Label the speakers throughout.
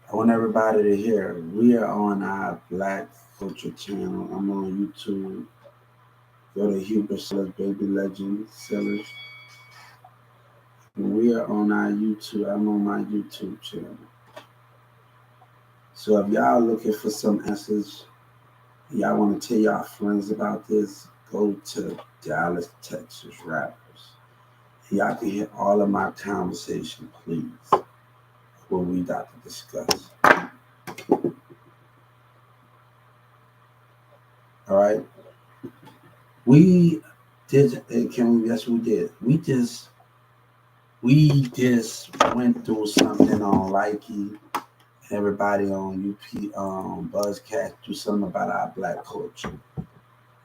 Speaker 1: I want everybody to hear we are on our Black Culture channel. I'm on YouTube. Go to Huber Sellers, Baby Legend Sellers. We are on our YouTube. I'm on my YouTube channel. So if y'all looking for some answers, y'all want to tell y'all friends about this, go to Dallas, Texas rappers. Y'all can hear all of my conversation, please, what we got to discuss. All right. We did, can we, yes, we did. We just went through something on Likey. Everybody on UP, Buzzcast, do something about our black culture.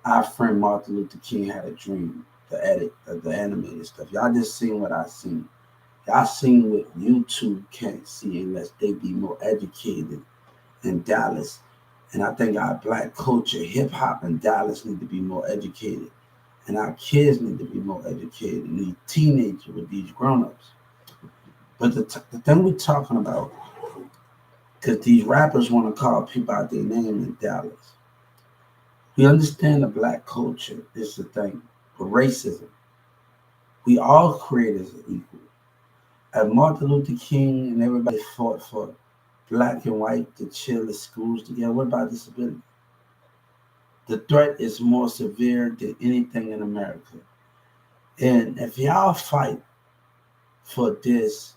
Speaker 1: Our friend Martin Luther King had a dream. The animated stuff. Y'all just seen what I seen. Y'all seen what YouTube can't see unless they be more educated in Dallas. And I think our black culture, hip hop in Dallas, need to be more educated. And our kids need to be more educated. And these teenagers with these grown ups. But the thing we're talking about, because these rappers want to call people out their name in Dallas. We understand the black culture is the thing. But racism, we all creators are equal. As Martin Luther King and everybody fought for black and white to chill at schools together, what about disability? The threat is more severe than anything in America. And if y'all fight for this,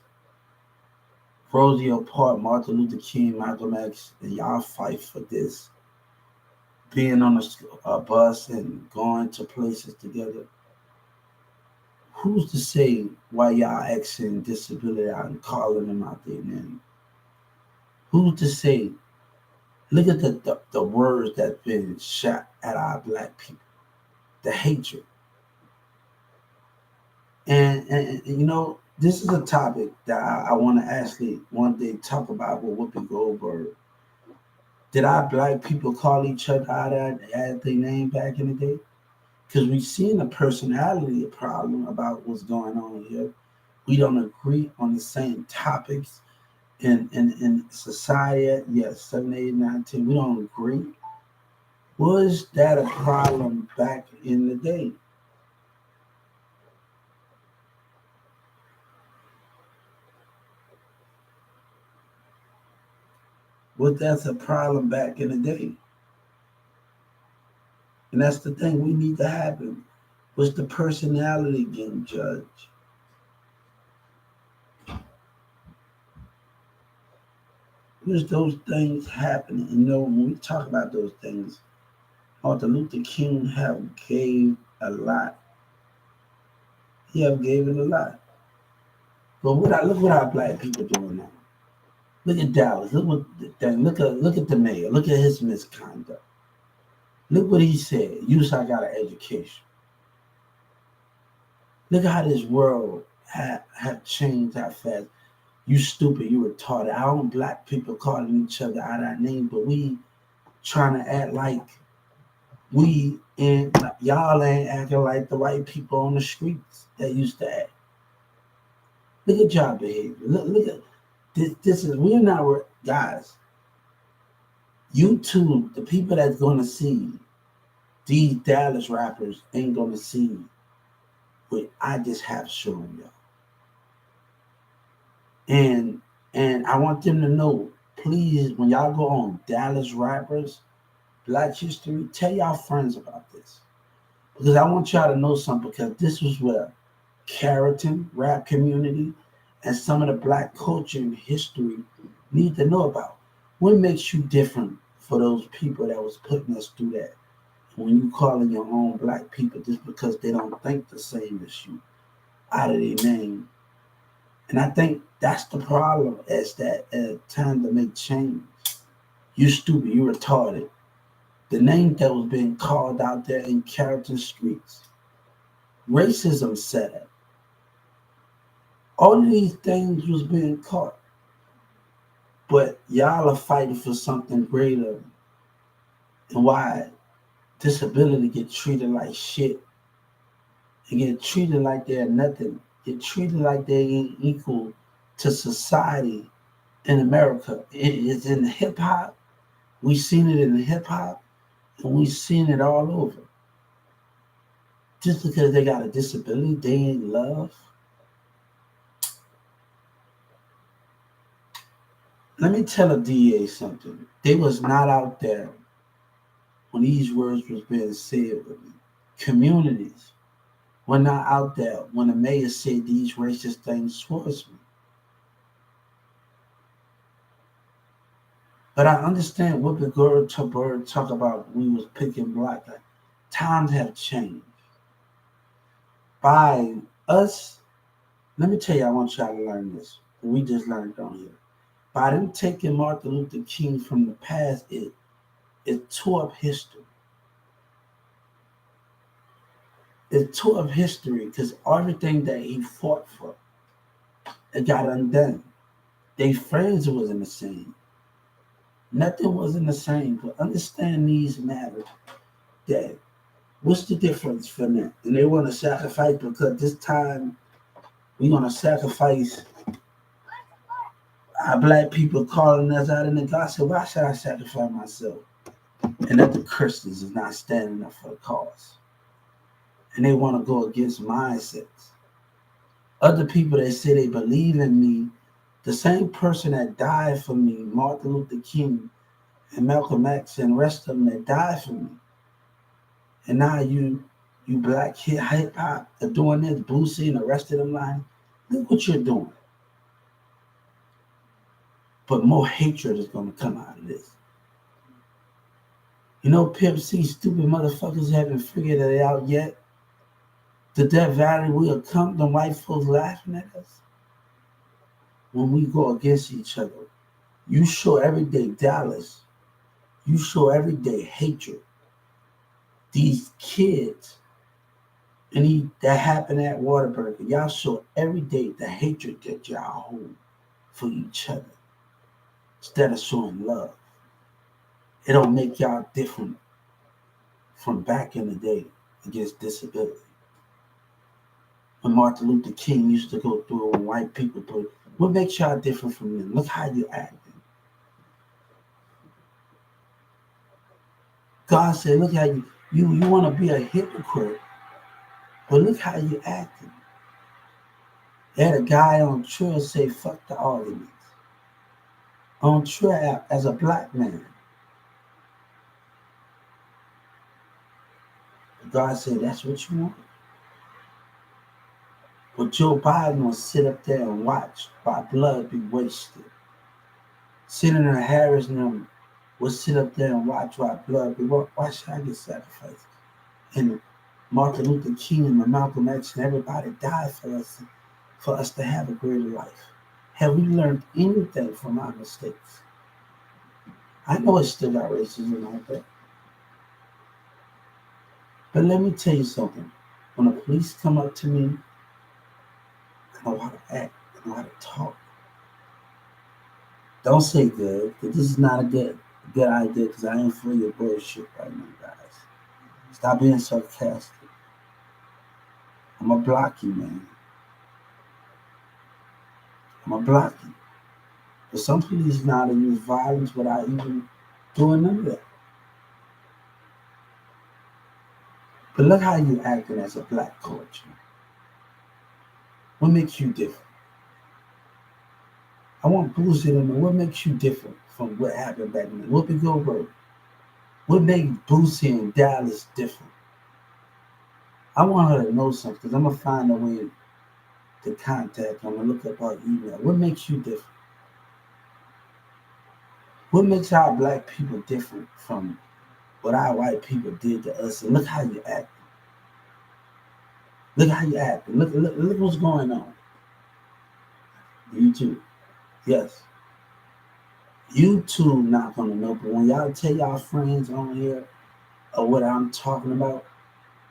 Speaker 1: Rosie Parks, Martin Luther King, Malcolm X, and y'all fight for this, being on a bus and going to places together, who's to say why y'all Xing disability out and calling them out their name? Who's to say? Look at the words that's been shot at our black people, the hatred. And you know, this is a topic that I want to actually one day talk about with Whoopi Goldberg. Did our black people call each other out at their name back in the day? Because we've seen a personality problem about what's going on here. We don't agree on the same topics in society. Yes, 7, 8, 9, 10. We don't agree. Was that a problem back in the day? Was that a problem back in the day? And that's the thing we need to happen. Was the personality getting judged? Was those things happening? You know, when we talk about those things, Martin Luther King have gave a lot. He have gave it a lot. But look what our black people doing now. Look at Dallas. Look what the thing. Look at the mayor. Look at his misconduct. Look what he said. You I got an education. Look how this world have changed how fast. You stupid, you retarded. Our own black people calling each other out our name, but we trying to act like we and y'all ain't acting like the white people on the streets that used to act. Look at y'all behavior. Look at this. This is we're not guys. YouTube, the people that's gonna see these Dallas rappers ain't gonna see what I just have shown y'all. And and I want them to know, please, when y'all go on Dallas rappers, Black History, tell y'all friends about this. Because I want y'all to know something, because this was where Carrollton rap community and some of the black culture and history need to know about. What makes you different for those people that was putting us through that? When you calling your own black people just because they don't think the same as you out of their name. And I think that's the problem, is that time to make change. You stupid, you retarded. The name that was being called out there in Carrollton streets. Racism set up. All of these things was being caught. But y'all are fighting for something greater. And why disability get treated like shit and get treated like they're nothing. Get treated like they ain't equal to society in America. It's in the hip hop. We've seen it in the hip hop, and we've seen it all over. Just because they got a disability, they ain't love. Let me tell a DA something. They was not out there when these words was being said with me. Communities were not out there when the mayor said these racist things towards me. But I understand what the girl Bird talk about we was picking black. Like, times have changed. By us, let me tell you, I want y'all to learn this. We just learned on here. By them taking Martin Luther King from the past, it tore up history. It tore up history because everything that he fought for, it got undone. They friends wasn't the same. Nothing wasn't the same. But understand these matters. That what's the difference for them? And they want to sacrifice because this time we're gonna sacrifice our black people calling us out in the God said, why should I sacrifice myself? And that the Christians is not standing up for the cause. And they want to go against mindsets. Other people that say they believe in me, the same person that died for me, Martin Luther King and Malcolm X and the rest of them that died for me. And now you black hip hop are doing this, Boosie and the rest of them lying. Look what you're doing. But more hatred is going to come out of this. You know, Pimp C, stupid motherfuckers haven't figured it out yet. The Death Valley will come, the white folks laughing at us. When we go against each other, you show everyday Dallas. You show everyday hatred. These kids, and that happened at Whataburger, y'all show every day the hatred that y'all hold for each other instead of showing love. It don't make y'all different from back in the day against disability. When Martin Luther King used to go through when white people put, what makes y'all different from them? Look how you acting. God said, look how you want to be a hypocrite, but look how you acting. They had a guy on Trill say, fuck the arguments. On Trill as a black man. God said, that's what you want. But Joe Biden will sit up there and watch while blood be wasted. Senator Harris and them will sit up there and watch while blood be wasted. Why should I get sacrificed? And Martin Luther King and Malcolm X and everybody died for us to have a greater life. Have we learned anything from our mistakes? I know it's still got racism out there. But let me tell you something. When the police come up to me, I know how to act. I know how to talk. Don't say good, because this is not a good idea, because I ain't for your bullshit right now, guys. Stop being sarcastic. I'm going to block you, man. I'm going to block you. But some police know how to use violence without even doing none of that. But look how you acting as a black culture. What makes you different? I want Boosie to know what makes you different from what happened back then. Whoopi Goldberg. What makes Boosie and Dallas different? I want her to know something because I'm going to find a way to contact her. I'm going to look up her email. What makes you different? What makes our black people different from what our white people did to us? And look how you act. Look how you act. Look what's going on. YouTube. Yes. YouTube not gonna know, but when y'all tell y'all friends on here or what I'm talking about,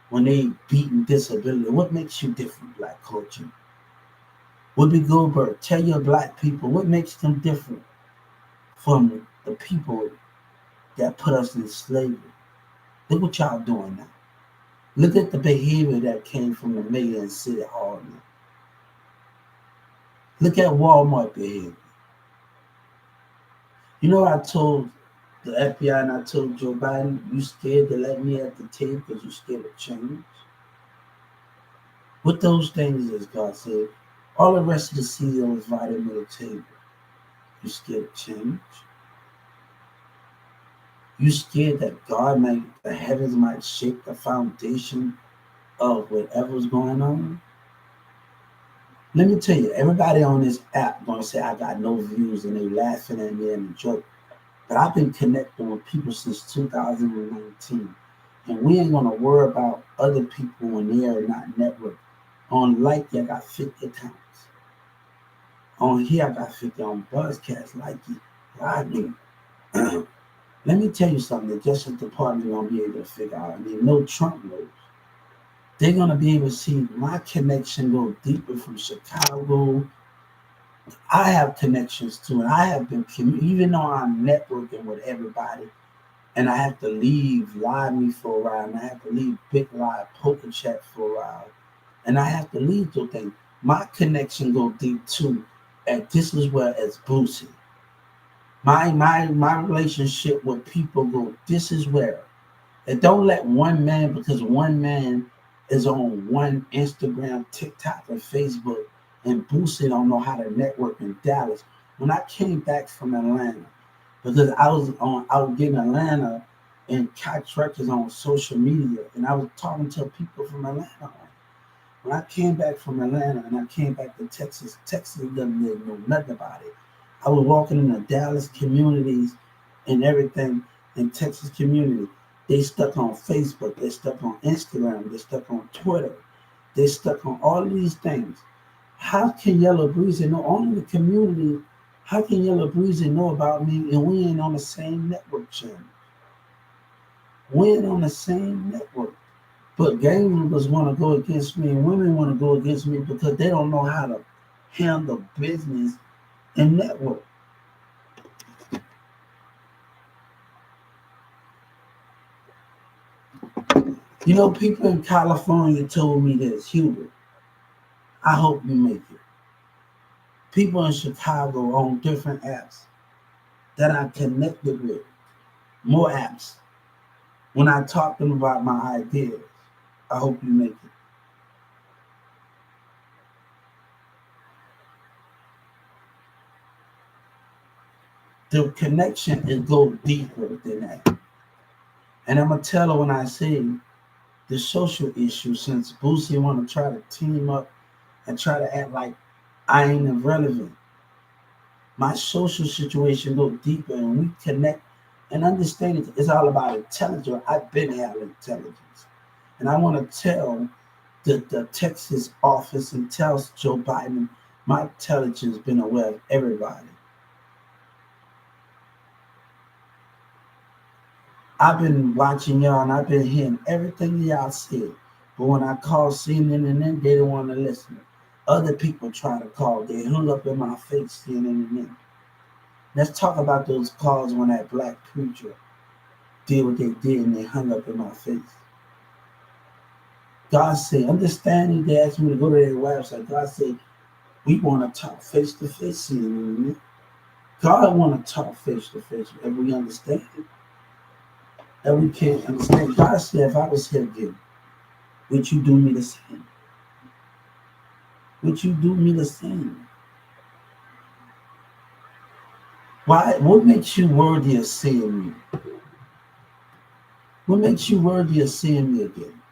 Speaker 1: when they beating disability, what makes you different, black culture? Whoopi Goldberg, tell your black people what makes them different from the people that put us in slavery. Look what y'all doing now. Look at the behavior that came from the mayor in City Hall now. Look at Walmart behavior. You know, I told the FBI and I told Joe Biden, you scared to let me at the table because you scared of change? What those things is, God said, all the rest of the CEOs invited me to the table. You scared of change? You scared that God might, the heavens might shake the foundation of whatever's going on? Let me tell you, everybody on this app gonna say I got no views and they laughing at me and a joke. But I've been connecting with people since 2019. And we ain't gonna worry about other people when they are not networked. On Likey, I got 50 accounts. On here, I got 50 on Buzzcast, Likey, Rodney. Let me tell you something that Justice Department gonna be able to figure out. I mean, no Trump knows. They're gonna be able to see my connection go deeper from Chicago. I have connections too, and I have been even though I'm networking with everybody, and I have to leave Live Me for a while, and I have to leave Big Live Poker Chat for a while, and I have to leave those things. My connection go deep too, and this is where it's Boosie. My relationship with people go. This is where. And don't let one man, because one man is on one Instagram, TikTok, and Facebook, and Boosie don't know how to network in Dallas. When I came back from Atlanta, because I was getting Atlanta and catch records on social media, and I was talking to people from Atlanta. When I came back from Atlanta and I came back to Texas, Texas doesn't know nothing about it. I was walking in the Dallas communities and everything in Texas community. They stuck on Facebook, they stuck on Instagram, they stuck on Twitter, they stuck on all of these things. How can Yellow Breezy know only the community? How can Yellow Breezy know about me and we ain't on the same network channel? We ain't on the same network. But gang members want to go against me and women want to go against me because they don't know how to handle business and network. You know, people in California told me this, Hubert, I hope you make it. People in Chicago on different apps that I connected with, more apps. When I talk to them about my ideas, I hope you make it. The connection is go deeper than that. And I'm gonna tell her when I say the social issue, since Boosie want to try to team up and try to act like I ain't irrelevant. My social situation go deeper and we connect and understand it. It's all about intelligence. I've been having intelligence. And I want to tell the Texas office and tell Joe Biden my intelligence been aware of everybody. I've been watching y'all and I've been hearing everything y'all said. But when I call CNN and them, they don't want to listen. Other people try to call. They hung up in my face, CNN and them. Let's talk about those calls when that black preacher did what they did and they hung up in my face. God said, understanding they asked me to go to their website. God said, we want to talk face to face, CNN and them. God want to talk face to face, and we understand it. And we can't understand. God said, if I was here again, would you do me the same? Would you do me the same? Why? What makes you worthy of seeing me? What makes you worthy of seeing me again?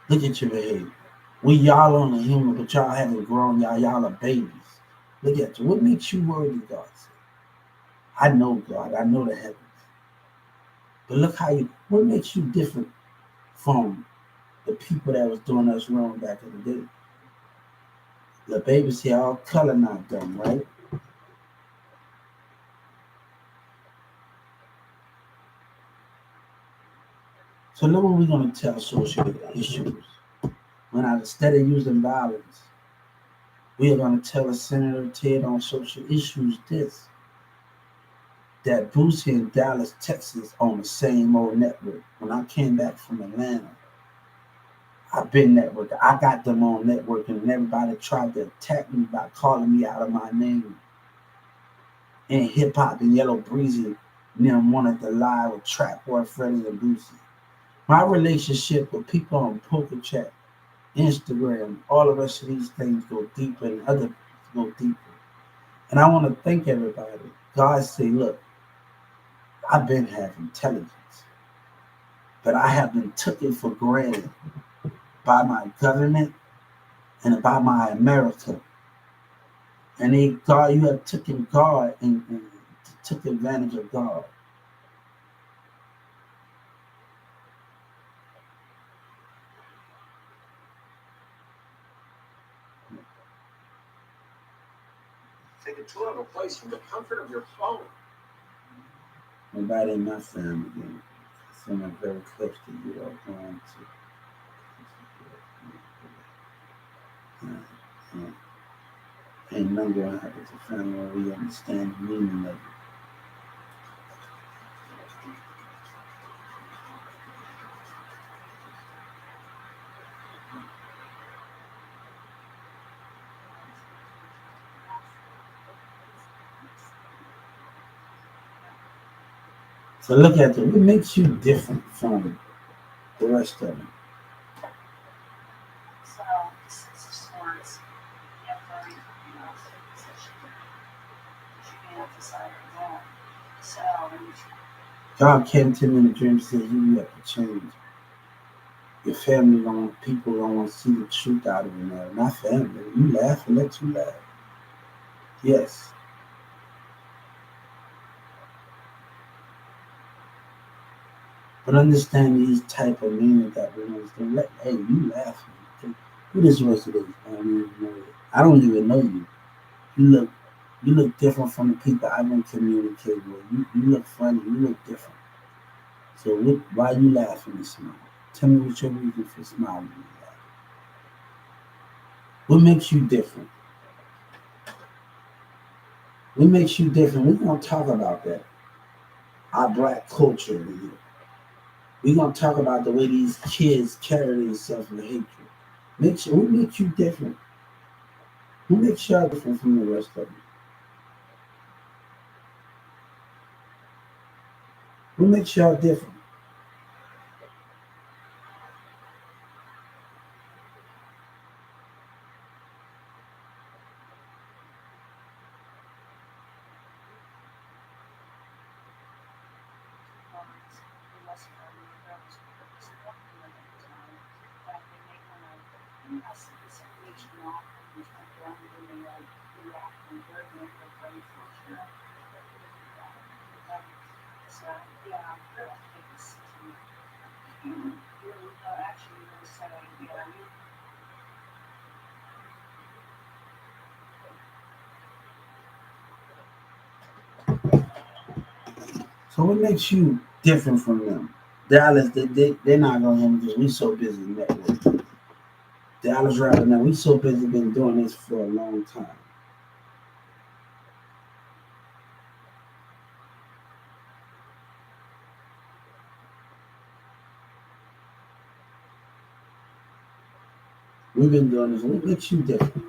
Speaker 1: Look at your behavior. We y'all on the human, but y'all haven't grown. Y'all are babies. Look at you. What makes you worthy, God said? I know God. I know the heavens. But look how you. What makes you different from the people that was doing us wrong back in the day? The babies here all color not done, right? So look what we're gonna tell social issues. When I instead of using violence, we are gonna tell a Senator Ted on social issues this that Boosie in Dallas, Texas on the same old network. When I came back from Atlanta, I've been networking. I got them on networking and everybody tried to attack me by calling me out of my name. in hip hop and Yellow Breezy and them wanted to lie with Trap Boy Freddie and Boosie. My relationship with people on Poker Chat, Instagram, all the rest of these things go deeper and other go deeper. And I want to thank everybody. God say, look, I've been have intelligence, but I have been taken for granted by my government and by my America. And they, God, you have taken God and took advantage of God. Take a tour of a place from the comfort of your phone. Nobody in my family, someone very close to you are going to. Ain't nothing going to happen to family where we understand the meaning of it. So look at it. What makes you different from the rest of them? God came to me in a dream and said, you have to change. Your family don't, people don't want to see the truth out of you now. Not family. You laugh and let you laugh. Yes. But understand these type of meaning that we understand. Hey, you laughing. Who this rest of this? I don't even know you. I don't even know you. You look you look different from the people I've been communicating with. You look funny, you look different. So why you laughing and smiling? Tell me what your reason for smiling is. What makes you different? What makes you different? We're gonna talk about that. Our black culture in here. We're gonna talk about the way these kids carry themselves with hatred. Who makes you different? Who makes y'all different from the rest of them? Who makes y'all different? So what makes you different from them? Dallas, they're not gonna hear me because we so busy networking. Dallas right now, we so busy been doing this for a long time. We've been doing this. What makes you different?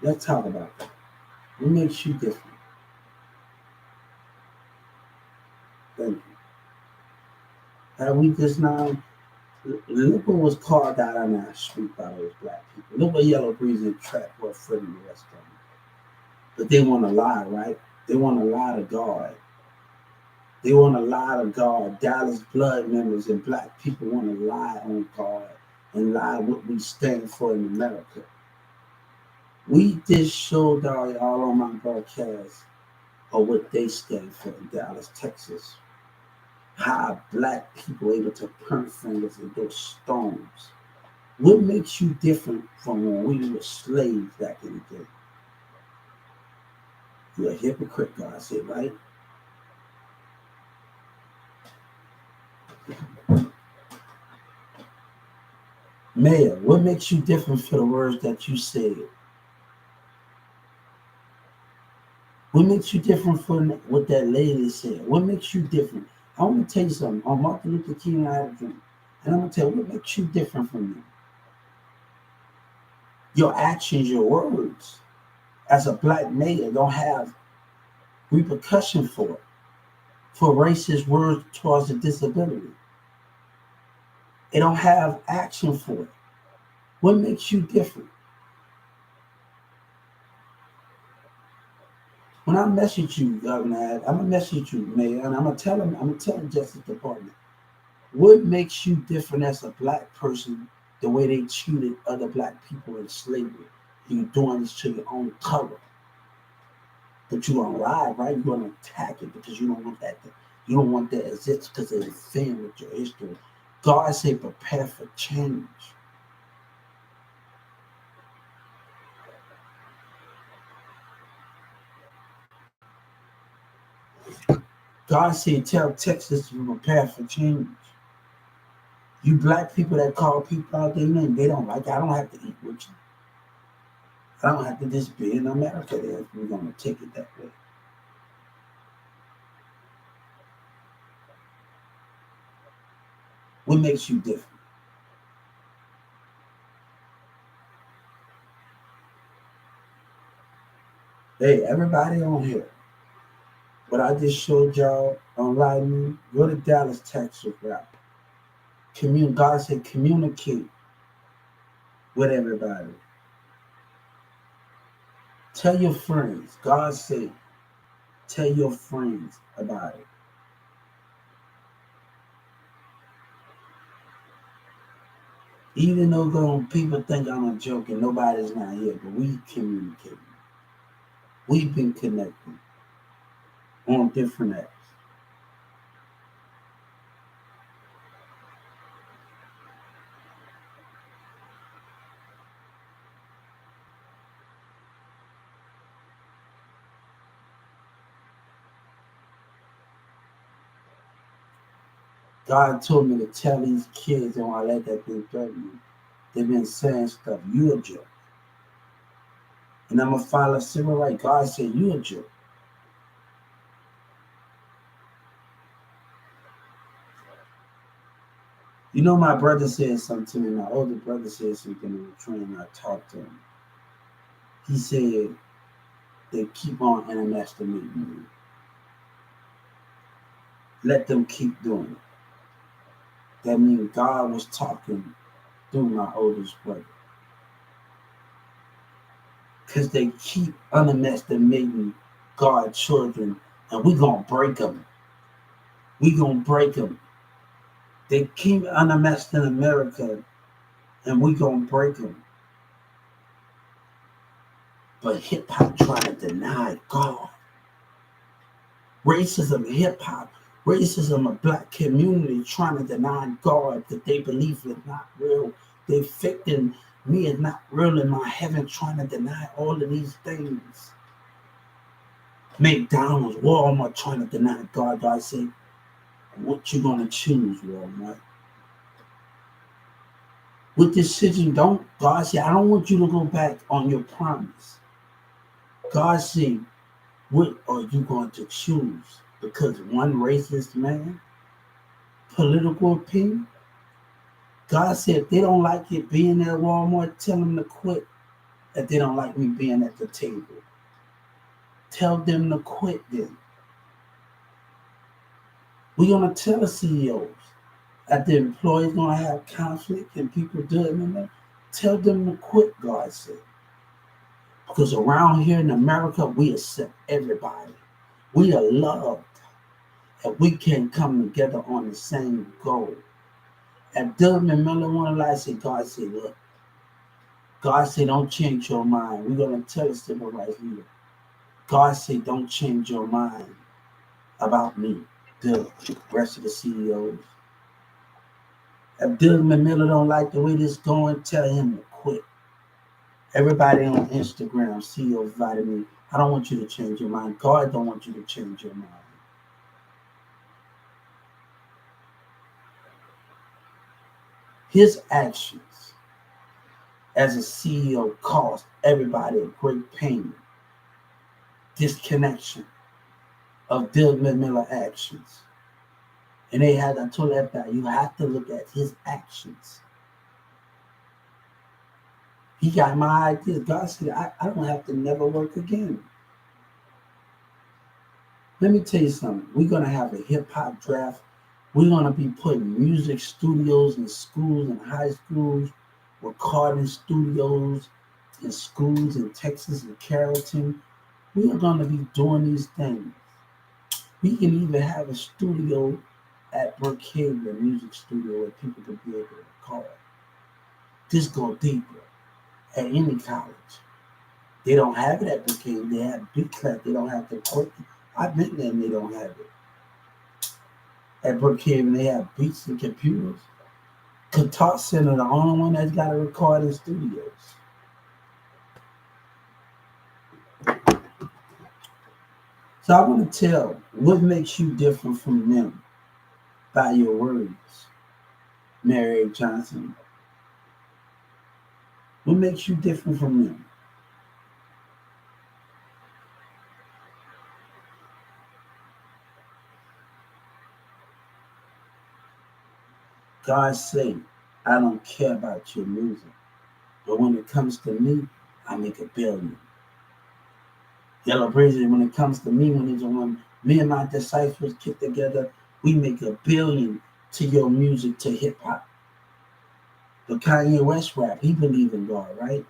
Speaker 1: Let's talk about that. What makes you different? Thank you. Have we just now look what was carved out on our street by those black people. Look what Yellow Breeze and Trap were Freddie and the rest of them. But they want to lie, right? They want to lie to God. They want to lie to God. Dallas blood members and black people want to lie on God and lie what we stand for in America. We just showed all on my broadcast of what they stand for in Dallas, Texas. How black people able to point fingers and throw stones. What makes you different from when we were slaves back in the day? You're a hypocrite, God said, right? Mayor, what makes you different for the words that you said? What makes you different from what that lady said? What makes you different? I want to tell you something. On Martin Luther King, I had a dream. And I'm going to tell you what makes you different from them. Your actions, your words. As a black mayor, don't have repercussion for racist words towards a disability. They don't have action for it. What makes you different? When I message you, Governor, I'm gonna message you, Mayor, and I'm gonna tell the Justice Department, what makes you different as a black person, the way they treated other black people in slavery? You're doing this to your own color. But you're gonna lie, right? You're gonna attack it because you don't want that. You don't want that as it's because it offends with your history. God said, prepare for change. God said, tell Texas to prepare for change. You black people that call people out their name, they don't like it. I don't have to eat with you. I don't have to just be in America there if we're gonna take it that way. What makes you different? Hey, everybody on here, what I just showed y'all on Live News, go to Dallas, Texas, rap. God said communicate with everybody. Tell your friends. God said, tell your friends about it. Even though people think I'm a joke and nobody's not here, but we communicate. We've been connecting on different apps. God told me to tell these kids, and I let that thing threaten me. They've been saying stuff. You a joke. And I'm going to follow civil rights. God said, you a joke. You know, my brother said something to me. My older brother said something in the train. I talked to him. He said, they keep on underestimating me. Let them keep doing it. That means God was talking through my oldest brother. Because they keep underestimating God's children, and we're going to break them. We're going to break them. They keep underestimating America, and we're going to break them. But hip-hop trying to deny God. Racism, hip-hop, racism of black community trying to deny God that they believe is not real. They affecting me is not real in my heaven, trying to deny all of these things. McDonald's, Walmart trying to deny God. God said, what you gonna choose, Walmart? With decision, don't God said, I don't want you to go back on your promise. God said, what are you going to choose? Because one racist man, political opinion. God said, if they don't like it being at Walmart, tell them to quit. If they don't like me being at the table, tell them to quit then. We're going to tell the CEOs that the employees going to have conflict and people doing it. Tell them to quit, God said. Because around here in America, we accept everybody. We are loved. And we can come together on the same goal. And Douglas Miller wanted to lie, said, God said, look, God said, don't change your mind. We're going to tell the civil rights leader. God said, don't change your mind about me. The rest of the CEOs. If Douglas Miller don't like the way this going, tell him to quit. Everybody on Instagram, CEO Vitamin, I don't want you to change your mind. God don't want you to change your mind. His actions as a CEO caused everybody a great pain, disconnection of Douglas Miller actions. And I told that guy, you have to look at his actions. He got my ideas. God said, I don't have to never work again. Let me tell you something. We're gonna have a hip hop draft. We're gonna be putting music studios in schools and high schools, recording studios in schools in Texas and Carrollton. We are gonna be doing these things. We can even have a studio at Brookhaven, a music studio where people could be able to record. This go deeper at any college. They don't have it at Brookhaven. They have big class. They don't have the equipment. I've been there and they don't have it. At Brookhaven, they have beats and computers. Guitar Center, the only one that's got a recording studios. So I want to tell what makes you different from them by your words, Mary Johnson. What makes you different from them? God say, I don't care about your music. But when it comes to me, I make a billion. Yellow Brazier, when it comes to me, when me and my disciples get together, we make a billion to your music, to hip hop. But Kanye West rap, he believe in God, right?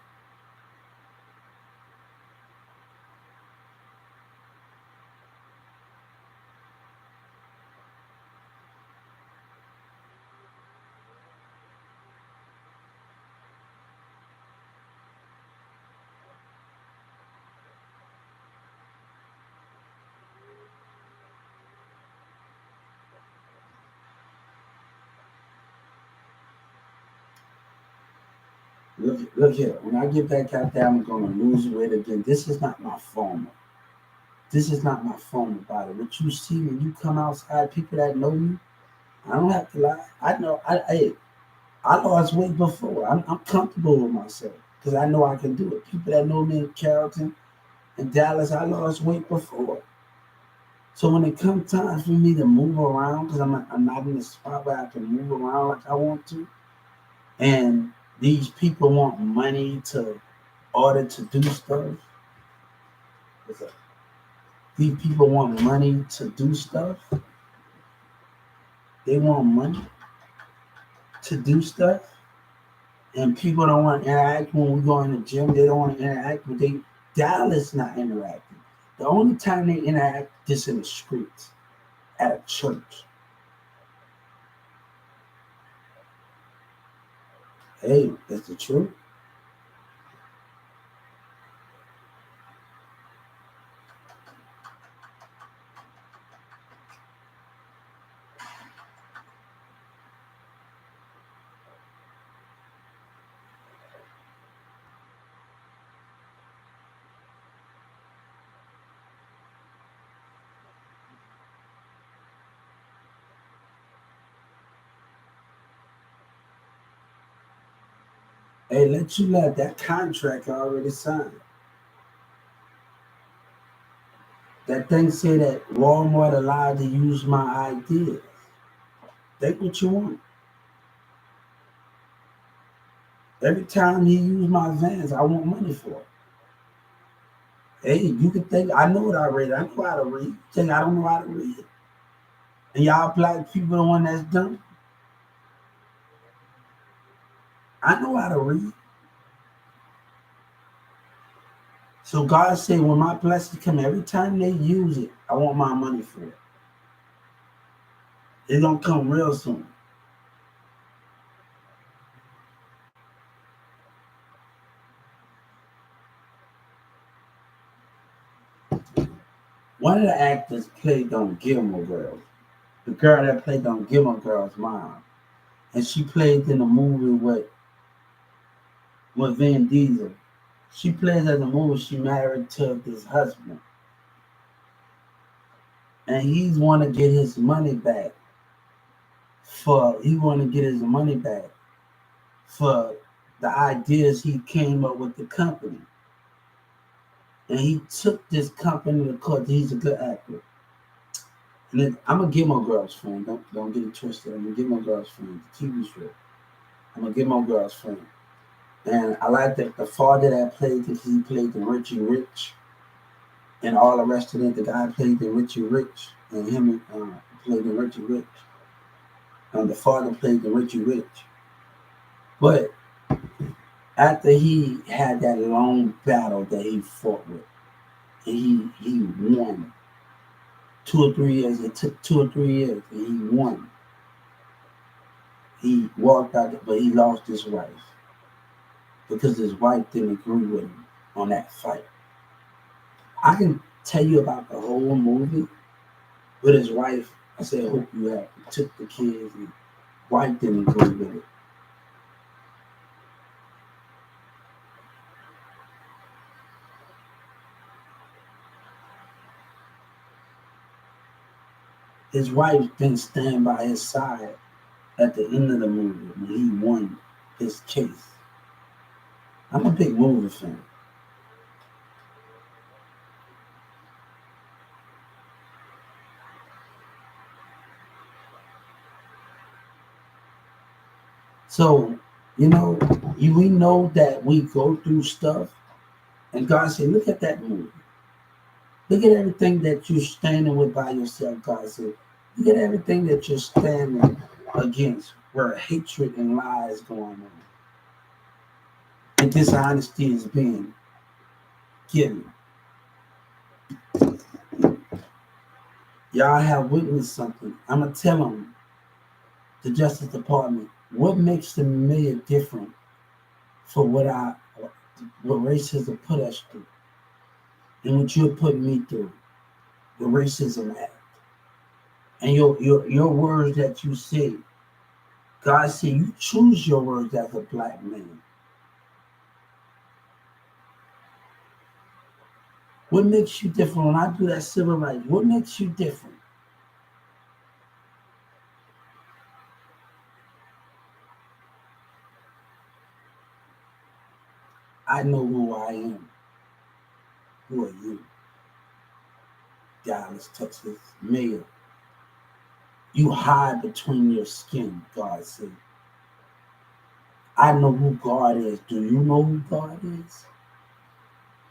Speaker 1: Look here. When I get back out there, I'm gonna lose weight again. This is not my former. This is not my former body. What you see when you come outside, people that know me, I don't have to lie. I know. I lost weight before. I'm comfortable with myself because I know I can do it. People that know me in Carrollton and Dallas, I lost weight before. So when it comes time for me to move around, because I'm not in a spot where I can move around like I want to, and these people want money to order to do stuff. These people want money to do stuff. They want money to do stuff, and people don't want to interact when we go in the gym. They don't want to interact, but Dallas not interacting. The only time they interact is in the streets, at a church. Hey, that's the truth. Hey, let you let that contract already signed. That thing say that Walmart allowed to use my ideas. Think what you want. Every time he use my vans, I want money for it. Hey, you can think I know what I read. I know how to read. Think I don't know how to read. And y'all black people the one that's dumb. I know how to read. So God said when my blessings come, every time they use it, I want my money for it. It's gonna come real soon. One of the actors played on Gilmore Girls. The girl that played on Gilmore Girls' mom. And she played in a movie with Vin Diesel. She plays as a movie she married to this husband. And he's wanna get his money back for the ideas he came up with the company. And he took this company to court. He's a good actor. And then, I'm a Gilmore Girls fan. Don't get it twisted. I'm a Gilmore Girls fan. The TV show. I'm a Gilmore Girls fan. And I like the father that played because he played the Richie Rich. And all the rest of it, the guy played the Richie Rich, and him played the Richie Rich. The father played the Richie Rich. But after he had that long battle that he fought with, and he won 2 or 3 years. It took 2 or 3 years, and he won. He walked out, but he lost his wife because his wife didn't agree with him on that fight. I can tell you about the whole movie, but his wife, I said, I hope you have took the kids, and wife didn't agree with it. His wife didn't stand by his side at the end of the movie when he won his case. I'm a big movie fan. So, we know that we go through stuff, and God said, look at that movie. Look at everything that you're standing with by yourself, God said. Look at everything that you're standing against, where hatred and lies going on, and dishonesty is being given. Y'all have witnessed something. I'm going to tell them, the Justice Department, what makes the mayor different for what racism put us through, and what you're putting me through, the racism act. And your words that you say, God said you choose your words as a black man. What makes you different when I do that civil rights? What makes you different? I know who I am. Who are you? Dallas, Texas, mayor. You hide between your skin, God said. I know who God is. Do you know who God is?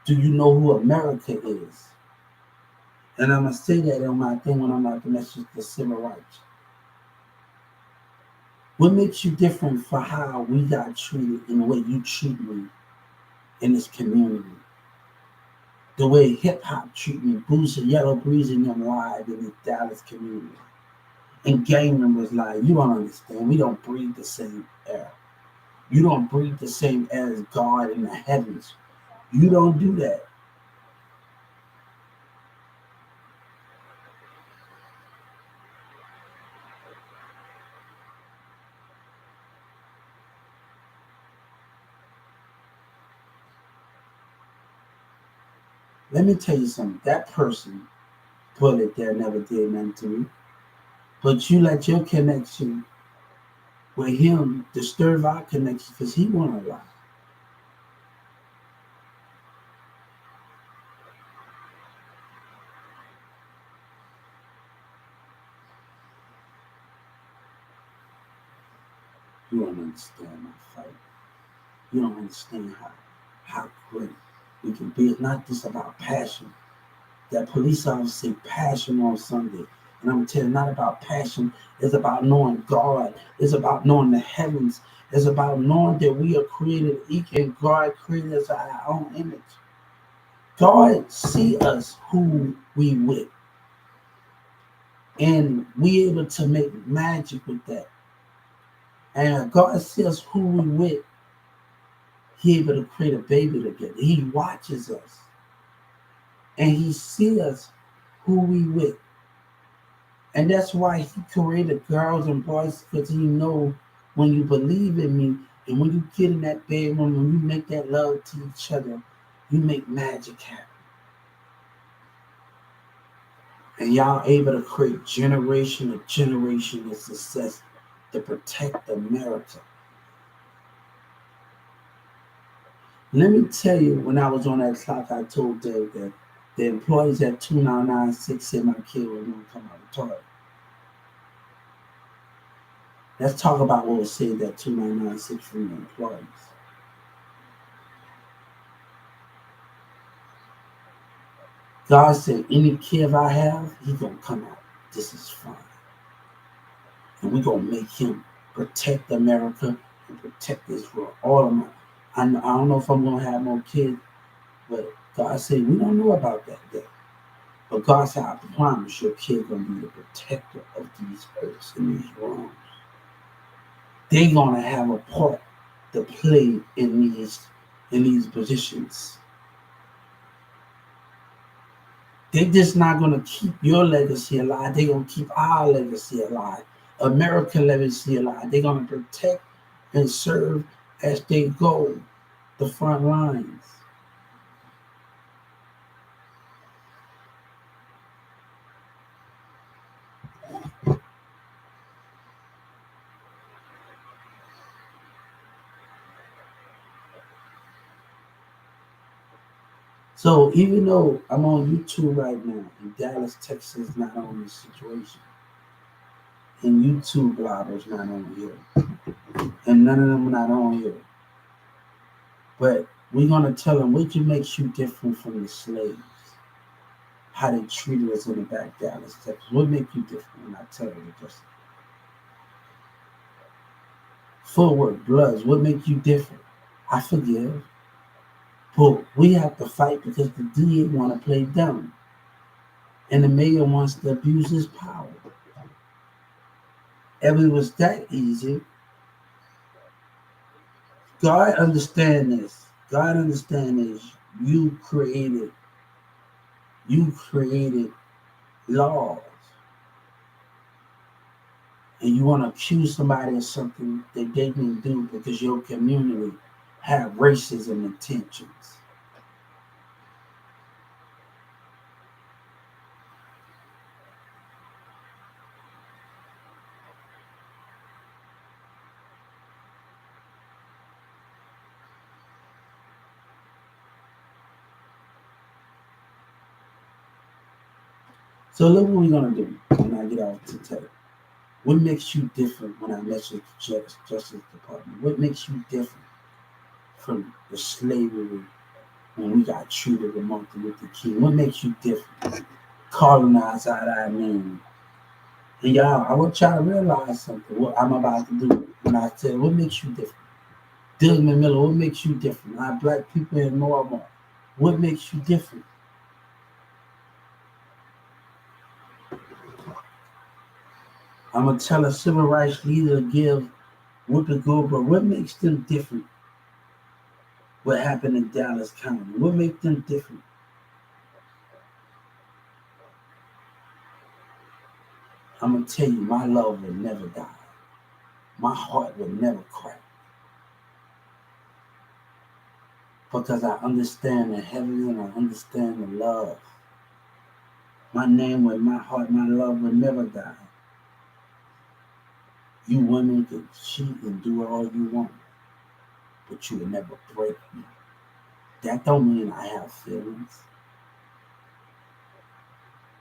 Speaker 1: Do you know who America is? And I'm going to say that on my thing when I'm out the message to civil rights. What makes you different for how we got treated and the way you treat me in this community? The way hip hop treat me, Boosie, Yellow Breeze and them live in the Dallas community. And gang members like, you don't understand. We don't breathe the same air. You don't breathe the same air as God in the heavens. You don't do that. Let me tell you something. That person put it there never did nothing to me. But you let your connection with him disturb our connection because he want to lie. You don't understand my fight. You don't understand how great we can be. It's not just about passion. That police officer say passion on Sunday. And I'm telling you, not about passion. It's about knowing God. It's about knowing the heavens. It's about knowing that we are created equal and God created us our own image. God see us who we with. And we able to make magic with that. And God see us who we with. He able to create a baby together. He watches us. And he see us who we with. And that's why he created girls and boys, because he know when you believe in me and when you get in that bedroom, when you make that love to each other, you make magic happen. And y'all able to create generation of generation of success to protect America. Let me tell you, when I was on that clock, I told Dave that the employees at 2996 said my kid was going to come out of toilet. Let's talk about what was said at 2996 from the employees. God said, any kid I have, he gonna come out. This is fine. And we gonna make him protect America and protect this world. All of my I don't know if I'm gonna have no kids, but God said we don't know about that day. But God said, I promise your kid gonna be the protector of these earths and these realms. They gonna have a part to play in these positions. They just not gonna keep your legacy alive. They gonna keep our legacy alive, American legacy alive. They gonna protect and serve as they go the front lines. So even though I'm on YouTube right now, in Dallas, Texas, not on this situation, and YouTube bloggers not on here, and none of them not on here. But we're gonna tell them what makes you different from the slaves. How they treated us in the back Dallas, Texas. What make you different? When I tell them just footwork, bloods. What make you different? I forgive, but we have to fight because the DA want to play dumb, and the mayor wants to abuse his power. If it was that easy, God understand this. God understand this. You created. You created laws, and you want to accuse somebody of something that they didn't do because your community had racism intentions. So look what we're gonna do when I get off today. What makes you different when I message the Justice Department? What makes you different from the slavery when we got treated with Martin Luther King? What makes you different? Colonize out our name. And y'all, I want y'all to realize something, what I'm about to do when I tell what makes you different. Dylan Miller, what makes you different? Our black people in Normal, what makes you different? I'm gonna tell a civil rights leader to give Whoopi Goldberg, what makes them different? What happened in Dallas County? What makes them different? I'm gonna tell you, my love will never die. My heart will never crack because I understand the heaven and I understand the love. My name with my heart, my love will never die. You women can cheat and do all you want, but you will never break me. That don't mean I have feelings.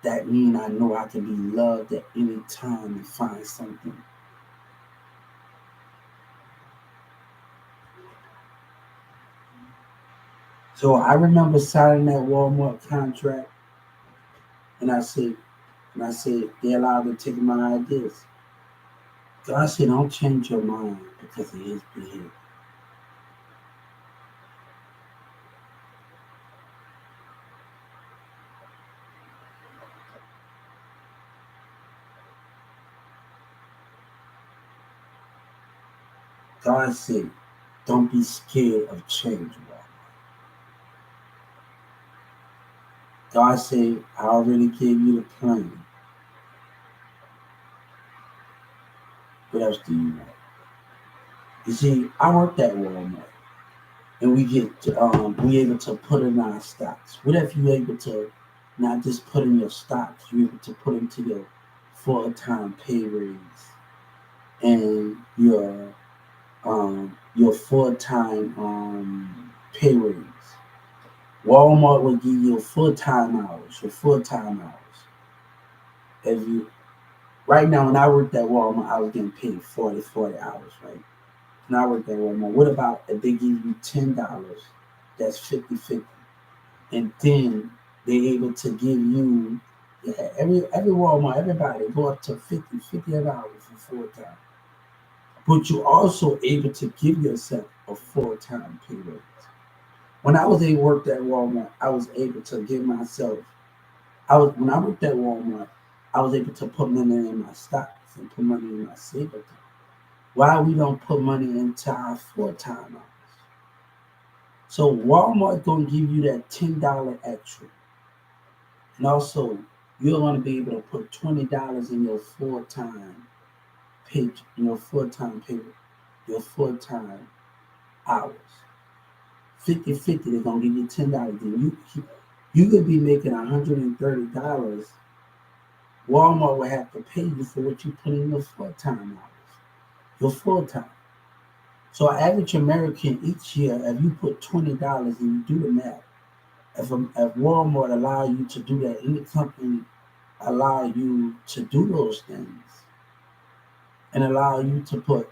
Speaker 1: That mean I know I can be loved at any time and find something. So I remember signing that Walmart contract, and I said they allowed me to take my ideas. God said, don't change your mind because of his behavior. God said, don't be scared of change, Walmart. God said, I already gave you the plan. What else do you want? You see, I worked at Walmart, and we able to put in our stocks. What if you able to not just put in your stocks, you able to put into your full-time pay raise and your full-time pay raise. Walmart will give you your full-time hours. If you right now when I worked at Walmart, I was getting paid 40 hours, right? And I worked at Walmart. What about if they give you $10? That's 50-50. And then They're able to give you, yeah, every Walmart, everybody go up to 50 an hour for full time. But you're also able to give yourself a full time pay raise. When I was able to work at Walmart, I was able to give myself. I was when I worked at Walmart, I was able to put money in my stocks and put money in my savings account. Why we don't put money into our full time hours? So Walmart gonna give you that $10 extra, and also you're gonna be able to put $20 in your full time pay, your full time pay, your full time hours. 50-50, they're gonna give you $10. Then you could be making $130. Walmart will have to pay you for what you put in your full time hours. Your full time. So an average American each year, if you put $20 and you do the math, if Walmart allow you to do that, any company allow you to do those things and allow you to put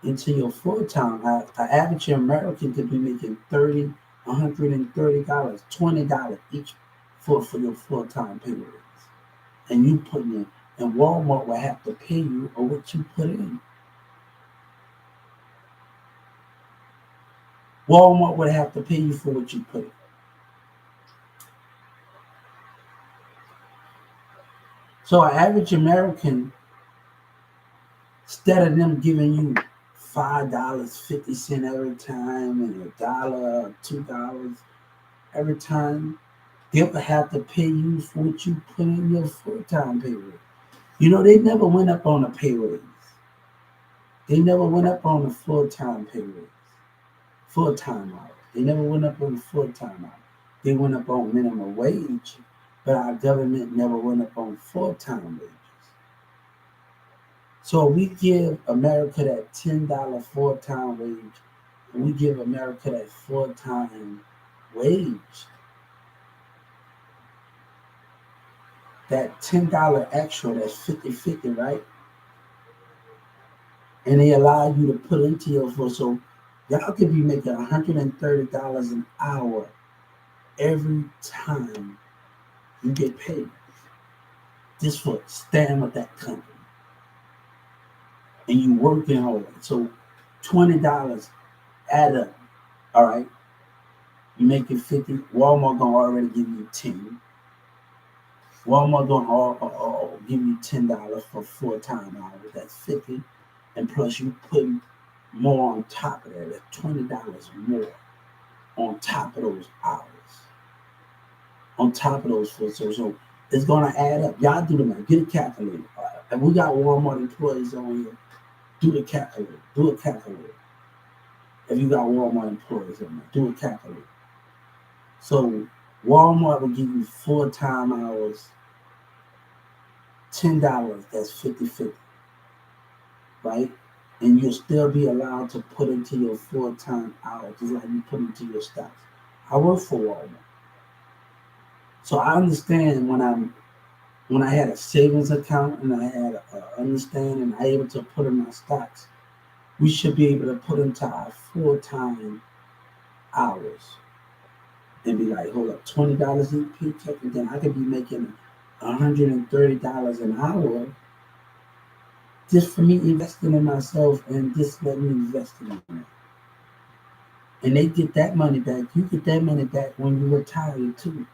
Speaker 1: into your full time, an average American could be making $130, $20 each for your full time pay raise. And you put in, and Walmart will have to pay you or what you put in. Walmart would have to pay you for what you put in. So an average American, instead of them giving you $5.50 every time and $1, $2 every time, they'll have to pay you for what you put in your full time pay raise. You know, they never went up on a pay raise. They never went up on a full time pay raise, full time hours. They never went up on the full time hours. They went up on minimum wage, but our government never went up on full time wages. So we give America that $10 full time wage, and we give America that full time wage, that $10 extra, that's 50-50, right? And they allow you to put into your full. So y'all could be making $130 an hour every time you get paid just for staying with that company. And you working hard. So $20 add up. All right. You make it 50. Walmart gonna already give you 10. Walmart gonna give you $10 for full time hours. That's 50. And plus you put more on top of that. That's $20 more on top of those hours. On top of those full, so it's gonna add up. Y'all do the math. Get a calculator. And we got Walmart employees on here. Do the calculator. Do a calculator. If you got Walmart employees on there, do a calculator. So Walmart will give you full time hours, $10. That's 50-50, right? And you'll still be allowed to put into your full time hours, just like you put into your stocks. I work for Walmart, so I understand when I had a savings account and I had a understanding and I able to put in my stocks, we should be able to put into our full time hours and be like, hold up, $20 each paycheck, and then I could be making $130 an hour just for me investing in myself and just letting me invest in it. And they get that money back. You get that money back when you retire too.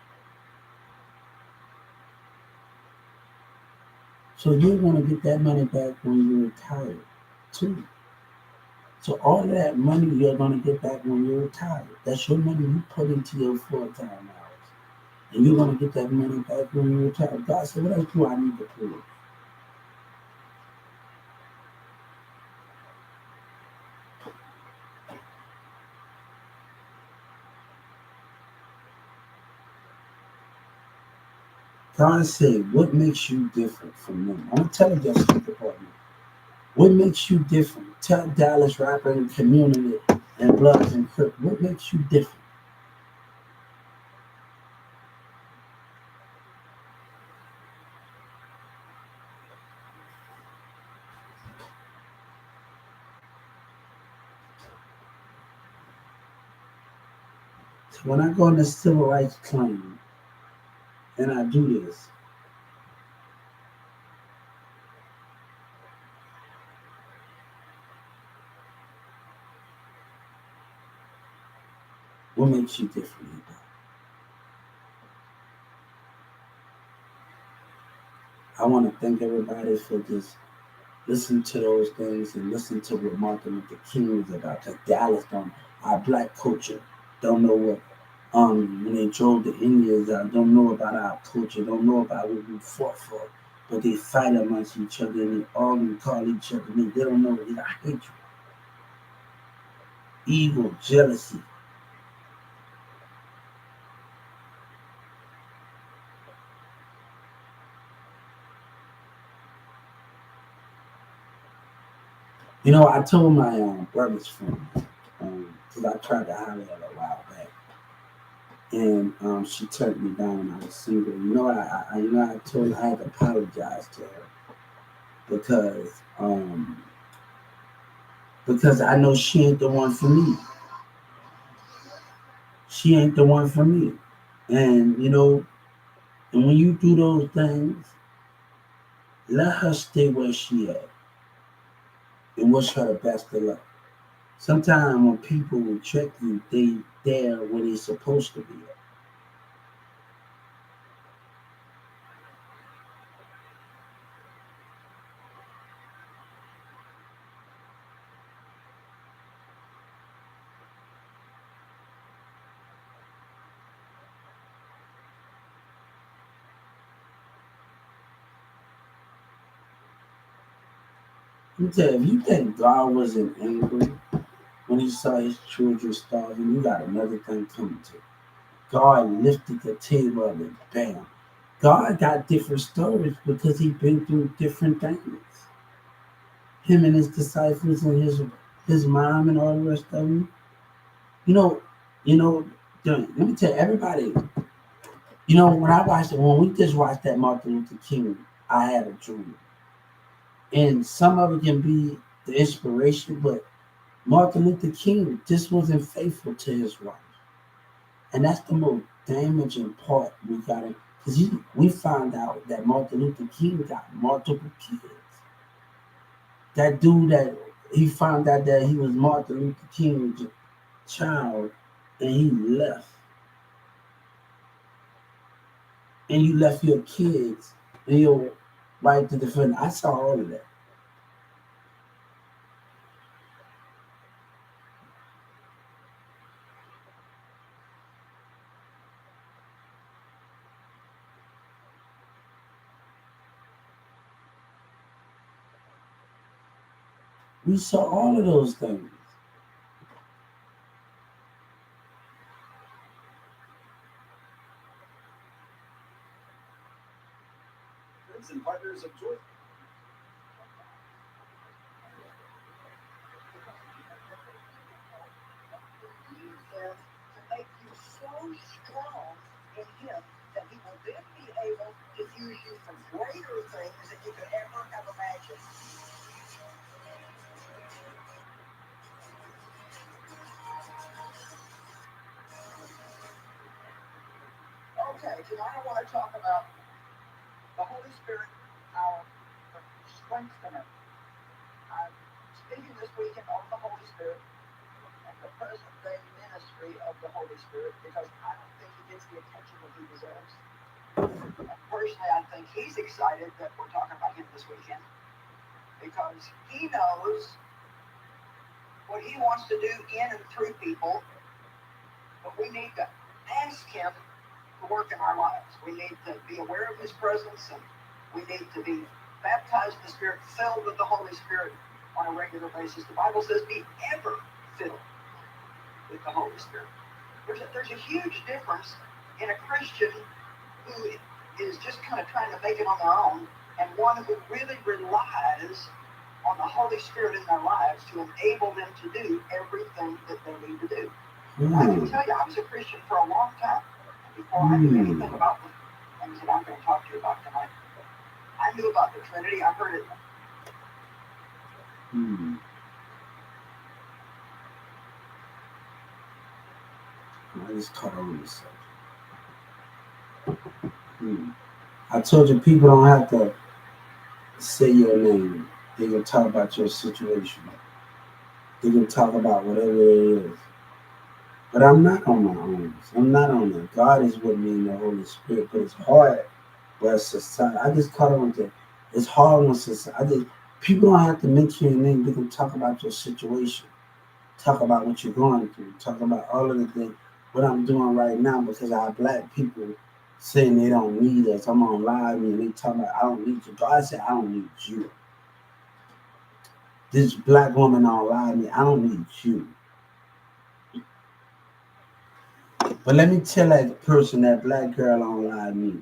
Speaker 1: So you're gonna get that money back when you retire too. So all of that money you're gonna get back when you're retired. That's your money you put into your full-time hours. And you're gonna get that money back when you retire. God said, what else do I need to prove? God said, what makes you different from them? I'm gonna tell you that department. What makes you different? Tell Dallas rapper and community and Bloods and Crips. What makes you different? So when I go in the civil rights claim and I do this, what makes you different? I want to thank everybody for just listening to those things and listen to what Martin Luther King was about. Because Dallas don't, our black culture don't know what, when they drove the Indians out, don't know about our culture, don't know about what we fought for. But they fight amongst each other and they argue and call each other names. They don't know what it is. Hatred, evil, jealousy. You know, I told my brother's friend, because I tried to holler at her a while back, and she turned me down. I was single. I told her I had to apologize to her because because I know she ain't the one for me. She ain't the one for me. And and when you do those things, let her stay where she at and wish her the best of luck. Sometimes when people reject you, they there where they supposed to be at. Let me tell you, if you think God wasn't angry when he saw his children starving, you got another thing coming to you. God lifted the table up and bam. God got different stories because he been through different things. Him and his disciples and his mom and all the rest of them. You know, you know, let me tell everybody, when we just watched that Martin Luther King, I had a dream. And some of it can be the inspiration, but Martin Luther King just wasn't faithful to his wife. And that's the most damaging part we got to, because we found out that Martin Luther King got multiple kids. That dude that he found out that he was Martin Luther King's child and he left. And you left your kids and your wife to defend. I saw all of that. We saw all of those things.
Speaker 2: And partners of joy. To make you so strong in him that he will then be able to use you for greater things than you could ever have imagined. Okay, tonight I want to talk about the Holy Spirit, our strengthener. I'm speaking this weekend on the Holy Spirit and the present day ministry of the Holy Spirit because I don't think he gets the attention that he deserves. And personally, I think he's excited that we're talking about him this weekend because he knows what he wants to do in and through people, but we need to ask him to work in our lives. We need to be aware of his presence and we need to be baptized in the Spirit, filled with the Holy Spirit on a regular basis. The Bible says be ever filled with the Holy Spirit. There's a huge difference in a Christian who is just kind of trying to make it on their own and one who really relies on the Holy Spirit in their lives to enable them to do everything that they need to do. I can tell you, I was a Christian for a long time before I knew anything about the things that I'm going to talk to you about tonight. I knew about the Trinity. I heard it.
Speaker 1: just cut on this subject. I told you people don't have to say your name. They can talk about your situation. They can talk about whatever it is. But I'm not on my own. I'm not on that. God is with me in the Holy Spirit. But it's hard where society. I just caught on to. It's hard when society. People don't have to mention your name. They can talk about your situation. Talk about what you're going through. Talk about all of the things. What I'm doing right now because I have black people saying they don't need us. I'm on live and they talking about I don't need you. God said I don't need you. This black woman on live me. I don't need you. But let me tell that person, that black girl on live me,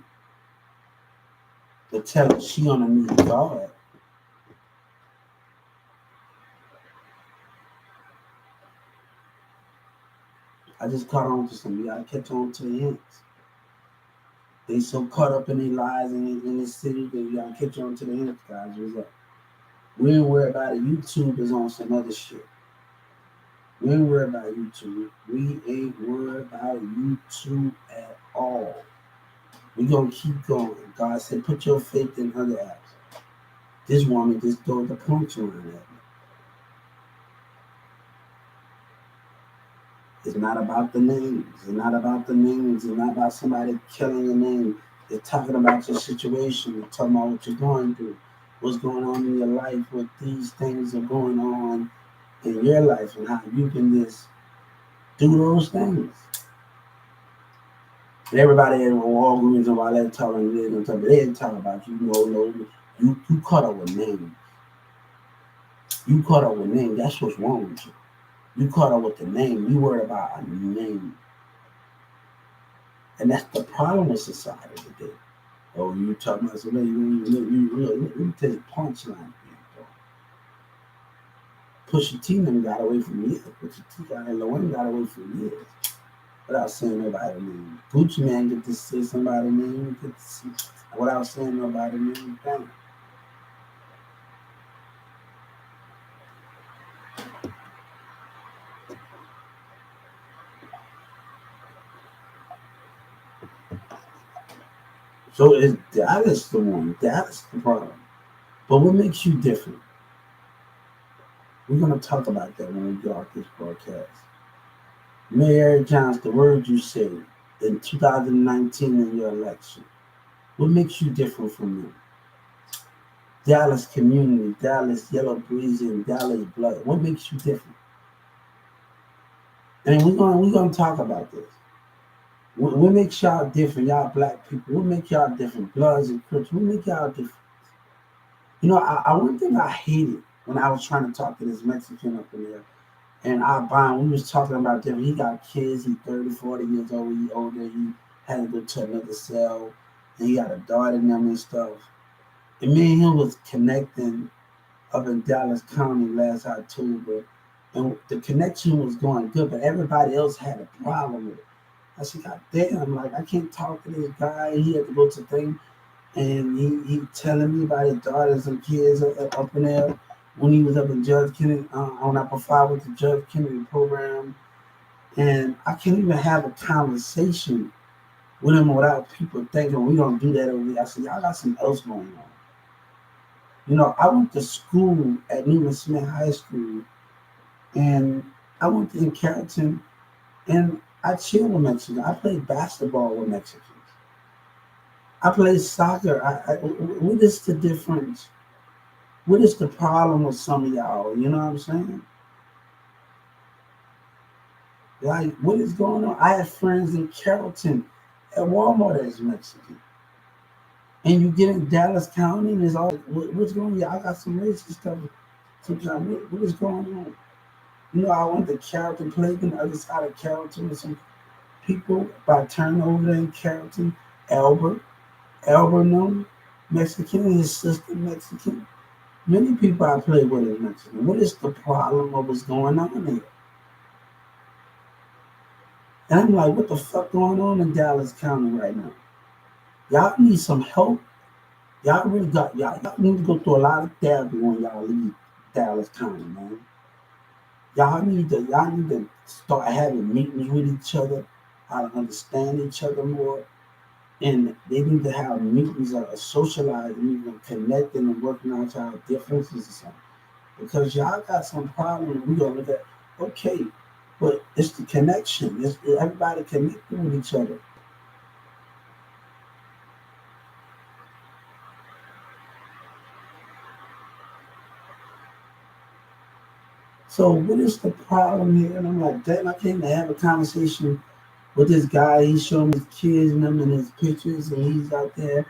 Speaker 1: to tell her she gonna need God. I just caught on to some. You gotta catch on to the hints. They so caught up in their lives in this city that you gotta catch on to the hints, guys. What's up? We ain't worried about it. YouTube is on some other shit. We ain't worried about YouTube. We ain't worried about YouTube at all. We gonna keep going. God said, put your faith in other apps. This woman just throw the punchline at me. It's not about the names. It's not about the names. It's not about somebody killing your name. It's talking about your situation. It's talking about what you're going through. What's going on in your life. What these things are going on in your life and how you can just do those things. And everybody in Walgreens and while they're talking, they didn't talk about you. No, you caught up with names. You caught up with names. That's what's wrong with you. You caught up with the name. You worried about a name. And that's the problem with society today. Oh, you talking about somebody you let me tell you punchline. Pusha T them got away from years. Pusha T got and Lil got away from years. Without saying nobody's name. Gucci Man get to say somebody's name, get to see without saying nobody's name. Bang. So it's Dallas the one. Dallas the problem. But what makes you different? We're gonna talk about that when we get off this broadcast. Mayor Johnson, the words you said in 2019 in your election. What makes you different from them? Dallas community, Dallas yellow breeze, and Dallas blood. What makes you different? And we're gonna talk about this. What makes y'all different? Y'all black people. What makes y'all different? Bloods and Crips. What make y'all different? You know, I one thing I hated when I was trying to talk to this Mexican up in there, and we was talking about different. He got kids. He 30, 40 years old. He older. He had to go to another cell, and he got a daughter and them and stuff. And me and him was connecting up in Dallas County last October, and the connection was going good, but everybody else had a problem with it. I said, God damn, like I can't talk to this guy. He had to go to thing, and he telling me about his daughters and kids up in there when he was up in Judge Kennedy on Apple 5 with the Judge Kennedy program, and I can't even have a conversation with him without people thinking we don't do that over here. I said, y'all got something else going on. You know, I went to school at Newman Smith High School, and I went in Carrollton, and I chilled with Mexicans. I played basketball with Mexicans. I played soccer. What is the difference? What is the problem with some of y'all? You know what I'm saying? Like, what is going on? I have friends in Carrollton at Walmart that's Mexican. And you get in Dallas County, and it's all, what's going on? I got some racist stuff. Sometimes, what is going on? You know, I went to Carrollton, played on the other side of Carrollton with some people by turnover in Carrollton. Albert no Mexican, his sister Mexican. Many people I played with are Mexican. What is the problem of what's going on here? And I'm like, what the fuck going on in Dallas County right now? Y'all need some help. Y'all really got y'all need to go through a lot of therapy when y'all leave Dallas County, man. Y'all need to start having meetings with each other how to understand each other more, and they need to have meetings or socialize and even connecting and working out our differences or something. Because y'all got some problem, we gonna look at okay, but it's the connection. It's everybody connecting with each other. So what is the problem here? And I'm like, damn, I came to have a conversation with this guy. He's showing his kids and them in his pictures, and he's out there.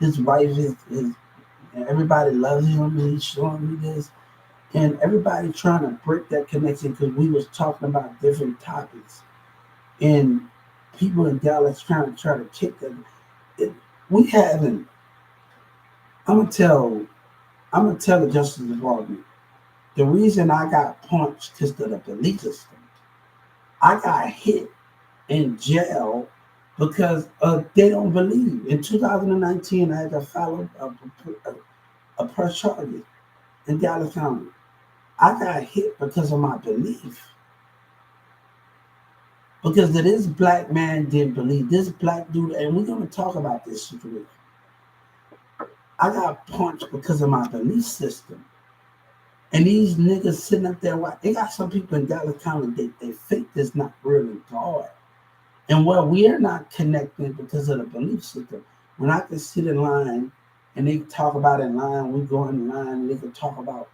Speaker 1: His wife is everybody loves him, and he's showing me this, and everybody trying to break that connection because we was talking about different topics, and people in Dallas trying to kick them. It, we haven't. I'm gonna tell. I'm gonna tell the Justice Department. The reason I got punched because of the belief system. I got hit in jail because they don't believe. In 2019, I had to file a press charges in Dallas County. I got hit because of my belief. Because this black man didn't believe. This black dude, and we're going to talk about this situation. I got punched because of my belief system. And these niggas sitting up there, they got some people in Dallas County, they think there's not really God. And well, we're not connecting because of the belief system. When I can sit in line and they talk about in line, we go in line and they can talk about,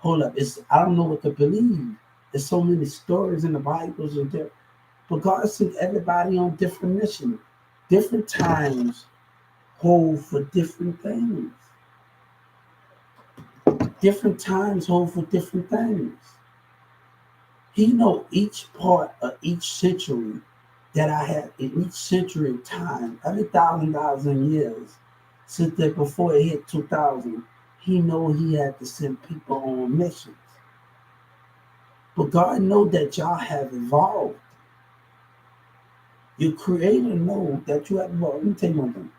Speaker 1: hold up, I don't know what to believe. There's so many stories in the Bibles and there, but God sent everybody on different missions. Different times hold for different things. Different times hold for different things. He know each part of each century that I had in each century of time, every thousand years, since that before it hit 2000, he know he had to send people on missions. But God know that y'all have evolved. Your creator know that you have evolved. Let me tell you one thing.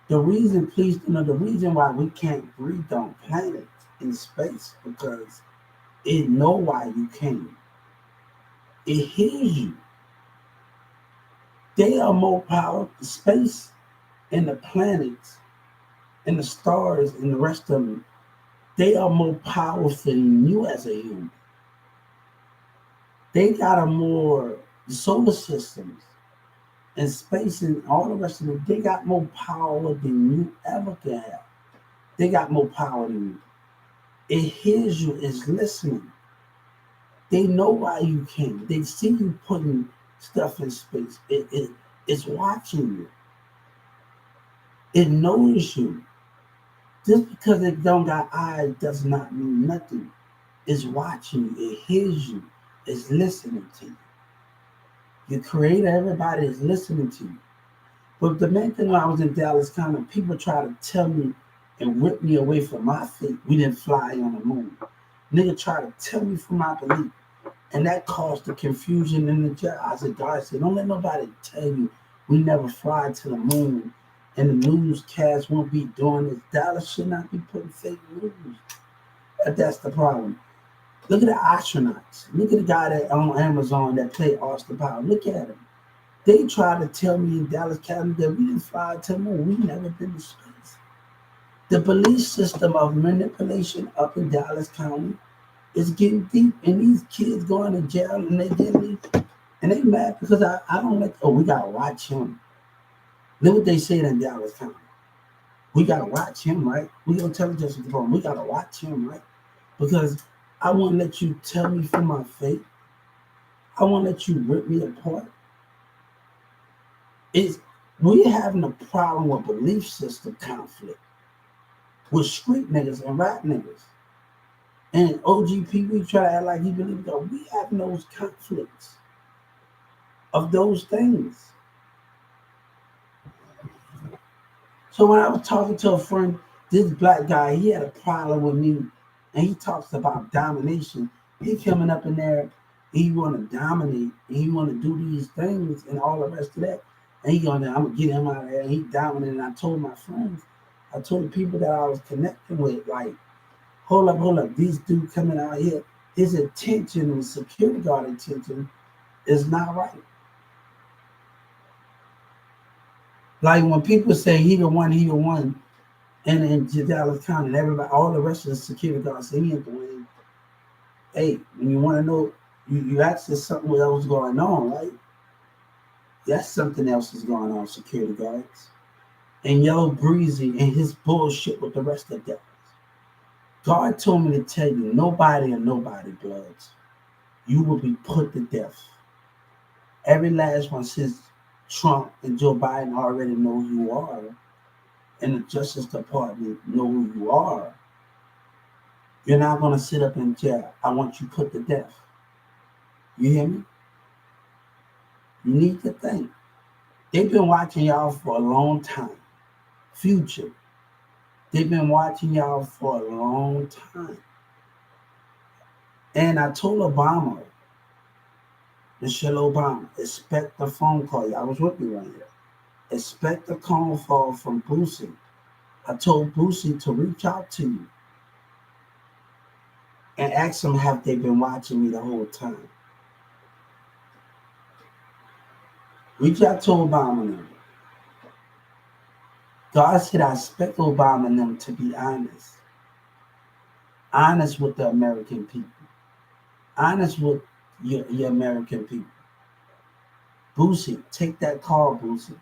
Speaker 1: The reason, please, the reason why we can't breathe on planets in space because it know why you came. It hears you. They are more powerful. The space and the planets and the stars and the rest of them, they are more powerful than you as a human. They got a more solar systems and space and all the rest of them. They got more power than you ever can have. They got more power than you. It hears you. It's listening. They know why you came. They see you putting stuff in space. It's watching you. It knows you. Just because it don't got eyes does not mean nothing. It's watching you. It hears you. It's listening to you. Your creator, everybody is listening to you. But the main thing when I was in Dallas County, people try to tell me and rip me away from my faith. We didn't fly on the moon. Nigga try to tell me from my belief. And that caused the confusion in the jail. I said, God said, don't let nobody tell you we never fly to the moon and the newscast won't be doing this. Dallas should not be putting fake news. That's the problem. Look at the astronauts. Look at the guy that on Amazon that played Austin Powers. Look at him. They tried to tell me in Dallas County that we didn't fly to the moon. We never been to space. The belief system of manipulation up in Dallas County is getting deep, and these kids going to jail and they getting and they mad because I don't like. Oh, we gotta watch him. Look what they said in Dallas County. We gotta watch him, right? We gonna tell the Justice Department. We gotta watch him, right? Because I won't let you tell me from my faith. I won't let you rip me apart. We're having a problem with belief system conflict with street niggas and rap niggas. And OGP, we try to act like he believes that we have those conflicts of those things. So when I was talking to a friend, this black guy, he had a problem with me, and he talks about domination. He coming up in there, he want to dominate, and he want to do these things and all the rest of that. And he going, I'm gonna get him out of there. And he dominated. And I told my friends, I told the people that I was connecting with, like, hold up, these dudes coming out here, his intention and security guard intention is not right. Like when people say he the one, and in Dallas County, and everybody, all the rest of the security guards say he ain't the one. Hey, when you want to know, you ask there's something else going on, right? That's something else is going on, security guards. And Yellow Breezy and his bullshit with the rest of them. God told me to tell you, nobody and nobody, Bloods, you will be put to death. Every last one since Trump and Joe Biden already know who you are, and the Justice Department know who you are. You're not going to sit up in jail. I want you put to death. You hear me? You need to think. They've been watching y'all for a long time. Future. They've been watching y'all for a long time. And I told Obama, Michelle Obama, expect a phone call. Y'all was with me right here. Expect a phone call from Boosie. I told Boosie to reach out to you and ask them have they been watching me the whole time. Reach out to Obama now. God said I expect Obama and them to be honest. Honest with the American people. Honest with your American people. Boosie, take that call, Boosie.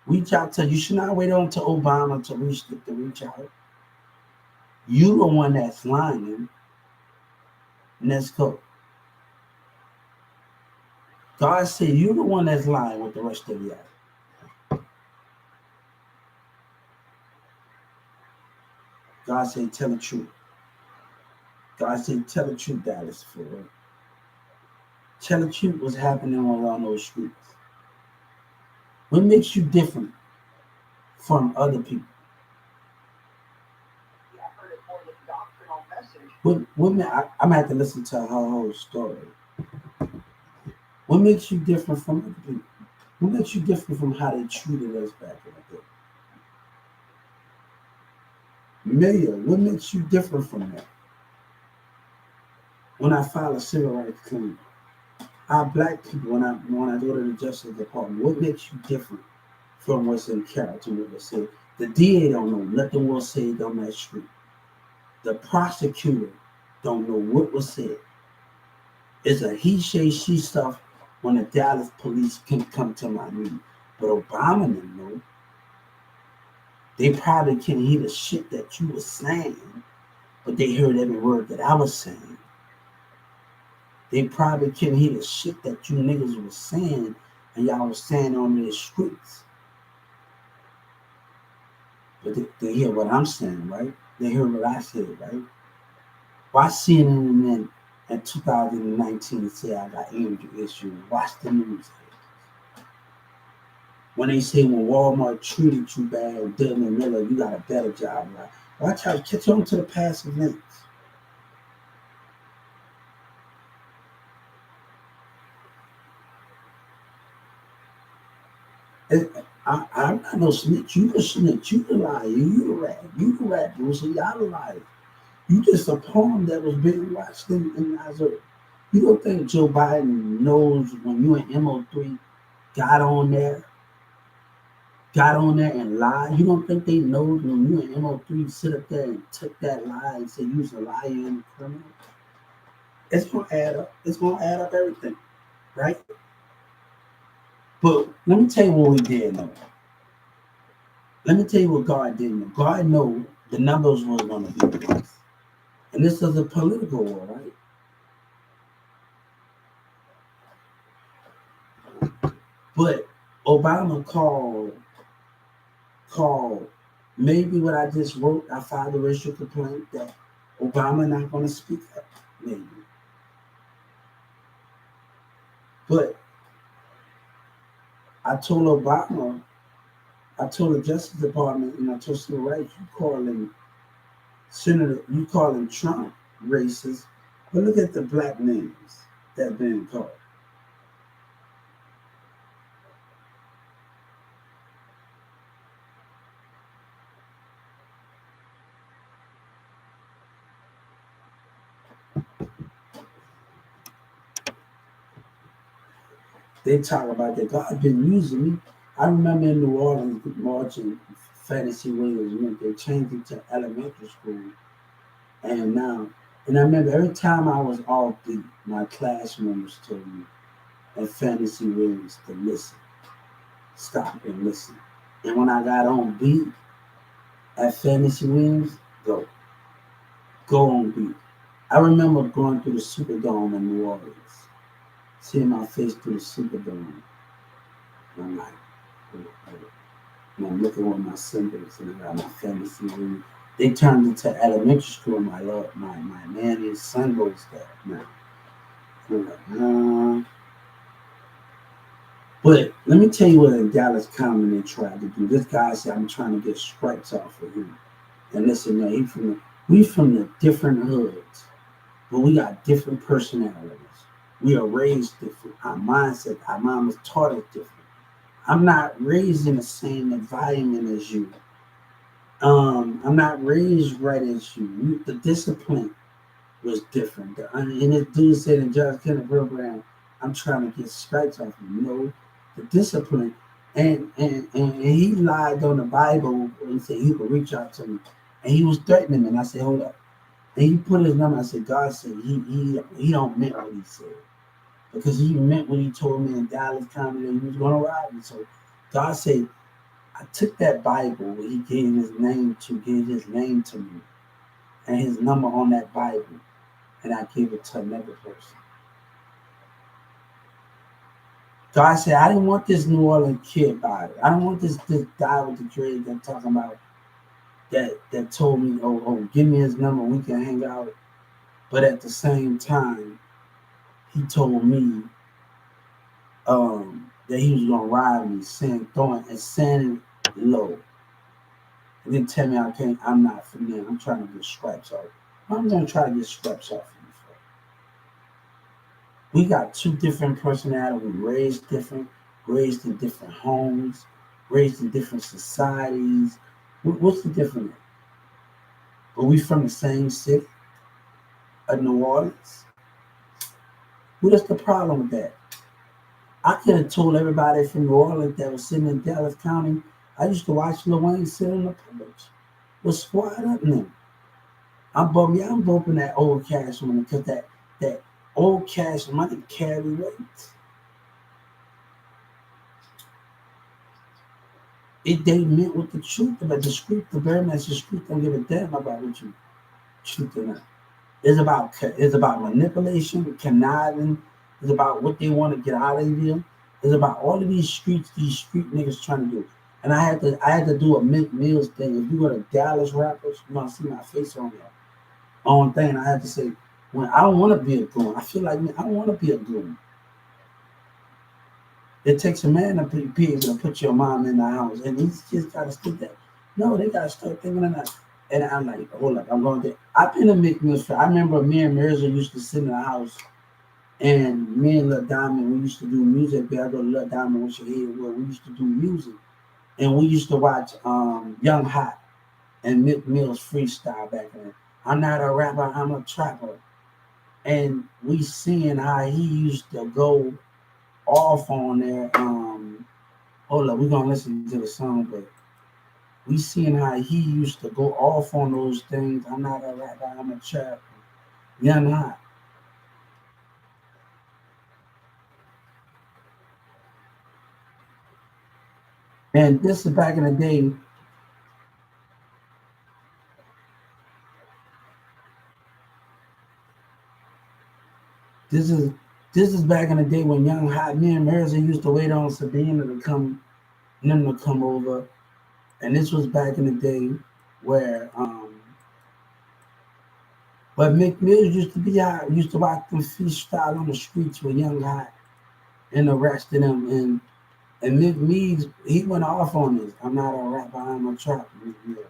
Speaker 1: Reach out to you should not wait on to Obama to reach out. You the one that's lying. Let's go. God said you the one that's lying with the rest of y'all. God said tell the truth. God said tell the truth, Dallas, for real. Tell the truth what's happening around those streets. What makes you different from other people?
Speaker 2: Yeah, I heard it more of a doctrinal message.
Speaker 1: I'm gonna have to listen to her whole story. What makes you different from other people? What makes you different from how they treated us back in the day? Mayor, what makes you different from that? When I file a civil rights claim, our black people, when I go to the Justice Department, what makes you different from what's in character? What was said? The DA don't know nothing was said on that street. The prosecutor don't know what was said. It's a he say she stuff when the Dallas police can come to my meeting. But Obama didn't know. They probably can hear the shit that you were saying, but they heard every word that I was saying. They probably can hear the shit that you niggas was saying and y'all was saying on the streets. But they hear what I'm saying, right? They hear what I said, right? Watch CNN in 2019 say I got anger issues. Watch the news. When they say when Walmart treated you bad, Dylan Miller, you got a better job. Right? Watch out, catch on to the past events. I'm not no snitch. You the snitch. You the liar. You the rat. You the rat, Bruce. Y'all the liar. You just a pawn that was being watched in Nazareth. You don't think Joe Biden knows when you in MO3 got on there, and lied? You don't think they know when you in MO3 sit up there and took that lie and say you was a liar and a criminal? It's gonna add up. It's gonna add up everything, right? But let me tell you what we did know. Let me tell you what God didn't know. God knew the numbers was gonna be this. And this is a political war, right? But Obama called maybe what I just wrote, I filed a racial complaint that Obama not gonna speak up, maybe. But I told Obama, I told the Justice Department, and I told Civil Rights, you calling Trump racist, but look at the black names that been called. They talk about that God been using me. I remember in New Orleans watching Fantasy Williams. They changed it to elementary school, and now, and I remember every time I was off beat, my class members told me at Fantasy Williams to listen, stop and listen. And when I got on beat at Fantasy Williams, go on beat. I remember going through the Superdome in New Orleans, seeing my face through the Superdome. And I'm like, oh, oh. And I'm looking at my symbols and I got my fantasy ring. They turned into elementary school. My nanny's son goes there now. I'm like, But let me tell you what in Dallas County they tried to do. This guy said, I'm trying to get stripes off of him. And listen, man, we from the different hoods, but we got different personalities. We are raised different. Our mindset, our mom was taught us different. I'm not raised in the same environment as you. I'm not raised right as you. The discipline was different. And this dude said in Judge Kenneth program, I'm trying to get stripes off you. The discipline. And he lied on the Bible when he said he could reach out to me. And he was threatening me. And I said, hold up. And he put his number. I said, God said he don't meant what he said. Because he meant what he told me in Dallas County that he was going to rob me. So God said, I took that Bible where he gave his name to me, and his number on that Bible, and I gave it to another person. God said, I didn't want this New Orleans kid by it. I don't want this guy with the dread that talking about that told me, give me his number, we can hang out. But at the same time, he told me that he was gonna ride me, throwing and sending low. And then tell me I'm not from there. I'm trying to get stripes off. I'm gonna try to get stripes off you. We got two different personalities, raised different, raised in different homes, raised in different societies. What's the difference? Are we from the same city of New Orleans? What's the problem with that? I could have told everybody from New Orleans that was sitting in Dallas County. I used to watch Lil Wayne sit on the porch. Was squad up now. I'm bumping that old cash money because that old cash money carry weight. They meant with the truth, but the very message truth don't give a damn about what you truth or not. It's about manipulation, conniving. It's about what they want to get out of you. It's about all of these street niggas trying to do. And I had to do a Mick Mills thing. If you go to Dallas rappers, you want to see my face on there. On thing, I had to say, when I don't want to be a goon, I feel like I don't want to be a goon. It takes a man to be able to put your mom in the house, and these kids got to stick that. No, they got to start thinking of that. And I'm like, hold up, I'm going to. I've been to McMills. I remember me and Mirza used to sit in the house, and me and Lil Diamond, we used to do music. I go to Lil Diamond, what's your head? Well, we used to do music, and we used to watch Young Hot and Mick Mills freestyle back then. I'm not a rapper, I'm a trapper. And we seeing how he used to go off on there. Hold up, we're gonna listen to the song, but we seeing how he used to go off on those things. I'm not a rapper, I'm a trapper. Young Hot. And this is back in the day. This is this is back in the day when Young Hot, me and Mirza used to wait on Sabina to come, them to come over. And this was back in the day where but McMills used to be out, used to watch them freestyle on the streets with Young Hot and the rest of them. And Mick Meads, he went off on this. I'm not a rapper, I'm a trapper. Mick Mills.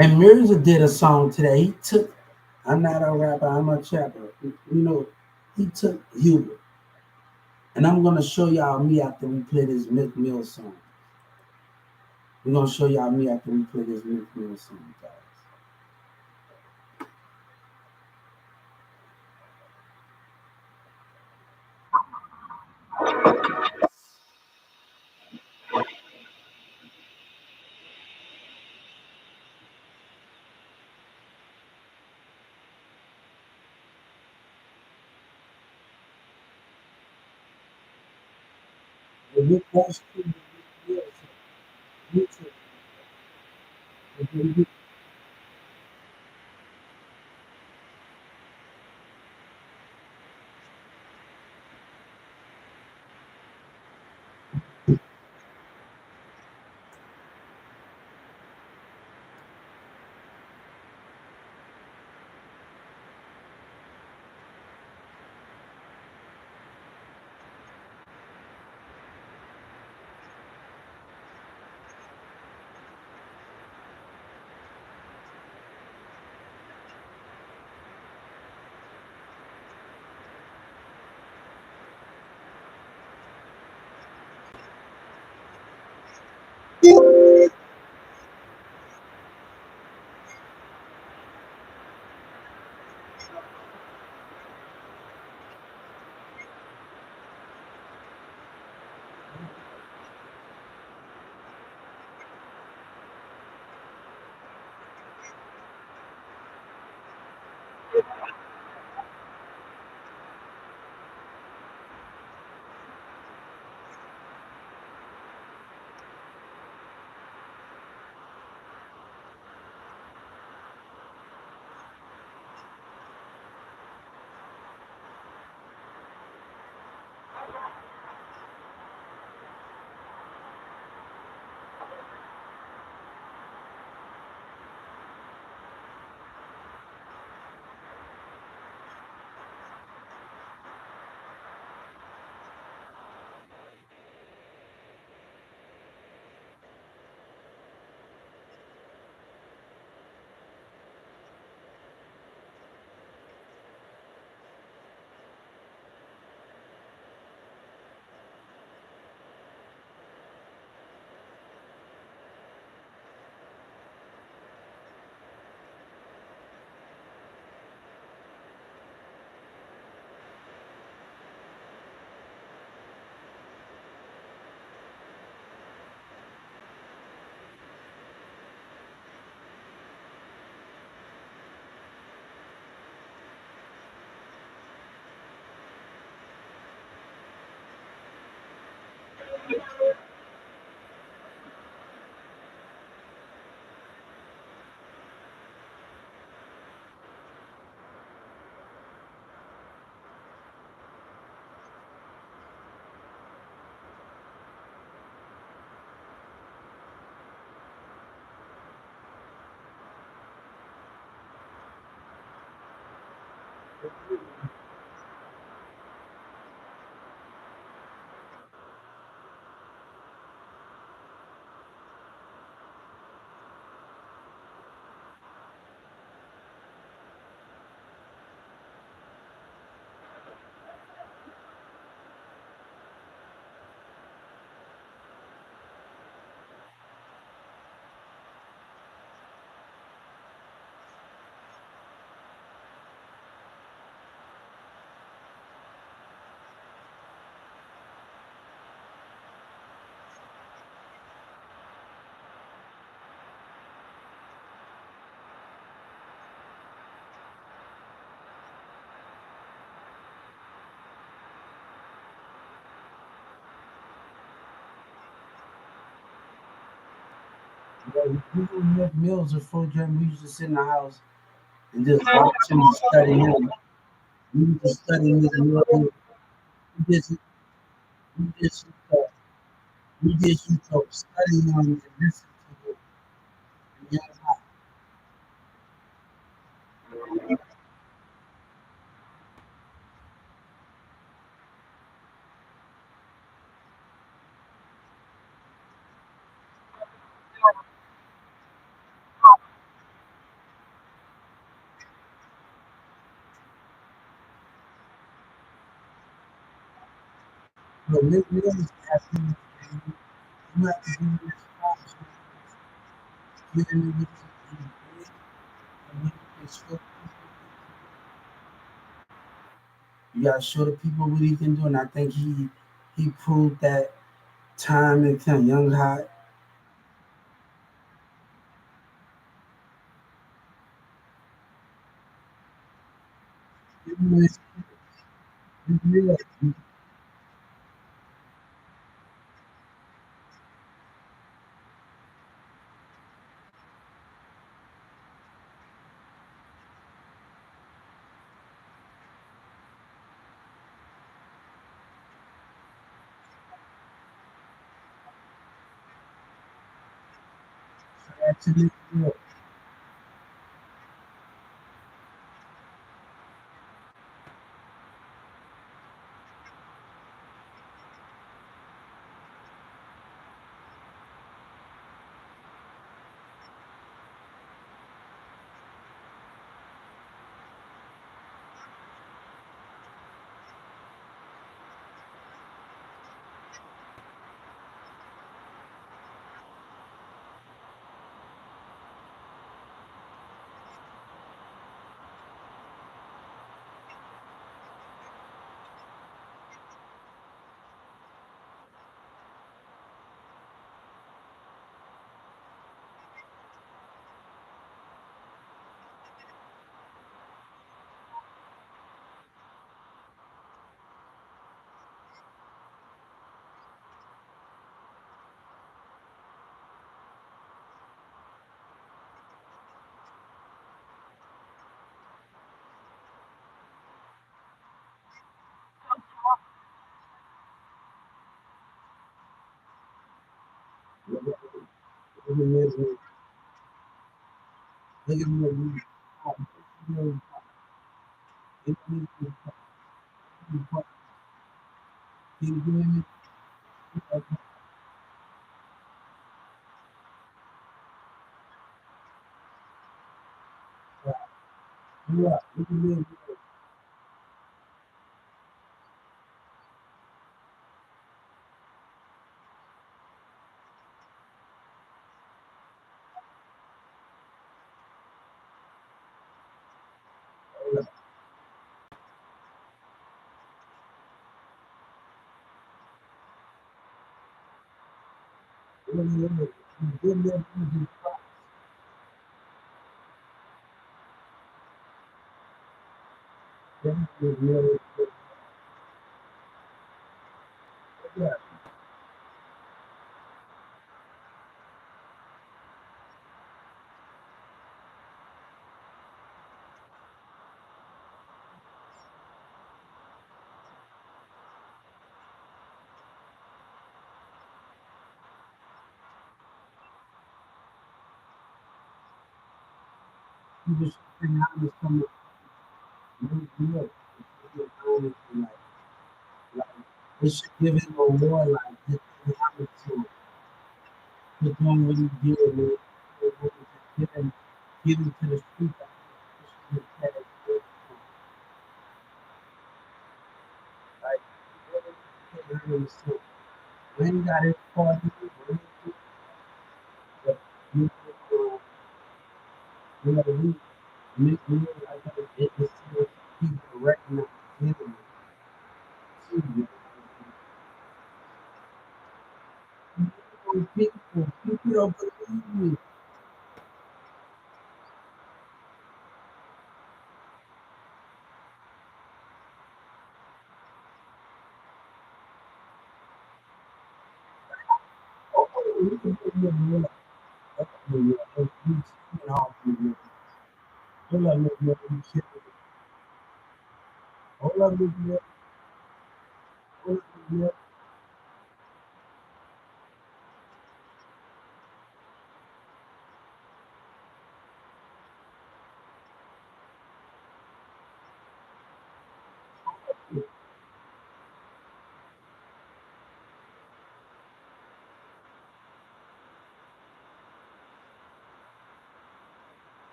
Speaker 1: And Mirza did a song today. He took I'm not a rapper, I'm a trapper. He took Hubert. And I'm gonna show y'all me after we play this Mick Mills song. We're gonna show y'all me after we play this Mick Mills song, guys. Well, we didn't have meals or food jam. We used to sit in the house and just watch him and study him. We used to study his meal. We just, we just, used to, we just used to study him and listen to him. And then, meals have to be, you have to be responsible. Giving them in bed, and when you can show people, you gotta show the people what he can do. And I think He proved that time and time, young hot. Actually, look at me. Look at me. You just bring out this from the like, they should give him a award like this for doing what he did, man. Give him to the street. Like, when he got his party, you know, we like it's people recognize him. People don't believe me. Oh, you can put me in the hold up, hold up, hold up,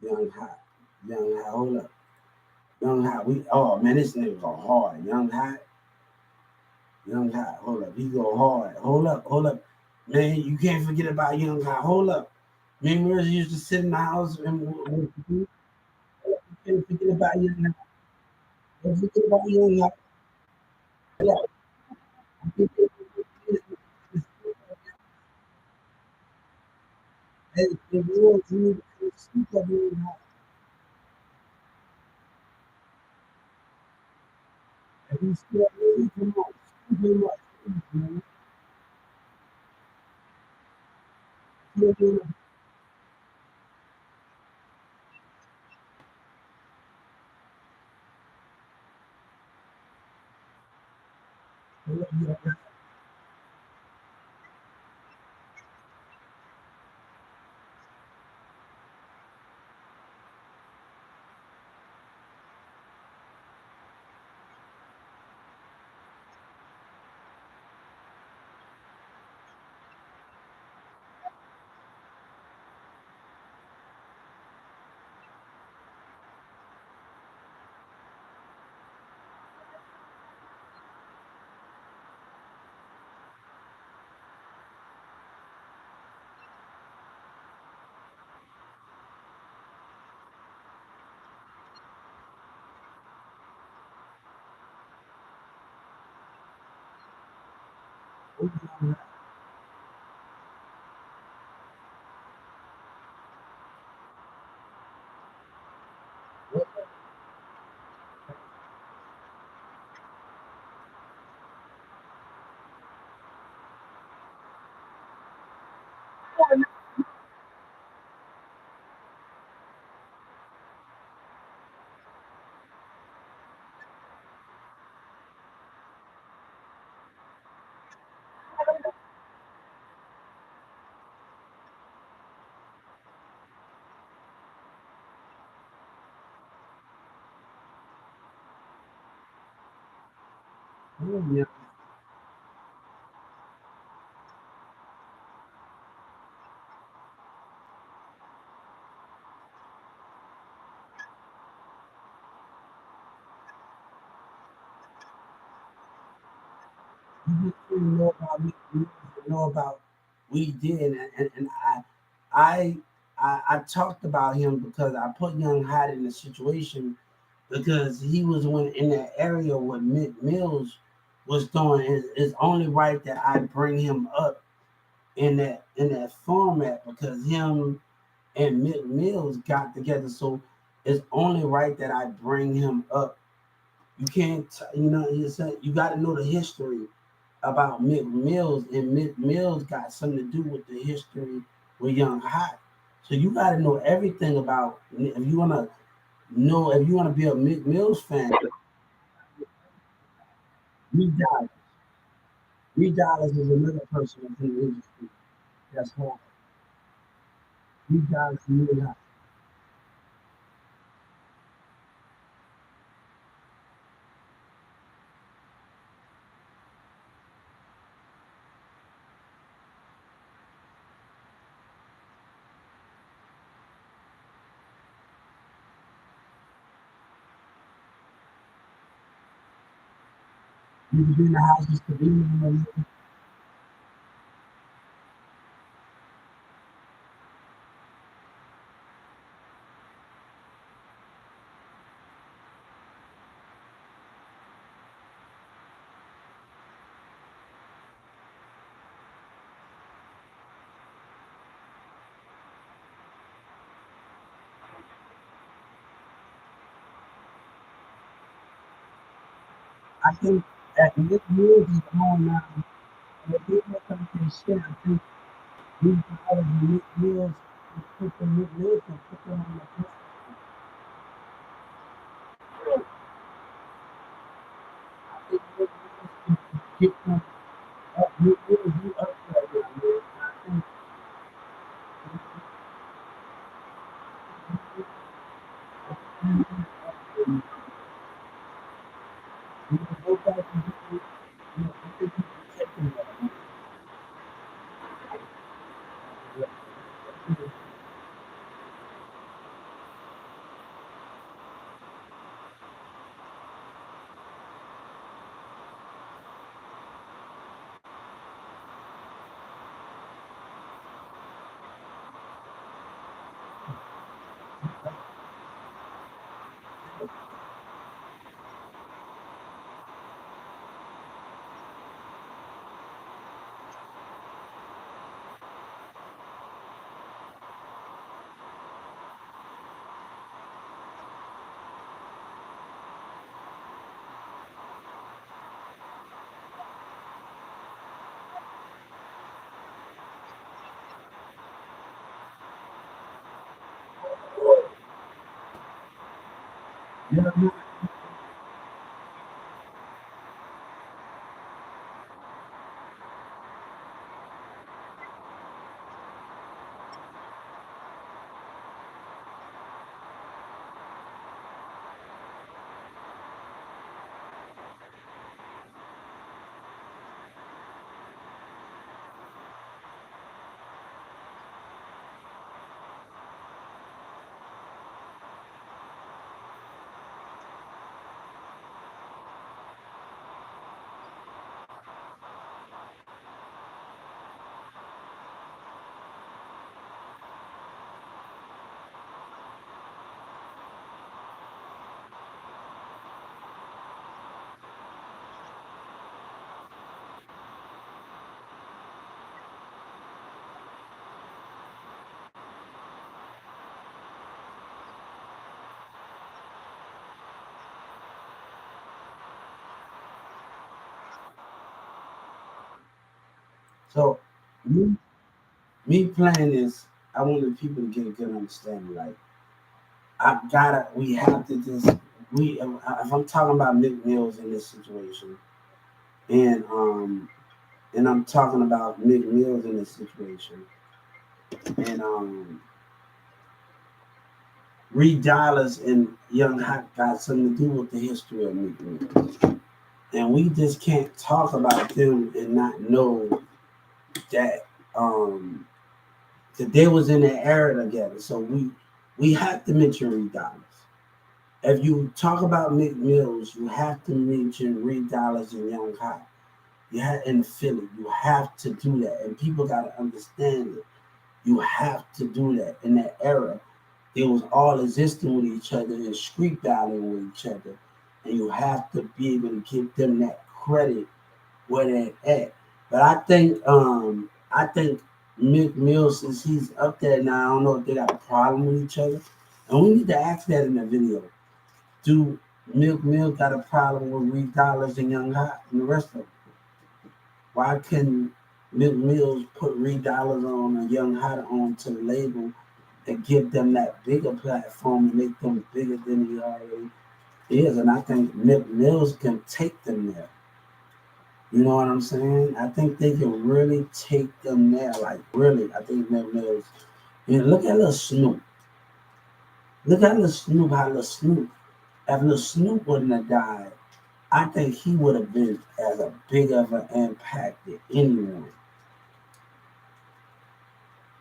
Speaker 1: Young Hot. Young Hot, hold up. Young Hot, oh man, this nigga go hard. Young Hot, Young Hot, hold up. He go hard. Hold up. Man, you can't forget about Young Hot. Hold up. Me and Mirza used to sit in the house and you can't forget about Young Hot. Don't forget about Young Hot. Hey, the world, you speak of Young Hot. And he's still really come on. Speak him up, man. Speak him up. Hold up, Young Hot. Hold up, Young Hot. Hold up, Young You just didn't know about me. You didn't know about what he did, and I, I talked about him because I put Young Hot in a situation because he was when in that area where Mick Mills was doing. It's only right that I bring him up in that format because him and Mick Mills got together. So it's only right that I bring him up. You can't, you said you got to know the history about Mick Mills, and Mick Mills got something to do with the history with Young Hot. So you got to know everything about if you want to know if you want to be a Mick Mills fan. Reed Dollars. Reed Dollars is another person that's in the industry. That's hard. Reed Dollars is really hot. You can be in the house just to be in the I think that Mick Mills is on now. And if people come to shit, I think Reed Dollars and Mick Mills put the Mick Mills and put them on the I think Mick Mills can get them up. Mick Mills, you up right now, man. I think you can go back and do I think you can check them out. Yeah. So me, me playing this, I wanted people to get a good understanding. Like we have to just if I'm talking about Mick Mills in this situation, and and I'm talking about Mick Mills in this situation, and Reed Dollars and Young Hot got something to do with the history of Mick Mills, and we just can't talk about them and not know that that they was in the era together. So we have to mention Reed Dollars. If you talk about Mick Mills, you have to mention Reed Dollars and Young Hot. You have in Philly. You have to do that, and people got to understand it. You have to do that. In that era, they was all existing with each other and street battling with each other, and you have to be able to give them that credit where they're at. But I think Mick Mills, since he's up there now, I don't know if they got a problem with each other, and we need to ask that in the video. Do Milk Mill got a problem with Reed Dollars and Young Hot and the rest of them? Why couldn't Milk Mills put Reed Dollars on and Young Hot on to the label and give them that bigger platform and make them bigger than he already is? And I think Milk Mills can take them there. You know what I'm saying? I think they can really take them there. Like really, I think Milk Mills. Look at Lil Snoop. Look at Lil Snoop. How Lil Snoop. If Lil Snoop wouldn't have died, I think he would have been as a big of an impact as anyone.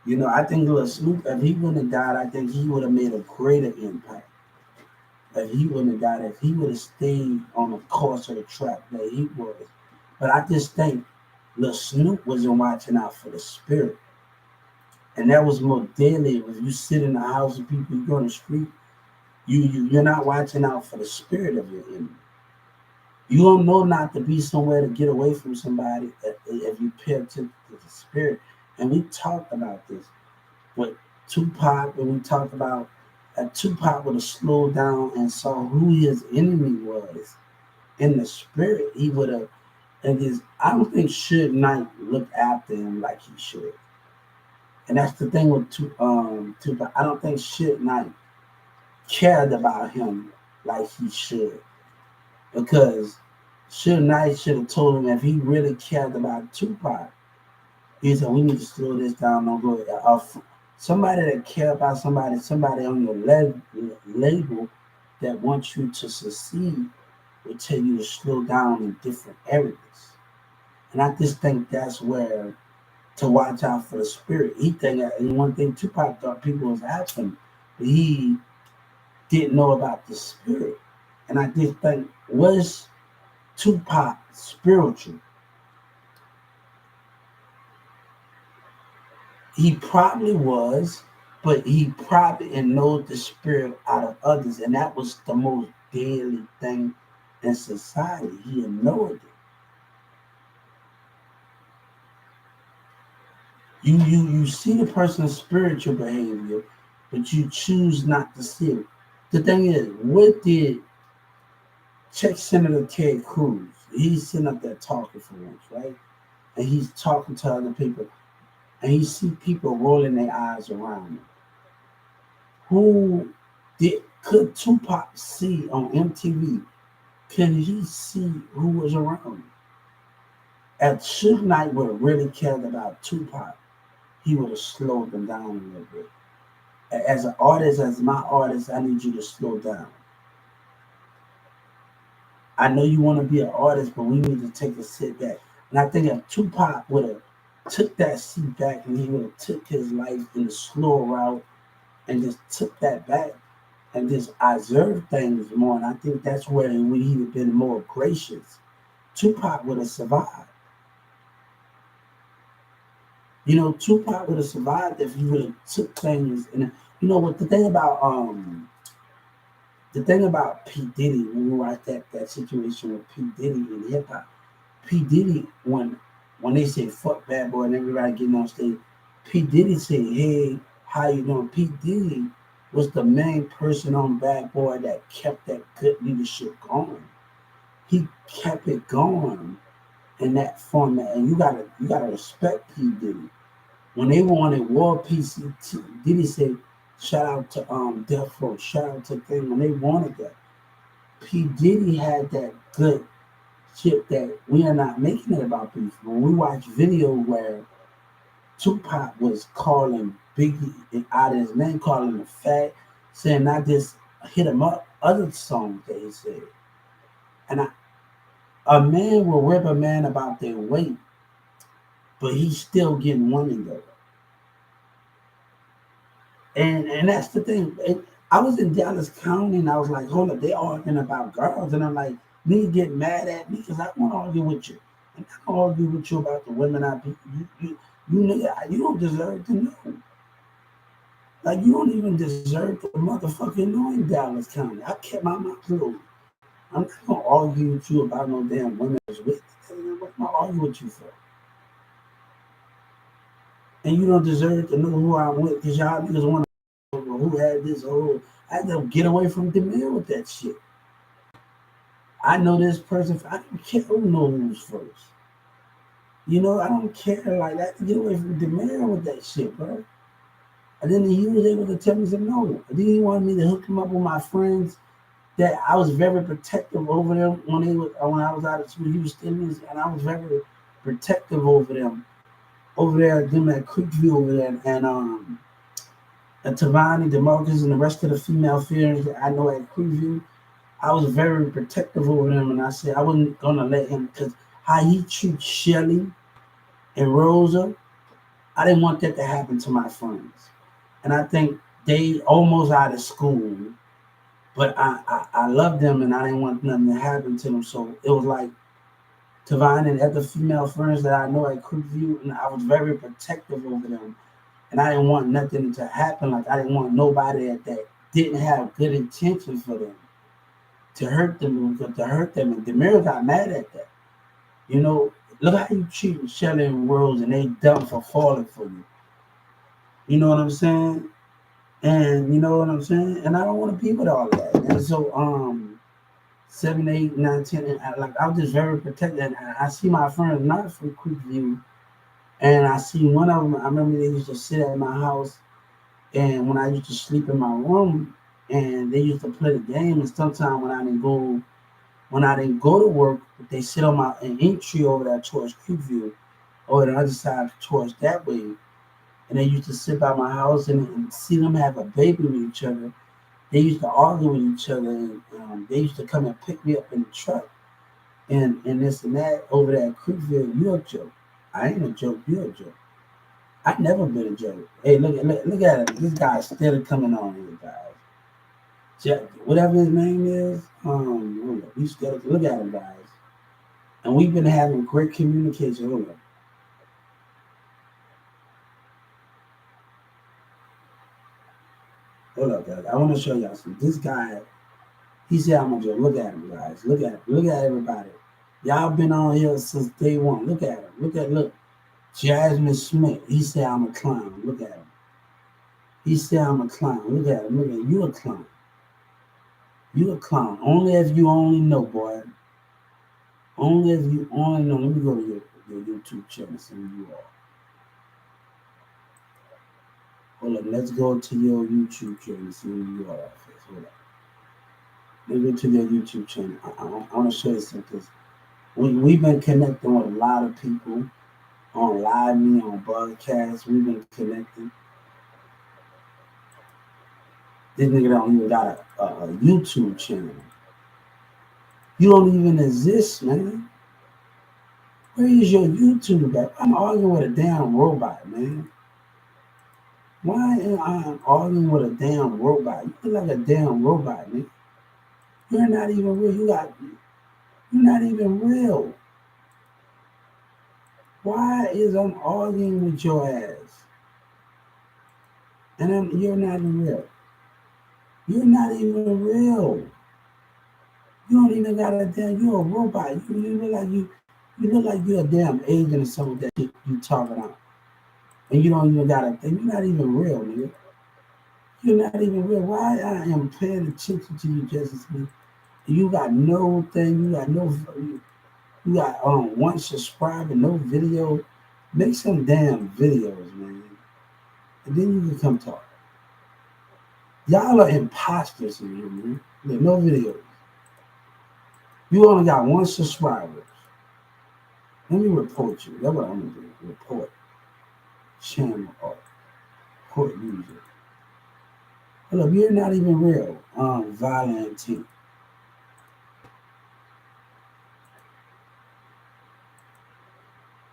Speaker 1: I think Lil Snoop, if he wouldn't have died, I think he would have made a greater impact. If he wouldn't have died, if he would have stayed on the course of the track that he was. But I just think Lil Snoop wasn't watching out for the spirit. And that was more deadly. If you sit in the house with people, you go on the street, you're not watching out for the spirit of your enemy. You don't know not to be somewhere to get away from somebody if you pay attention to the spirit. And we talked about this with Tupac, and we talked about Tupac would have slowed down and saw who his enemy was in the spirit. He would have, I don't think Suge Knight looked after him like he should. And that's the thing with Tupac. I don't think Suge Knight cared about him like he should. Because Suge Knight should have told him if he really cared about Tupac, he said, we need to slow this down. Don't go. Somebody that care about somebody on your label that wants you to succeed will tell you to slow down in different areas. And I just think that's where to watch out for the spirit. And one thing Tupac thought people was after him, but he didn't know about the spirit. And I just think, was Tupac spiritual? He probably was, but he probably know the spirit out of others, and that was the most deadly thing in society. He ignored it. You see the person's spiritual behavior, but you choose not to see it. The thing is, what did check Senator Ted Cruz? He's sitting up there talking for once, right? And he's talking to other people, and he see people rolling their eyes around him. Who Could Tupac see on MTV? Can he see who was around? If Suge Knight would have really cared about Tupac, he would have slowed them down a little bit. As an artist, as my artist, I need you to slow down. I know you want to be an artist, but we need to take a sit back. And I think if Tupac would have took that seat back and he would have took his life in a slow route and just took that back and just observed things more, and I think that's where he would have been more gracious. Tupac would have survived. Tupac would have survived if he would have took things. And what the thing about P Diddy, when we watch that situation with P Diddy in hip hop, P Diddy when they say fuck Bad Boy and everybody getting on stage, P Diddy said, "Hey, how you doing?" P Diddy was the main person on Bad Boy that kept that good leadership going. He kept it going in that format, and you gotta respect P Diddy. When they wanted War PCT, Diddy said, "Shout out to Death Row, shout out to thing." When they wanted that, P Diddy had that good shit that we are not making it about beef. When we watch video where Tupac was calling Biggie out of his name, calling him fat, saying not just hit him up, other songs that he said. And a man will rip a man about their weight, but he's still getting women though. And that's the thing. I was in Dallas County and I was like, hold up, they arguing about girls. And I'm like, me get mad at me because I won't argue with you. And I don't argue with you about the women I beat. You don't deserve to know. Like, you don't even deserve to motherfucking know in Dallas County. I kept my mouth closed. I'm not going to argue with you about no damn women I was with. What am I argue with you for? And you don't deserve to know who I'm with because y'all niggas want to know who had this whole. I had to get away from Demille with that shit. I know this person. I don't care who knows first. I don't care. Like, I had to get away from Demille with that shit, bro. And then he was able to tell me some no. And then he wanted me to hook him up with my friends that I was very protective over them when I was out of school. He was still in, and I was very protective over them. Over there, them at Creekview over there, and Tavani, DeMarcus, and the rest of the female figures that I know at Creekview, I was very protective over them, and I said I wasn't gonna let him because how he treats Shelly and Rosa, I didn't want that to happen to my friends, and I think they almost out of school, but I loved them and I didn't want nothing to happen to them, so it was like Tavine and other female friends that I know at Creekview, and I was very protective over them. And I didn't want nothing to happen. Like, I didn't want nobody that didn't have good intentions for them to hurt them, to hurt them. And Demir got mad at that. Look how you treat Shelly and Rose, and they dumb for falling for you. You know what I'm saying? And you know what I'm saying? And I don't want to be with all that. And so, 7, 8, 9, 10, and I was just very protected. And I see my friends not from Creekview, and I see one of them. I remember they used to sit at my house, and when I used to sleep in my room, and they used to play the game. And sometimes when I didn't go to work, they sit on an entry over there towards Creekview, or the other side towards that way, and they used to sit by my house and see them have a baby with each other. They used to argue with each other, and they used to come and pick me up in the truck, and this and that over there at Creekville. You're a joke. I ain't a joke. You're a joke. I never been a joke. Hey, look at it. This guy's still coming on here, guys. Whatever his name is, we still look at him, guys. And we've been having great communication. Hold up, guys. I want to show y'all something. This guy, he said I'm a joke. Look at him, guys. Look at him. Look at everybody. Y'all been on here since day one. Look at him. Look. Jasmine Smith. He said I'm a clown. Look at him. He said I'm a clown. Look at him. Look at him. You a clown. You a clown. Only if you only know, boy. Only if you only know. Let me go to your YouTube channel and see who you are. Hold up. Let's go to your YouTube channel and see who you are. Hold up. Let me go to their YouTube channel. I want to show you something. We've been connecting with a lot of people on Live Me, on broadcast. We've been connecting. This nigga don't even got a YouTube channel. You don't even exist, man. Where is your YouTube at? I'm arguing with a damn robot, man. Why am I arguing with a damn robot? You look like a damn robot, man. You're not even real. You're not even real. Why is I'm arguing with your ass? And you're not even real. You're not even real. You don't even got a damn. You're a robot. You look like you look like you're a damn agent or something that you talking about, and you don't even got a thing. You're not even real, nigga. You're not even real. Why I am paying attention to you, Justice Smith? You got no thing. You got no. You got one subscriber, no video. Make some damn videos, man, and then you can come talk. Y'all are imposters in here, man. There's no videos. You only got one subscriber. Let me report you. That's what I'm gonna do. Report. Channel or report user. Hold up, you're not even real. Valentine.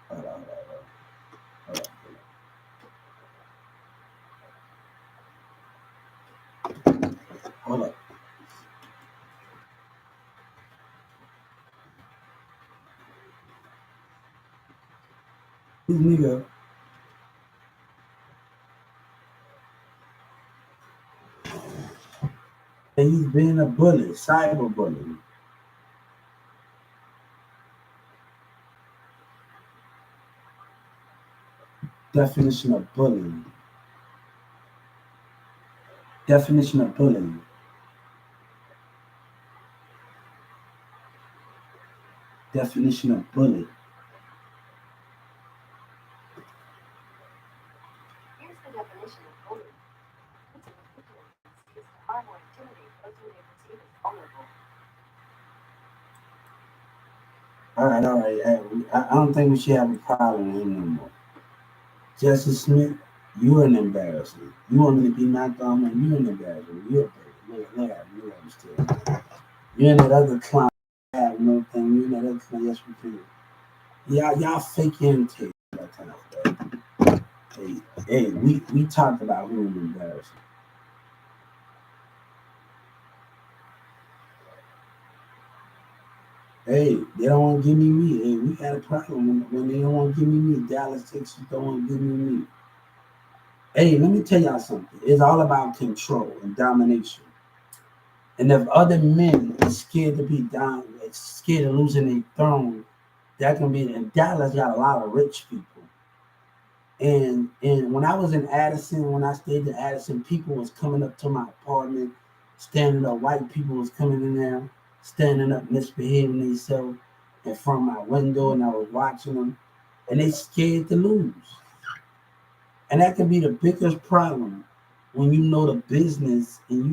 Speaker 1: Hold up, hold up. Hold up. This nigga. He's being a bully, cyber bully. Definition of bullying. Definition of bullying. Definition of bully.
Speaker 2: Here's the definition of bullying. It's an individual who seeks to harm or intimidate those who they perceive as vulnerable.
Speaker 1: All right. I don't think we should have a problem with him no more. Justice Smith, you're an embarrassment. You want me to be my thumb, and you're an embarrassment. You're a bully. Look at me. You're in that other clown. Have no thing. You're in that other clown. Yes, we do. Y'all fake imitate that kind of stuff. Hey, we talked about who was embarrassing. Hey, they don't want to give me meat. Hey, we got a problem when they don't want to give me meat. Dallas, Texas don't want to give me meat. Hey, let me tell y'all something. It's all about control and domination. And if other men are scared to be down, scared of losing their throne, that can be. And Dallas got a lot of rich people. And when I was in Addison, when I stayed in Addison, people was coming up to my apartment, standing up. White people was coming in there, standing up, misbehaving themselves in front of my window, and I was watching them, and they scared to lose. And that can be the biggest problem when you know the business, and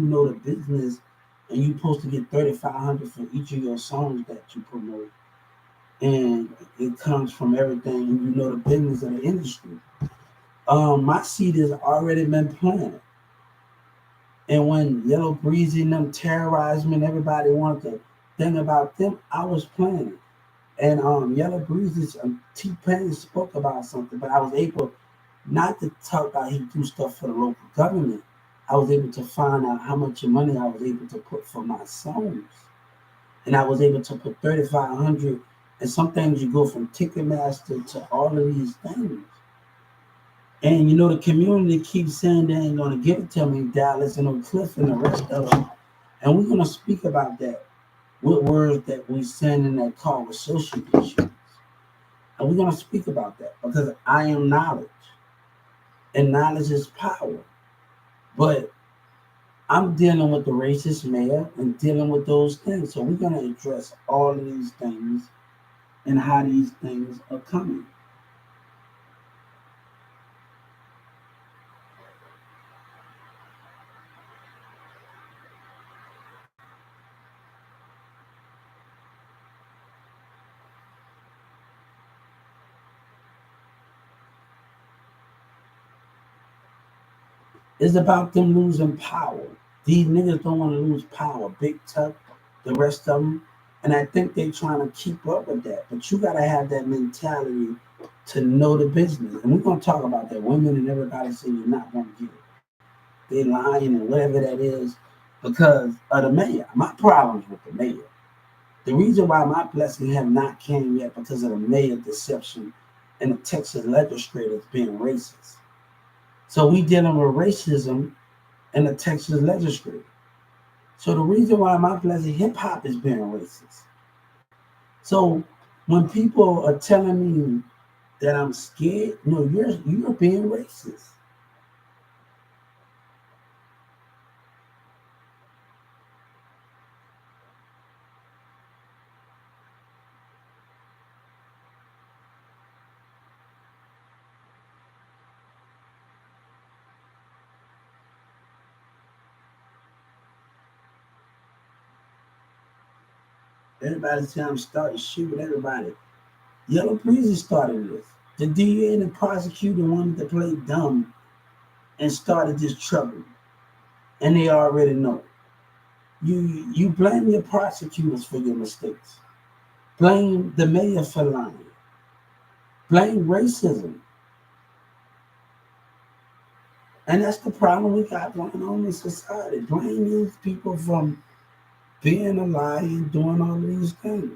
Speaker 1: you're supposed to get 3,500 for each of your songs that you promote, and it comes from everything, and you know the business of the industry. My seed has already been planted. And when Yellow Breezy and them terrorized me and everybody wanted to think about them, I was planning. And Yellow Breezy's T-Pain spoke about something, but I was able not to talk about he do stuff for the local government. I was able to find out how much money I was able to put for my songs. And I was able to put 3,500, and some things you go from Ticketmaster to all of these things. And you know, the community keeps saying they ain't gonna give it to me, Dallas and Cliff and the rest of them. And we're gonna speak about that with words that we send in that call with social issues. And we're gonna speak about that because I am knowledge. And knowledge is power. But I'm dealing with the racist mayor and dealing with those things. So we're gonna address all of these things and how these things are coming. It's about them losing power. These niggas don't want to lose power. Big Tuck, the rest of them. And I think they trying to keep up with that. But you got to have that mentality to know the business. And we're going to talk about that. Women and everybody say you're not going to get it. They lying and whatever that is because of the mayor. My problems with the mayor. The reason why my blessing have not came yet because of the mayor deception and the Texas legislators being racist. So we dealing with racism in the Texas legislature. So the reason why my blessing hip hop is being racist. So when people are telling me that I'm scared, no, you're being racist. Everybody say I'm starting shooting everybody. Yellow Breezy started this. The DA and the prosecutor wanted to play dumb and started this trouble. And they already know. You blame your prosecutors for your mistakes. Blame the mayor for lying. Blame racism. And that's the problem we got going on in society. Blame these people from being a liar and doing all of these things.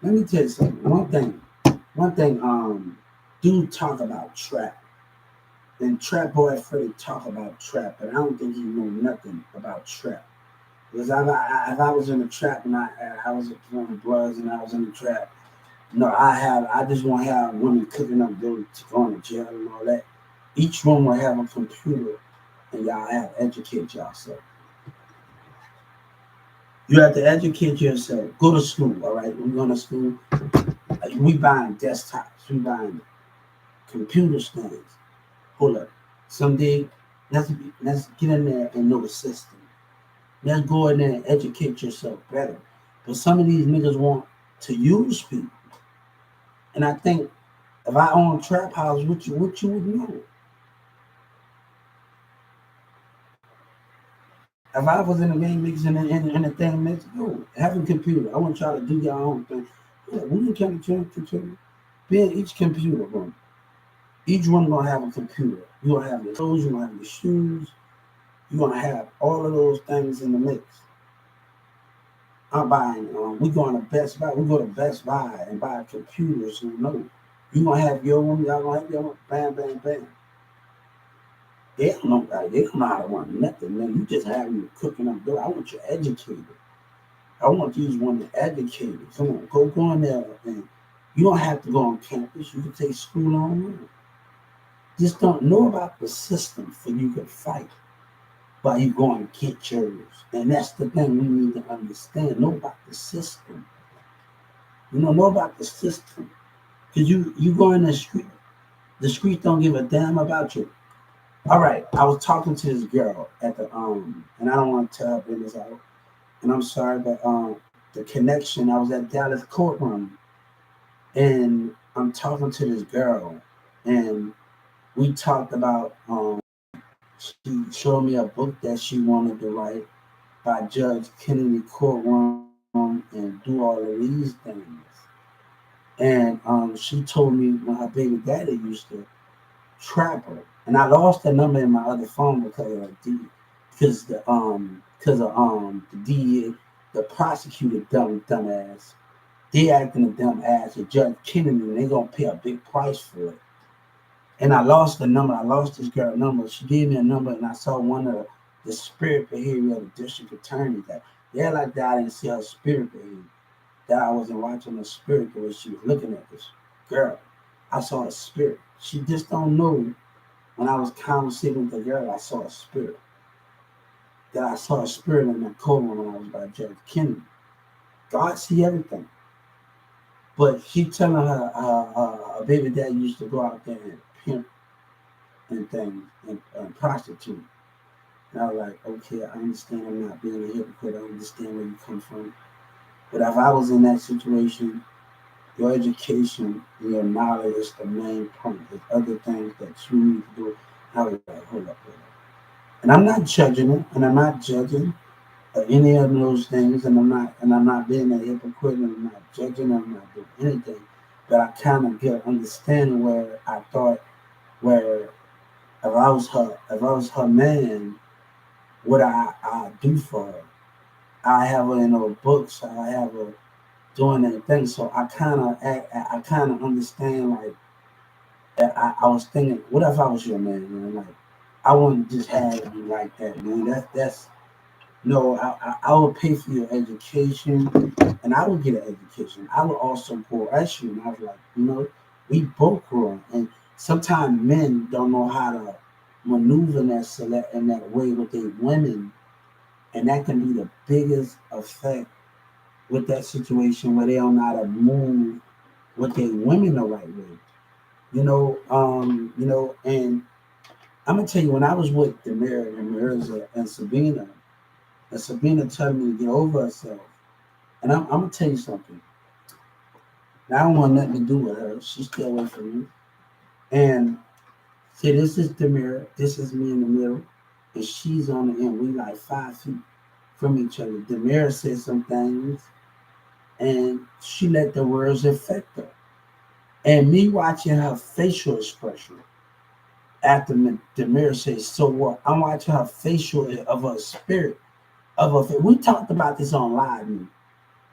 Speaker 1: Let me tell you something. One thing, do talk about trap. And Trap Boy Freddie talk about trap, but I don't think he know nothing about trap. Because if I was in the trap and I was doing bloods and I was in the trap, no, I just want to have women cooking up going to jail and all that. Each one will have a computer and y'all have to educate yourself. You have to educate yourself. Go to school, all right? We're going to school. We buying desktops. We buying computer stands. Hold up. Someday, let's get in there and know the system. Let's go in there and educate yourself better. But some of these niggas want to use people. And I think if I own trap house, what you would know? If I was in the game mix and the thing mix, go have a computer. I want y'all to do your own thing. Yeah, we can computer. Be in each computer room. Each one gonna have a computer. You gonna have your clothes, you gonna have your shoes, you gonna have all of those things in the mix. I'm buying. We going to Best Buy. We go to Best Buy and buy computers. You know, you gonna have your one. Y'all gonna have your one. Bam, bam, bam. They don't know. They don't know how to run nothing, man. You just have you cooking up dough. I want you educated. I want these women educated. Come on, go in there, and you don't have to go on campus. You can take school online. Just don't know about the system so you can fight while you going to get yours. And that's the thing we need to understand. Know about the system. You know about the system. Because you go in the street don't give a damn about you. All right, I was talking to this girl at the and I don't want to tell her business out. And I'm sorry, but the connection, I was at Dallas courtroom and I'm talking to this girl and we talked about she showed me a book that she wanted to write by Judge Kennedy courtroom and do all of these things. And she told me when her baby daddy used to trap her, and I lost that number in my other phone because of the DA, the prosecutor dumbass. They acting a dumb ass. The Judge Kennedy, and they gonna pay a big price for it. And I lost the number. I lost this girl number. She gave me a number, and I saw one of the spirit behavior of the district attorney that yeah, like that. I didn't see her spirit behavior. That I wasn't watching her spirit the way she was looking at this girl. I saw a spirit. She just don't know. When I was conversating with the girl, I saw a spirit. That I saw a spirit in that courtroom when I was by Judge Kennedy. God see everything. But she telling her baby dad used to go out there and pimp and things and prostitute. And I was like, okay, I understand I'm not being a hypocrite. I understand where you come from. But if I was in that situation, your education and your knowledge is the main point. There's other things that you need to do. I was like, hold up. And I'm not judging it, and I'm not judging any of those things, and I'm not being a hypocrite, and I'm not judging, I'm not doing anything. But I kind of get understanding where I thought where if I was her man, what I do for her. I have her in her books. I have her doing that thing. So I kind of understand. Like I was thinking, what if I was your man, man? Like I wouldn't just have you like that, man. That's no. I would pay for your education, and I would get an education. I would also go at you, and I was like, we both grow, and sometimes men don't know how to maneuver in that way with their women, and that can be the biggest effect with that situation where they don't know how to move with their women the right way. And I'm gonna tell you when I was with Demira and Mirza and Sabina told me to get over herself. And I'm gonna tell you something. Now, I don't want nothing to do with her. She stay away from me. And see, this is Demira. This is me in the middle, and she's on the end. We like 5 feet from each other. Demira said some things, and she let the words affect her. And me watching her facial expression after Demir says, "So what?" I'm watching her facial of her spirit of her. We talked about this on live. Man.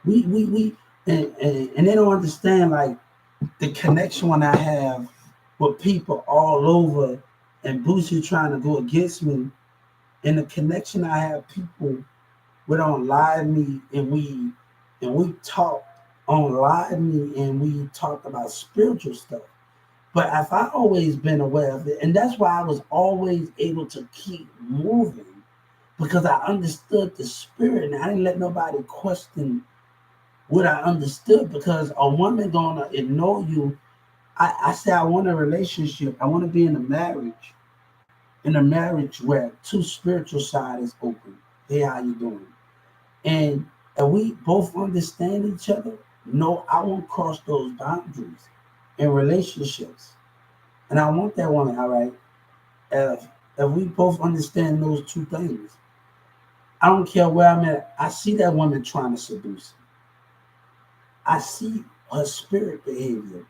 Speaker 1: We and they don't understand like the connection when I have with people all over and Boosie trying to go against me, and the connection I have people with on live me and we talk on live me and we talk about spiritual stuff. But if I always been aware of it, and that's why I was always able to keep moving because I understood the spirit and I didn't let nobody question what I understood because a woman gonna ignore you. I say I want a relationship. I want to be in a marriage where two spiritual side is open. Hey, how you doing? And we both understand each other. No, I won't cross those boundaries in relationships. And I want that woman, all right. If if we both understand those two things, I don't care where I'm at. I see that woman trying to seduce me. I see her spirit behavior.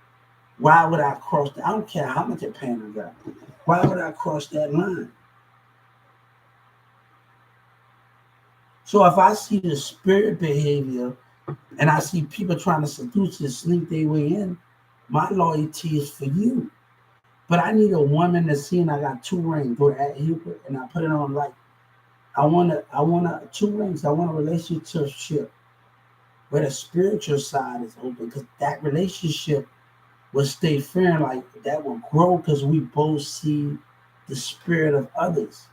Speaker 1: Why would I cross that? I don't care how much pain I got. Why would I cross that line? So if I see the spirit behavior and I see people trying to seduce and sneak their way in, my loyalty is for you. But I need a woman to see, and I got 2 rings. Go to at Hubert, and I put it on like I want 2 rings. I want a relationship where the spiritual side is open, because that relationship will stay fair, and like that will grow because we both see the spirit of others.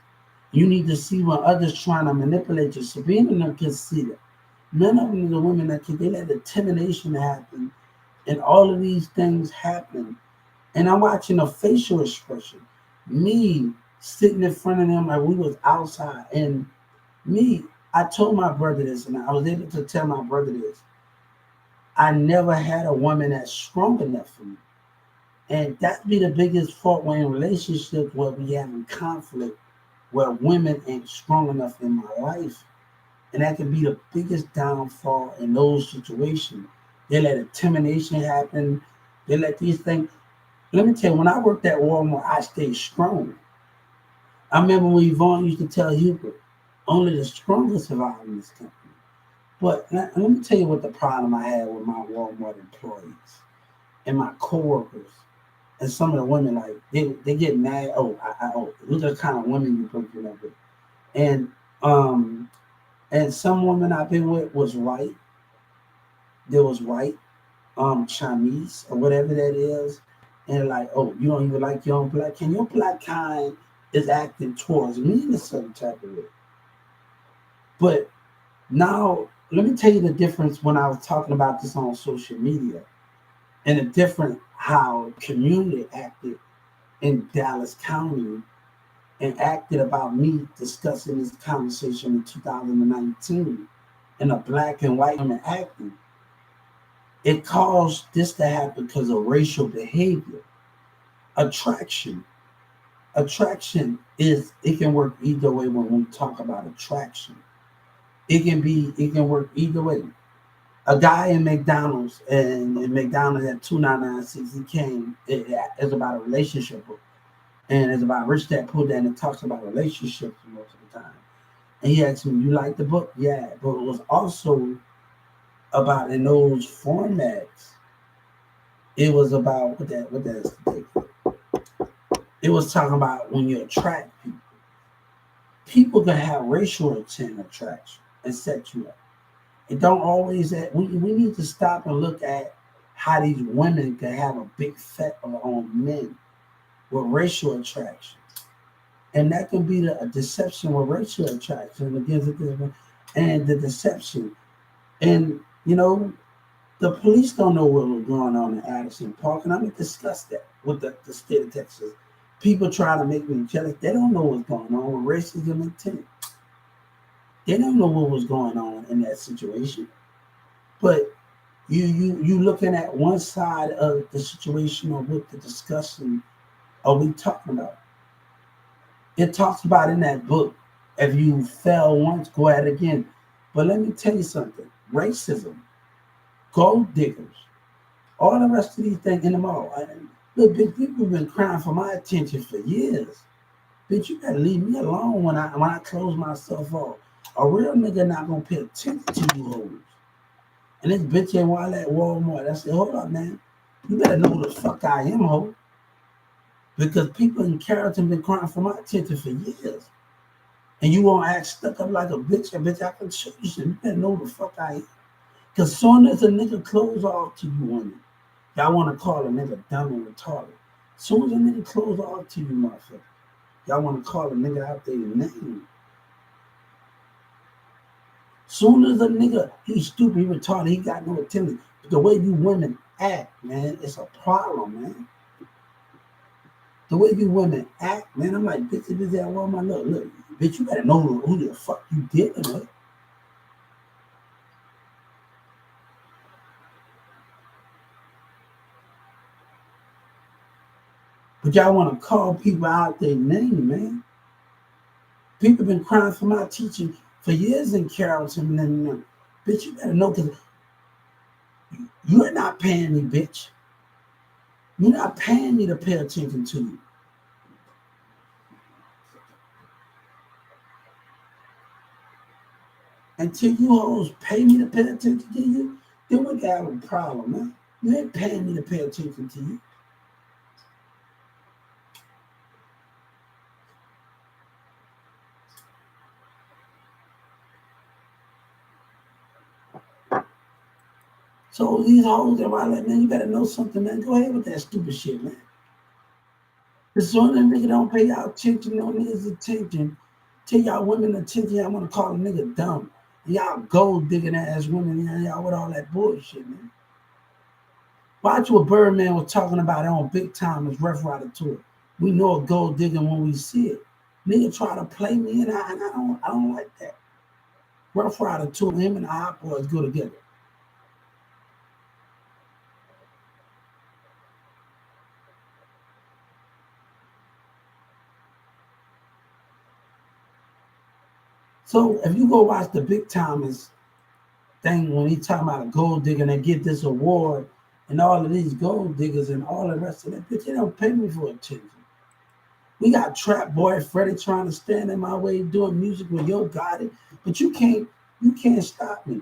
Speaker 1: You need to see when others trying to manipulate you. Sabina and them can see that. None of them, the women that can, they let the intimidation happen, and all of these things happen. And I'm watching a facial expression. Me sitting in front of them like we was outside. And me, I told my brother this, and I was able to tell my brother this. I never had a woman that's strong enough for me. And that be the biggest fault when in relationships where we having conflict, where women ain't strong enough in my life. And that can be the biggest downfall in those situations. They let intimidation happen. They let these things. Let me tell you, when I worked at Walmart, I stayed strong. I remember when Yvonne used to tell Hubert, only the strongest survive in this company. But let me tell you what the problem I had with my Walmart employees and my coworkers And some of the women like they get mad. Oh, look at the kind of women you breaking up with. And um and some women I've been with was white. There was white, Chinese or whatever that is, and like, oh, you don't even like your own black, and your black kind is acting towards me in a certain type of way. But now, let me tell you the difference when I was talking about this on social media and the different how community acted in Dallas County and acted about me discussing this conversation in 2019 and a black and white woman acting. It caused this to happen because of racial behavior. Attraction. Attraction is it can work either way when we talk about attraction. It can work either way. A guy in McDonald's and in McDonald's at 2996, he came. It's about a relationship book. And it's about Rich Dad Poor Dad and it talks about relationships most of the time. And he asked me, you like the book? Yeah. But it was also about in those formats, it was about what that is to take. It was talking about when you attract people. People can have racial intent attraction and set you up. It don't always that we need to stop and look at how these women can have a big effect on men with racial attraction. And that can be a deception with racial attraction against it and the deception. And the police don't know what was going on in Addison Park, and I'm gonna discuss that with the state of Texas. People try to make me jealous. They don't know what's going on with racism intent. They don't know what was going on in that situation. But you looking at one side of the situation or what the discussion are we talking about? It talks about in that book, if you fell once, go at it again. But let me tell you something. Racism, gold diggers, all the rest of these things in the mall. Look, big people have been crying for my attention for years. Bitch, you gotta leave me alone when I close myself off. A real nigga not gonna pay attention to you hoes. And this bitch ain't while at Walmart. I said, hold up, man. You better know who the fuck I am, ho. Because people in Carrollton been crying for my attention for years. And you won't act stuck up like a bitch. And bitch, I can show you shit. You better know who the fuck I am. Because soon as a nigga close off to you women, y'all want to call a nigga dumb and retarded. Soon as a nigga close off to you, motherfucker, y'all want to call a nigga out their name. Soon as a nigga, he's stupid, he retarded, he got no attention. The way you women act, man, it's a problem, man. The way you women act, man, I'm like, bitch, this that woman, look, bitch, you better know who the fuck you dealing with. But y'all want to call people out their name, man. People been crying for my teaching for years in Carrollton. And bitch, you better know because you're not paying me, bitch. You're not paying me to pay attention to you. Until you hoes pay me to pay attention to you, then we got a problem, man. You ain't paying me to pay attention to you. So these hoes that are like, man, you better know something, man. Go ahead with that stupid shit, man. As soon as a nigga don't pay y'all attention, no niggas attention, tell y'all women attention, y'all want to call a nigga dumb. And y'all gold digging ass women, y'all with all that bullshit, man. Watch what Birdman was talking about on Big Time as Rough Rider Tour. We know a gold digger when we see it. Nigga try to play me, and I don't like that. Rough Rider Tour, him and the Hot Boys go together. So if you go watch the Big Timers thing when he talking about a gold digger and they get this award and all of these gold diggers and all the rest of that, bitch, they don't pay me for attention. We got Trap Boy Freddie trying to stand in my way doing music with Yo Gotti, but you can't stop me.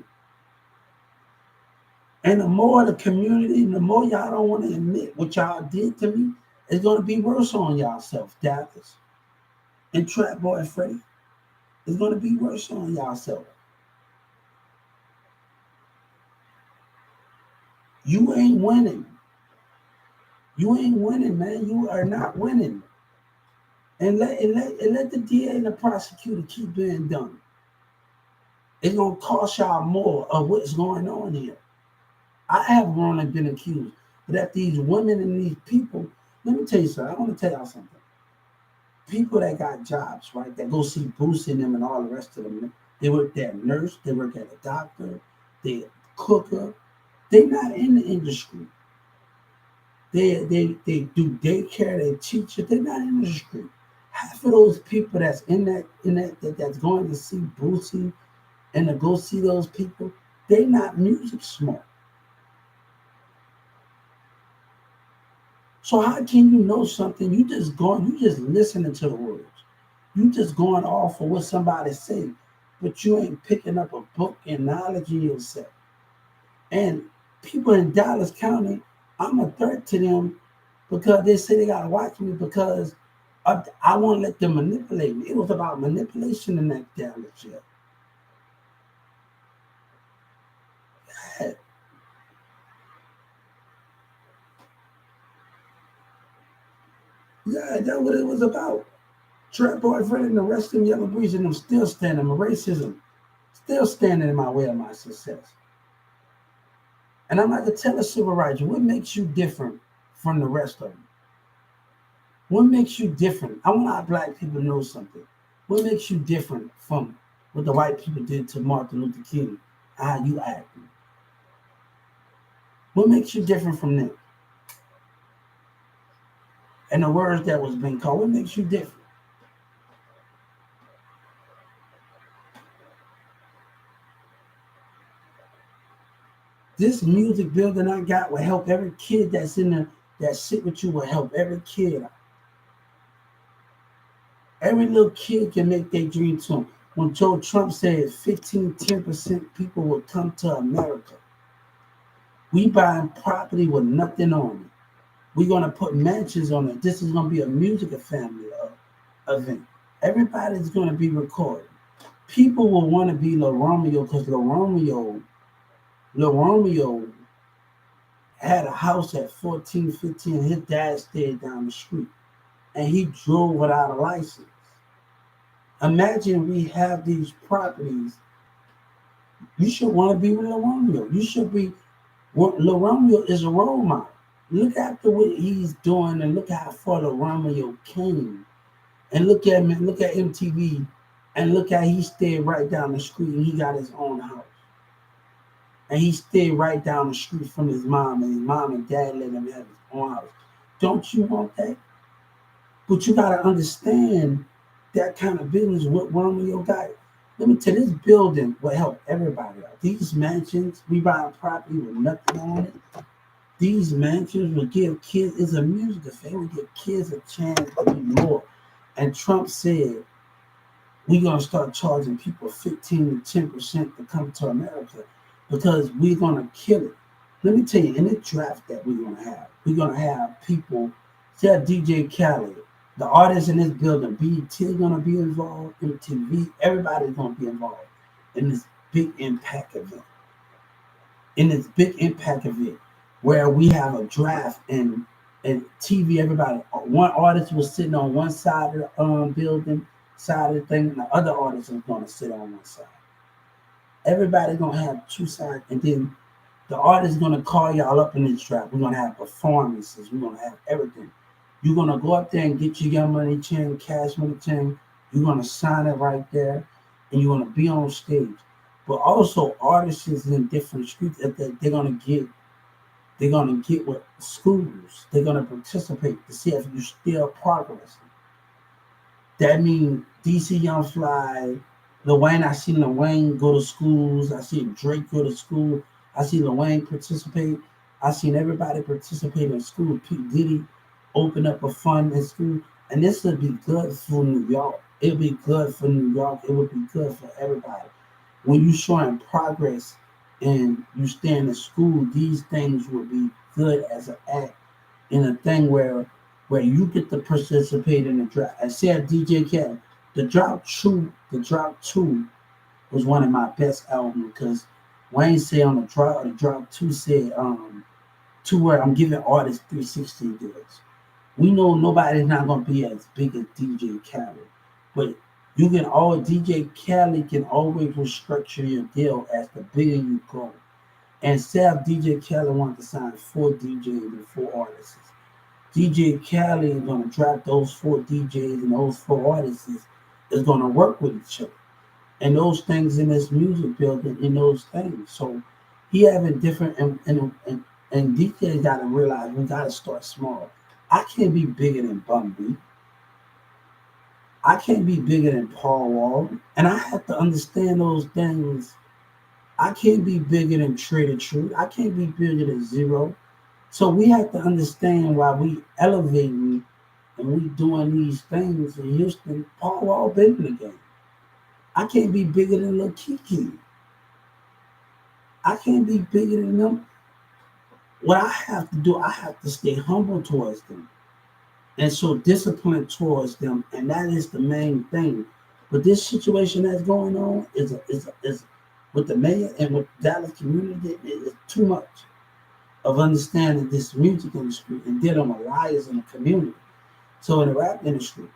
Speaker 1: And the more the community, the more y'all don't want to admit what y'all did to me, It's gonna be worse on y'all self, Dallas and Trap Boy Freddy. It's gonna be worse on y'all self. You ain't winning. You ain't winning, man. You are not winning. And let the DA and the prosecutor keep being done. It's gonna cost y'all more of what's going on here. I have grown and been accused, but that these women and these people, let me tell you something. I want to tell y'all something. People that got jobs, right, that go see Bruce and them and all the rest of them, they work at a nurse, they work at a doctor, they cooker. They're not in the industry. They do daycare, they teach it, they're not in the industry. Half of those people that's that's going to see Boosie and to go see those people, they not music smart. So how can you know something? You just listening to the words. You just going off of what somebody say, but you ain't picking up a book and knowledge in yourself. And people in Dallas County, I'm a threat to them because they say they gotta watch me because I won't let them manipulate me. It was about manipulation in that Dallas jail. Yeah, yeah, that's what it was about. Trap Boyfriend and the rest of them Yellow Breeze and them still standing. My racism still standing in my way of my success. And I'm like to tell a civil rights, what makes you different from the rest of them? What makes you different? I want our black people to know something. What makes you different from what the white people did to Martin Luther King? How you act? What makes you different from them? And the words that was being called, what makes you different? This music building I got will help every kid that's in there that sit with you will help every kid. Every little kid can make their dream come. When Joe Trump said 10% people will come to America, we buying property with nothing on it. We're gonna put mansions on it. This is gonna be a music family event. Everybody's gonna be recorded. People will want to be Lil Romeo because Lil Romeo had a house at 14, 15. His dad stayed down the street, and he drove without a license. Imagine we have these properties. You should want to be with Lil Romeo. You should be. Lil Romeo is a role model. Look at the what he's doing, and look how far Lil Romeo came. And look at MTV, and look how he stayed right down the street, and he got his own house. And he stayed right down the street from his mom, and his mom and dad let him have his own house. Don't you want that? But you gotta understand that kind of business. What Romeo got? Let me tell you, this building will help everybody out. These mansions, we buy property with nothing on it. These mansions will give kids, it's a music affair, we give kids a chance to be more. And Trump said, we're going to start charging people 15 to 10% to come to America because we're going to kill it. Let me tell you, in the draft that we're going to have people, say DJ Khaled, the artists in this building, BET is going to be involved, MTV, everybody's going to be involved in this big impact event. Where we have a draft and TV, everybody, one artist was sitting on one side of the building, side of the thing, and the other artist is going to sit on one side. Everybody's going to have two sides, and then the artist is going to call y'all up in this draft. We're going to have performances. We're going to have everything. You're going to go up there and get your Young Money chain, Cash Money chain. You're going to sign it right there, and you're going to be on stage. But also artists in different streets that they're going to get. They're going to get with schools. They're going to participate to see if you're still progressing. That means DC Young Fly, Lil Wayne. I see Lil Wayne go to schools. I see Drake go to school. I see Lil Wayne participate. I seen everybody participate in school. Pete Diddy open up a fund in school. And this would be good for New York. It would be good for New York. It would be good for everybody. When you're showing progress and you stay in the school, these things will be good as an act in a thing where where you get to participate in the drought. I said DJ Khaled, the drought 2 was one of my best albums because Wayne said on the drought 2 said to where I'm giving artists 360 deals. We know nobody's not gonna be as big as DJ Khaled, but you can all DJ Khaled can always restructure your deal as the bigger you go. And Seth DJ Khaled wanted to sign 4 DJs and 4 artists. DJ Khaled is gonna drop those 4 DJs and those 4 artists is gonna work with each other. And those things in this music building in those things. So he having different and DJs gotta realize we gotta start small. I can't be bigger than Bun B. I can't be bigger than Paul Wall. And I have to understand those things. I can't be bigger than Trader Truth. I can't be bigger than Zero. So we have to understand why we elevating and we doing these things in Houston. Paul Wall been in the game. I can't be bigger than Lil Kiki. I can't be bigger than them. What I have to do, I have to stay humble towards them and show discipline towards them, and that is the main thing. But this situation that's going on is with the mayor and with Dallas community is too much of understanding this music industry and dealing with liars in the community. So in the rap industry,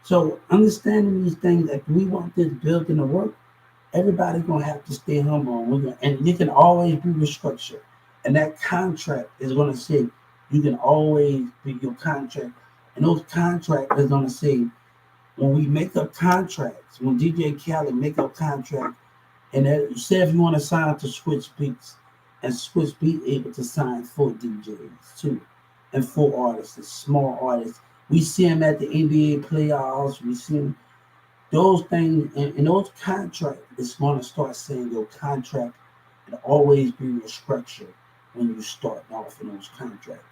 Speaker 1: so understanding these things, that we want this building to work, everybody gonna have to stay humble, and and you can always be restructured, and that contract is gonna say you can always be your contract, and those contracts is gonna say when we make up contracts, when DJ Khaled make up contract, and that, say if you want to sign to Switch Beats, and Switch Beat able to sign 4 DJs too, and 4 artists, small artists. We see them at the NBA playoffs. We see them those things, and those contracts is going to start saying your contract will always be restructured when you start off in those contracts.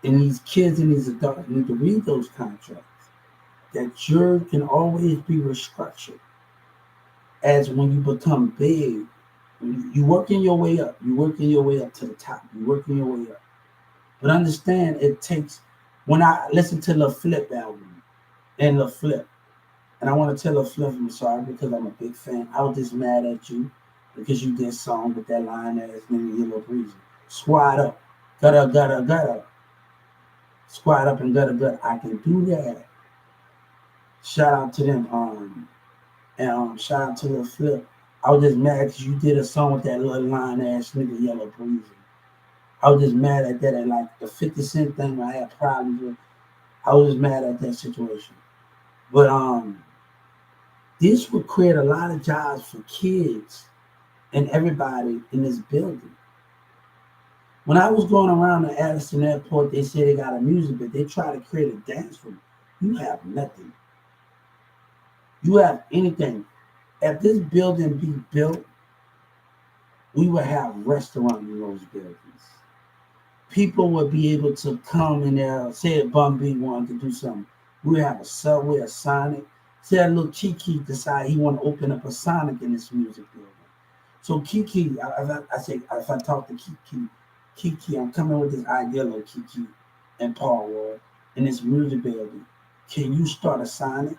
Speaker 1: And these kids and these adults need to read those contracts. That you can always be restructured as when you become big. You working your way up. You working your way up to the top. You working your way up. But understand it takes. When I listen to the Flip album and the Flip, and I want to tell a Flip I'm sorry because I'm a big fan. I was just mad at you because you did a song with that line ass nigga Yellow Breezy. Squad up, gutter. Squad up and gutter. I can do that. Shout out to them. And shout out to the Flip. I was just mad because you did a song with that little line ass nigga Yellow Breezy. I was just mad at that, and like the 50 Cent thing I had problems with. I was just mad at that situation. But this would create a lot of jobs for kids and everybody in this building. When I was going around the Addison Airport, they said they got a music, but they try to create a dance room. You have nothing. You have anything. If this building be built, we would have restaurants in those buildings. People would be able to come in there. Say if Bun B wanted to do something, we would have a Subway, a Sonic. Say that little Kiki decide he want to open up a Sonic in this music building. So Kiki, I say if I talk to Kiki, I'm coming with this idea of Kiki and Paul Ward in this music building. Can you start a Sonic?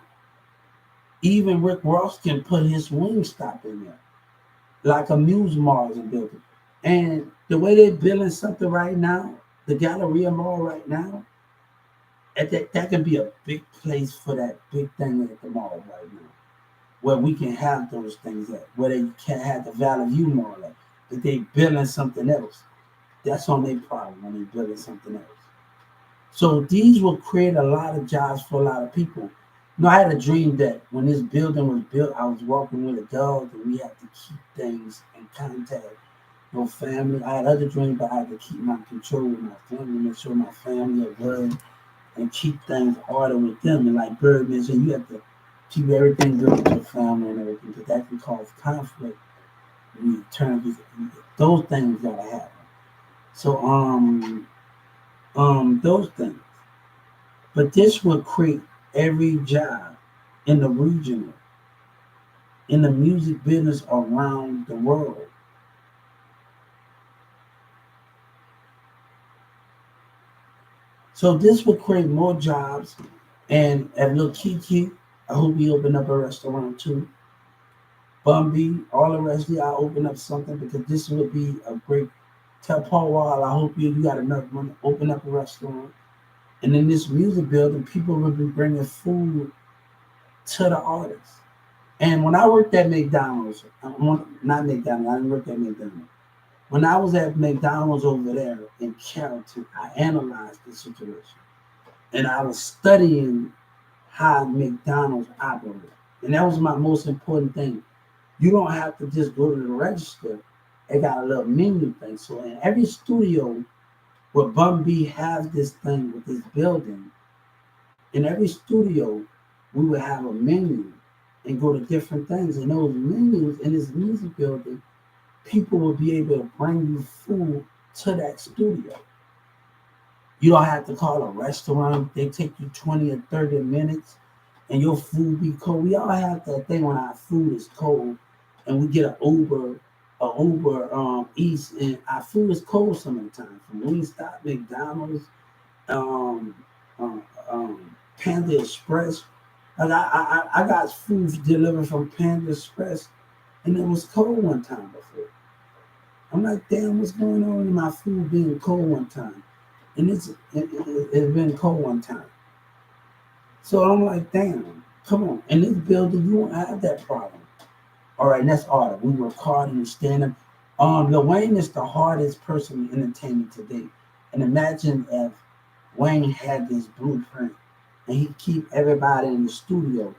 Speaker 1: Even Rick Ross can put his wing stop in there, like a Muse Mars building. And the way they're building something right now, the Galleria Mall right now, that can be a big place for that big thing at the mall right now, where we can have those things at, where they can have the Valley View Mall at. If they building something else, that's on their problem when they building something else. So these will create a lot of jobs for a lot of people. You know, I had a dream that when this building was built, I was walking with a dog and we had to keep things in contact. No family. I had other dreams, but I had to keep my control with my family, make sure my family are good, and keep things order with them. And like Birdman said, you have to keep everything good with your family and everything, because that can cause conflict. When you turn those things gotta happen. So those things. But this will create every job in the regional, in the music business around the world. So this will create more jobs. And at Lil Kiki, I hope he open up a restaurant too. Bumby, all the rest of y'all open up something because this would be a great. Tell Paul Wall, I hope you got enough money, open up a restaurant. And in this music building, people will be bringing food to the artists. And when I worked at McDonald's, not McDonald's, I didn't work at McDonald's. When I was at McDonald's over there in Carrollton, I analyzed the situation. And I was studying how McDonald's operated. And that was my most important thing. You don't have to just go to the register. They got a little menu thing. So in every studio where Bun B has this thing with this building, in every studio, we would have a menu and go to different things. And those menus in this music building, people will be able to bring you food to that studio. You don't have to call a restaurant. They take you 20 or 30 minutes and your food be cold. We all have that thing when our food is cold and we get a Uber Eats and our food is cold some of the time. From Wingstop, McDonald's, um, Panda Express. Like I got food delivered from Panda Express and it was cold one time before. I'm like, damn, what's going on with my food being cold one time? And it's been cold one time. So I'm like, damn, come on. In this building, you won't have that problem. All right, that's order. We work hard and we stand up. Lil Wayne is the hardest person in entertainment today. And imagine if Wayne had this blueprint and he keep everybody in the studio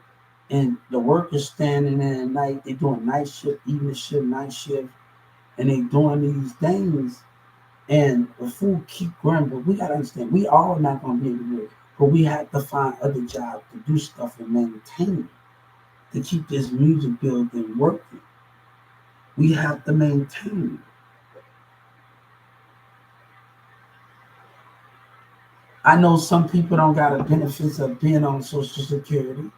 Speaker 1: and the workers standing in at night, they doing night shift, evening shift, night shift, and they doing these things and the food keep growing, but we gotta understand we all not gonna be able to do it. But we have to find other jobs to do stuff and maintain it, to keep this music building working. We have to maintain it. I know some people don't got the benefits of being on Social Security.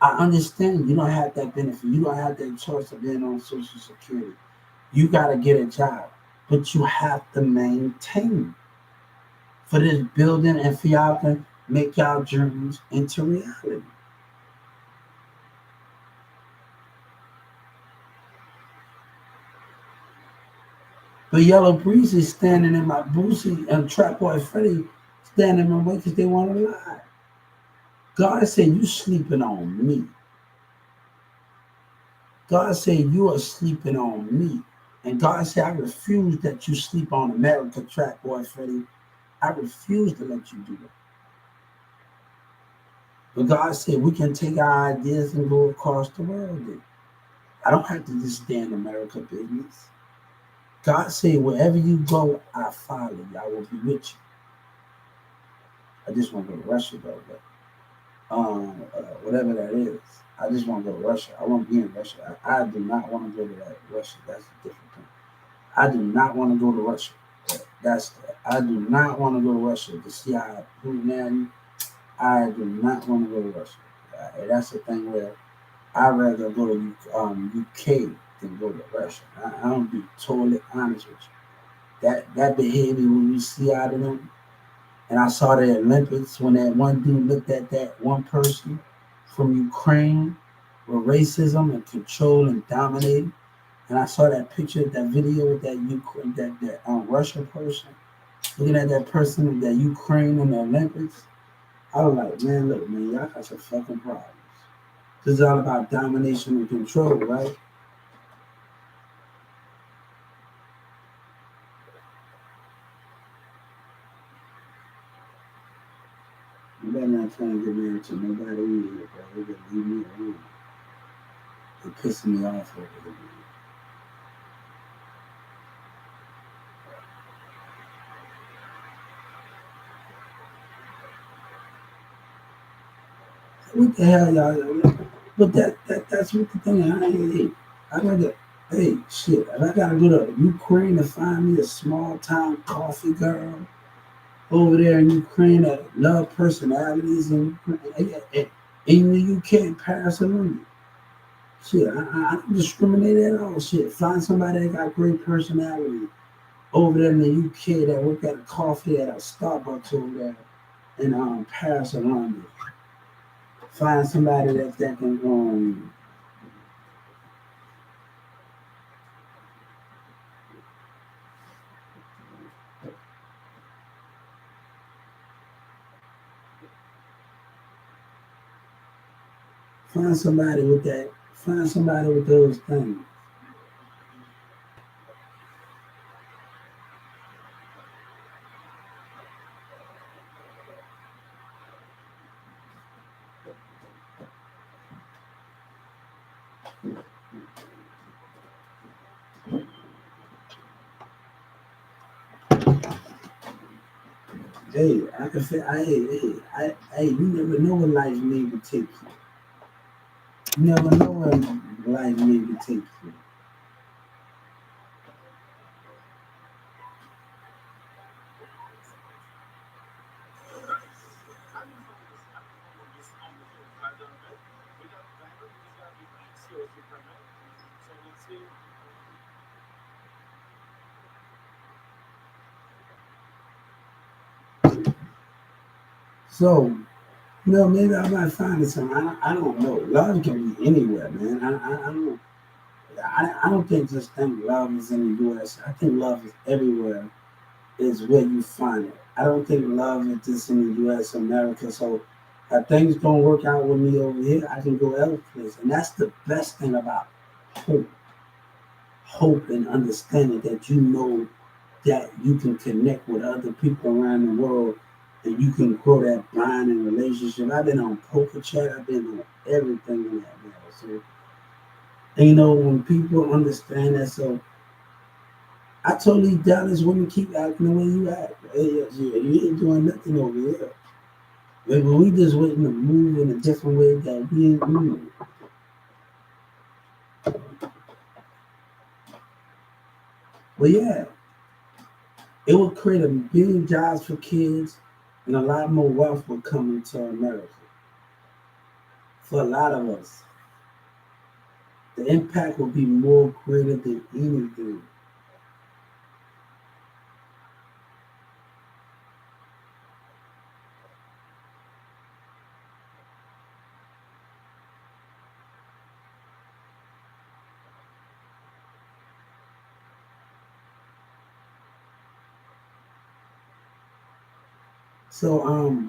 Speaker 1: I understand you don't have that benefit. You don't have that choice of being on Social Security. You gotta get a job, but you have to maintain for this building and for y'all to make y'all dreams into reality. But Yellow Breeze is standing in my Boosie and Trap Boy Freddy standing in my way because they want to lie. God said, you sleeping on me. God said, you are sleeping on me. And God said, I refuse that you sleep on America, Trap Boy Freddy. I refuse to let you do it. But God said, we can take our ideas and go across the world. Then. I don't have to just stay in America business. God said, wherever you go, I follow you. I will be with you. I just want to go to Russia, though. But whatever that is, I just want to go to Russia. I want to be in Russia. I do not want to go to that Russia. That's a different thing. I do not want to go to Russia. I do not want to go to Russia to see how Putin. I do not want to go to Russia. That's the thing where I'd rather go to UK than go to Russia. I'm be totally honest with you. That behavior when you see out of them, and I saw the Olympics when that one dude looked at that one person from Ukraine with racism and control and dominating. And I saw that picture, that video with that Ukraine, that Russian person looking at that person, that Ukraine in the Olympics. I was like, man, look, man, y'all got some fucking problems. This is all about domination and control, right? You better not try and get married to nobody in here, bro. They just leave me alone. They're pissing me off over here, man. What the hell, y'all? But that's what the thing. I gotta, hey, shit. If I gotta go to Ukraine to find me a small town coffee girl over there in Ukraine that love personalities in the UK, in Paris and London. Shit, I don't discriminate at all. Shit, find somebody that got great personality over there in the UK that work at a coffee at a Starbucks over there in Paris or London. Find somebody that can find somebody with that. Find somebody with those things. Hey, I can feel. You never know what life may take you. You never know where life may take you. So, maybe I might find something. I don't know. Love can be anywhere, man. I don't think just think love is in the U.S. I think love is everywhere. Is where you find it. I don't think love is just in the U.S. America. So, if things don't work out with me over here, I can go other place, and that's the best thing about hope. Hope and understanding that you know that you can connect with other people around the world and you can grow that bond and relationship. I've been on Poker Chat, I've been on everything in that matter. So, and when people understand that, so I told these Dallas women keep acting the way you act. Hey, you ain't doing nothing over here. Maybe we just waiting to move in a different way that we ain't moving. But yeah, it will create a billion jobs for kids and a lot more wealth will come into America. For a lot of us, the impact will be more greater than anything. So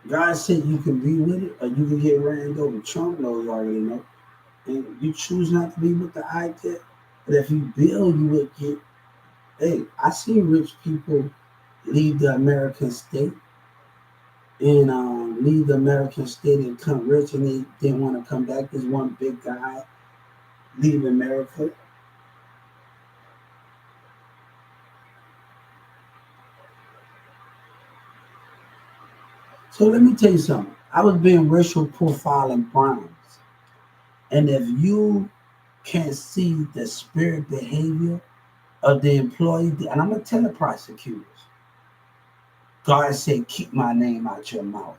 Speaker 1: God said you can be with it or you can get ran over. Trump knows already know. And you choose not to be with the idea. But if you build, you would get. Hey, I see rich people leave the American state and leave the American state and come rich and they didn't want to come back. There's one big guy leave America. So let me tell you something. I was being racial profiling Browns. And if you can't see the spirit behavior of the employee, and I'm going to tell the prosecutors, God said, keep my name out your mouth.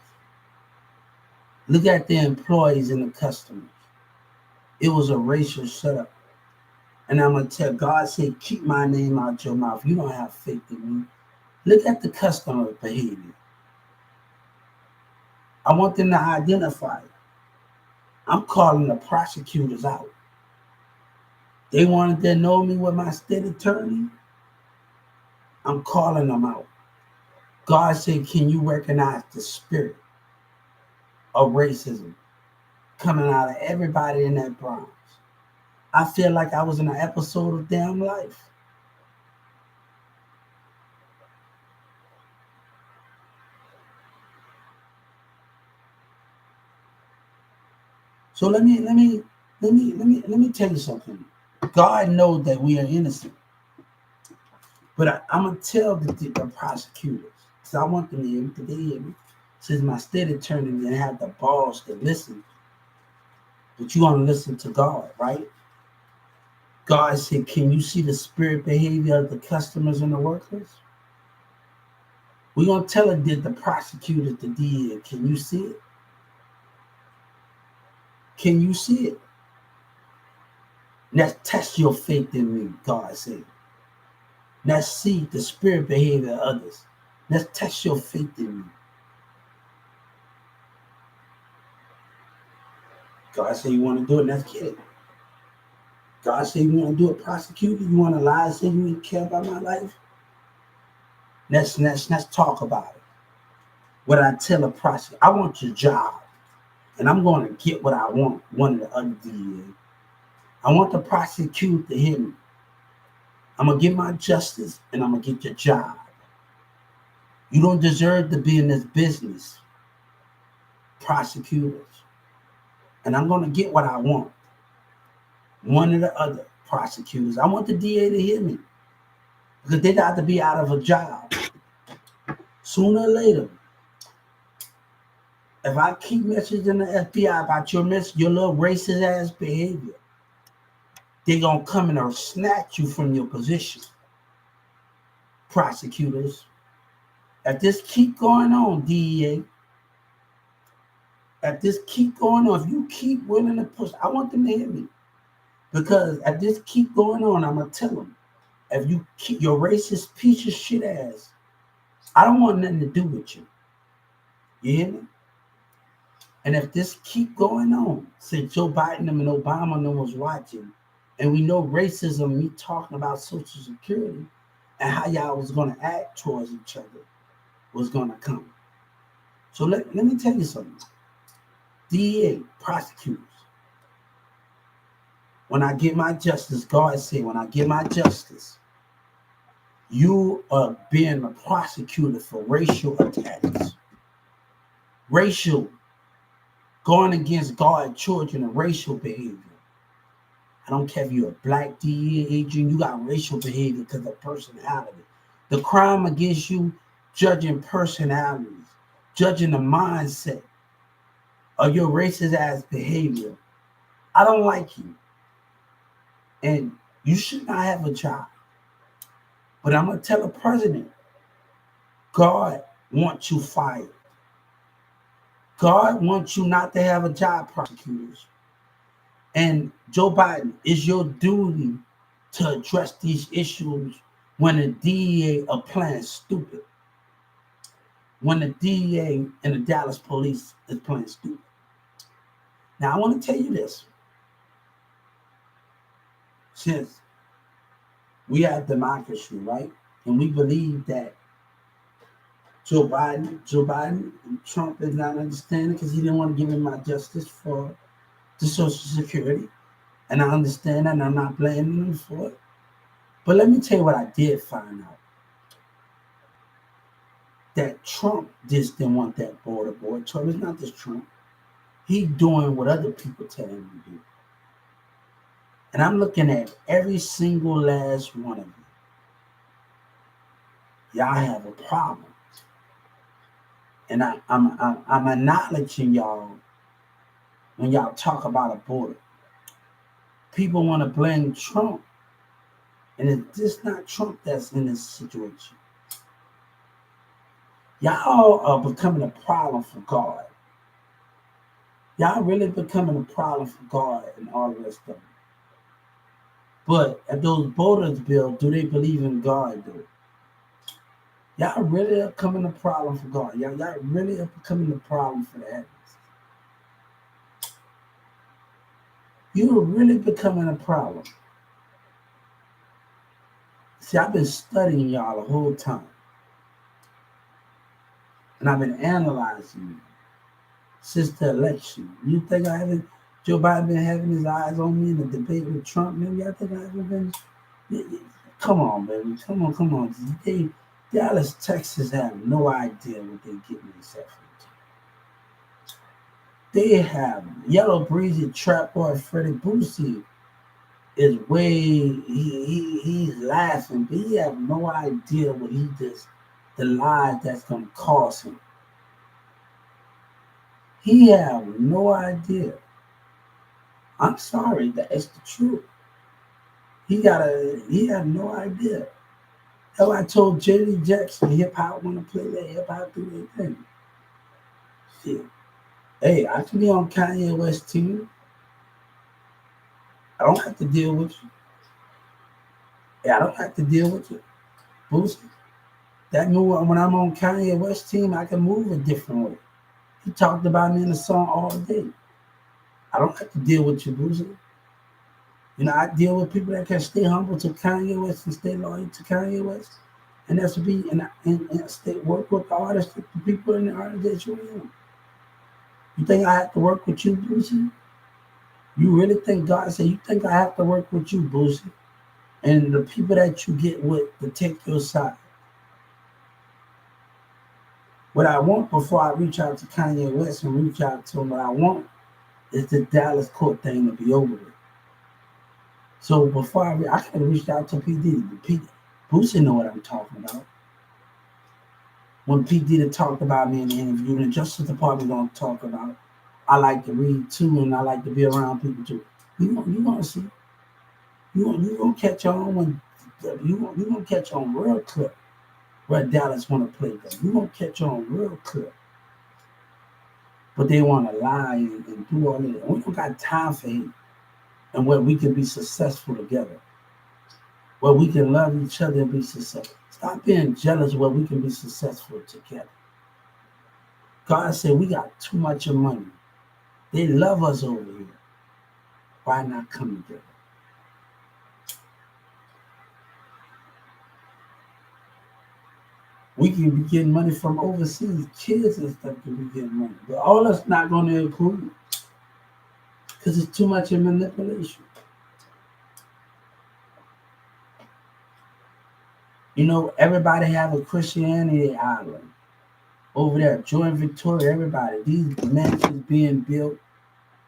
Speaker 1: Look at the employees and the customers. It was a racial setup. And I'm going to tell God said, keep my name out your mouth. You don't have faith in me. Look at the customer behavior. I want them to identify it. I'm calling the prosecutors out. They wanted to know me with my state attorney. I'm calling them out. God said, can you recognize the spirit of racism coming out of everybody in that Bronx? I feel like I was in an episode of Damn Life. So let me tell you something. God knows that we are innocent. But I'm gonna tell the prosecutors, because I want them to hear me. Since my state attorney didn't have the balls to listen, but you want to listen to God, right? God said, can you see the spirit behavior of the customers and the workers? We're gonna tell it did the prosecutors, the DA. Can you see it? Can you see it? Let's test your faith in me, God said. Let's see the spirit behavior of others. Let's test your faith in me. God said you want to do it, let's get it. God said you want to do it, prosecutor. You want to lie and say you didn't care about my life? Let's talk about it. What I tell a prosecutor, I want your job, and I'm going to get what I want. One of the other DA. I want the prosecutor to hear me. I'm gonna get my justice, and I'm gonna get your job. You don't deserve to be in this business, prosecutors. And I'm gonna get what I want. One or the other, prosecutors. I want the DA to hear me because they got to be out of a job sooner or later. If I keep messaging the FBI about your little racist ass behavior, they're gonna come in and snatch you from your position. Prosecutors. If this keep going on, DEA, if this keep going on, if you keep willing to push, I want them to hear me. Because if this keep going on, I'm gonna tell them, if you keep your racist piece of shit ass, I don't want nothing to do with you. You hear me? And if this keep going on, since Joe Biden and Obama no was watching, and we know racism, me talking about Social Security and how y'all was gonna act towards each other was gonna come. So let me tell you something. DEA, prosecutors. When I get my justice, God said, when I get my justice, you are being a prosecutor for racial attacks. Racial, going against God, children, and racial behavior. I don't care if you're a black DEA agent, you got racial behavior because of personality. The crime against you, judging personalities, judging the mindset of your racist ass behavior. I don't like you. And you should not have a job. But I'm going to tell the president, God wants you fired. God wants you not to have a job, prosecutors. And Joe Biden, it's your duty to address these issues when the DEA are playing stupid. When the DEA and the Dallas police is playing stupid. Now, I want to tell you this. Since we have democracy, right? And we believe that Joe Biden, Trump is not understanding because he didn't want to give him my justice for the Social Security. And I understand that, and I'm not blaming him for it. But let me tell you what I did find out. That Trump just didn't want that border. Trump is not just Trump. He's doing what other people tell him to do. And I'm looking at every single last one of you. Y'all have a problem. And I'm acknowledging y'all when y'all talk about a border. People want to blame Trump. And it's just not Trump that's in this situation. Y'all are becoming a problem for God. Y'all really becoming a problem for God and all the rest of it. But if those borders built, do they believe in God, though? Y'all really are becoming a problem for God. Y'all really are becoming a problem for the heavens. You're really becoming a problem. See, I've been studying y'all the whole time. And I've been analyzing you since the election. You think I haven't, Joe Biden been having his eyes on me in the debate with Trump? Maybe I think I haven't been. Come on, baby. Come on. Dallas, Texas have no idea what they're getting themselves into. They have Yellow Breezy, Trap Boy, Freddie Boosie is he's laughing, but he have no idea what he does, the lies that's gonna cost him. He have no idea. I'm sorry, that's the truth. He have no idea. That's why I told J.D. Jackson, hip hop wanna play that hip hop do their thing. Shit. Hey, I can be on Kanye West team. I don't have to deal with you. Yeah, I don't have to deal with you. Boosie. That move when I'm on Kanye West team, I can move a different way. He talked about me in the song all day. I don't have to deal with you, Boosie. You know, I deal with people that can stay humble to Kanye West and stay loyal to Kanye West. And that's to be and stay work with the artists, the people in the artists that you're in. You think I have to work with you, Boosie? You really think God said you think I have to work with you, Boosie? And the people that you get with to take your side. What I want before I reach out to Kanye West and reach out to him, what I want is the Dallas court thing to be over with. So before I could have reached out to P. Diddy. P. Boosie know what I'm talking about. When P. Diddy talked about me in the interview, and the Justice Department don't talk about, I like to read too, and I like to be around people too. You gonna see. You gonna catch on when you gonna catch on real clear where Dallas want to play them. You gonna catch on real clear. But they want to lie and do all that. We don't got time for hate. And where we can be successful together, where we can love each other and be successful. Stop being jealous where we can be successful together. God said we got too much of money. They love us over here. Why not come together? We can be getting money from overseas. Kids and stuff can be getting money. But all that's not going to include because it's too much of manipulation. You know, everybody have a Christianity island. Over there, Joy and Victoria, everybody. These mansions being built.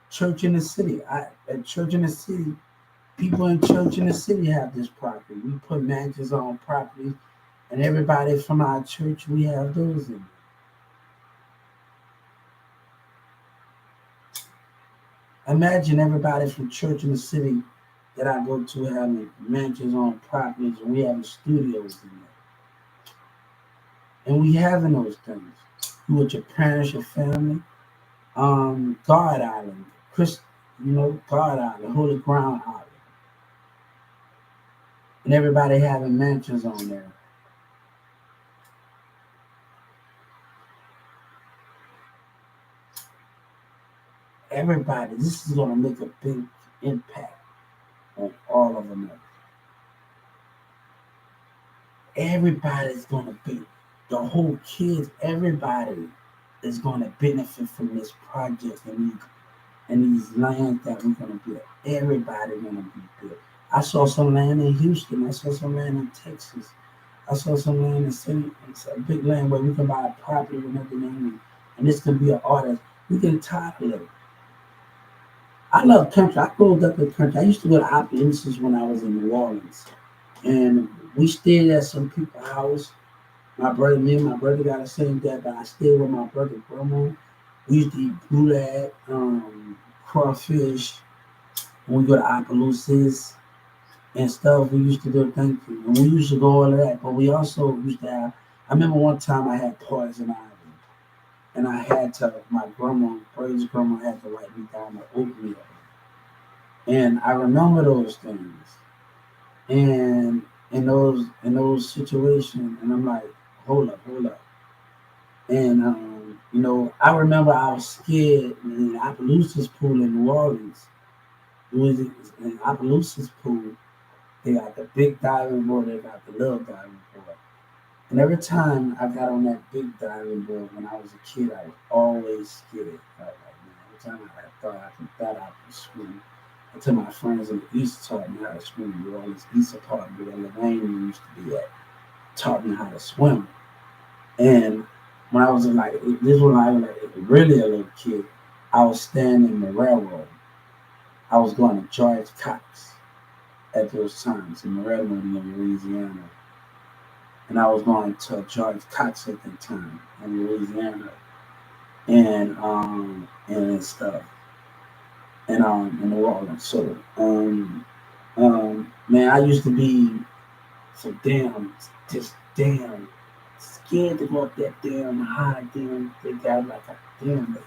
Speaker 1: Church in the city. At church in the city, people in church in the city have this property. We put mansions on property, and everybody from our church, we have those in. Imagine everybody from church in the city that I go to having mansions on properties, and we have studios in there. And we having those things. You with your parents, your family. God Island, God Island, Holy Ground Island. And everybody having mansions on there. Everybody, this is going to make a big impact on all of America. Everybody's going to be, the whole kids, everybody is going to benefit from this project and these lands that we're going to build. Everybody going to be built. I saw some land in Houston. I saw some land in Texas. I saw some land in City. It's a big land where we can buy a property with nothing in it. And this can be an artist. We can title it. I love country. I grew up in country. I used to go to Opelousas when I was in New Orleans. And we stayed at some people's house. Me and my brother got the same dad, but I stayed with my brother grandma. We used to eat boulad, crawfish. When we go to Opelousas and stuff, we used to do thank you. And we used to go all of that. But we also used to have, I remember one time I had poison ivy. And I had to, my grandma, Brady's grandma had to write me down the oatmeal. And I remember those things. And in those situations, and I'm like, hold up. And I remember I was scared in the Opelousas pool in New Orleans. It was in Opelousas pool. They got the big diving board, they got the little diving board. And every time I got on that big diving board when I was a kid, I was always scared. I was like, man, every time I thought I could swim. Until my friends in the East taught me how to swim. We were on this East apartment where Levine used to be at. Taught me how to swim. And when I was really a little kid, I was standing in the railroad. I was going to George Cox at those times in the railroad in Louisiana. And I was going to George Cox at that time in Louisiana. And stuff. And in New Orleans. So man, I used to be so just damn scared to go up that damn high damn thing. I was like, damn,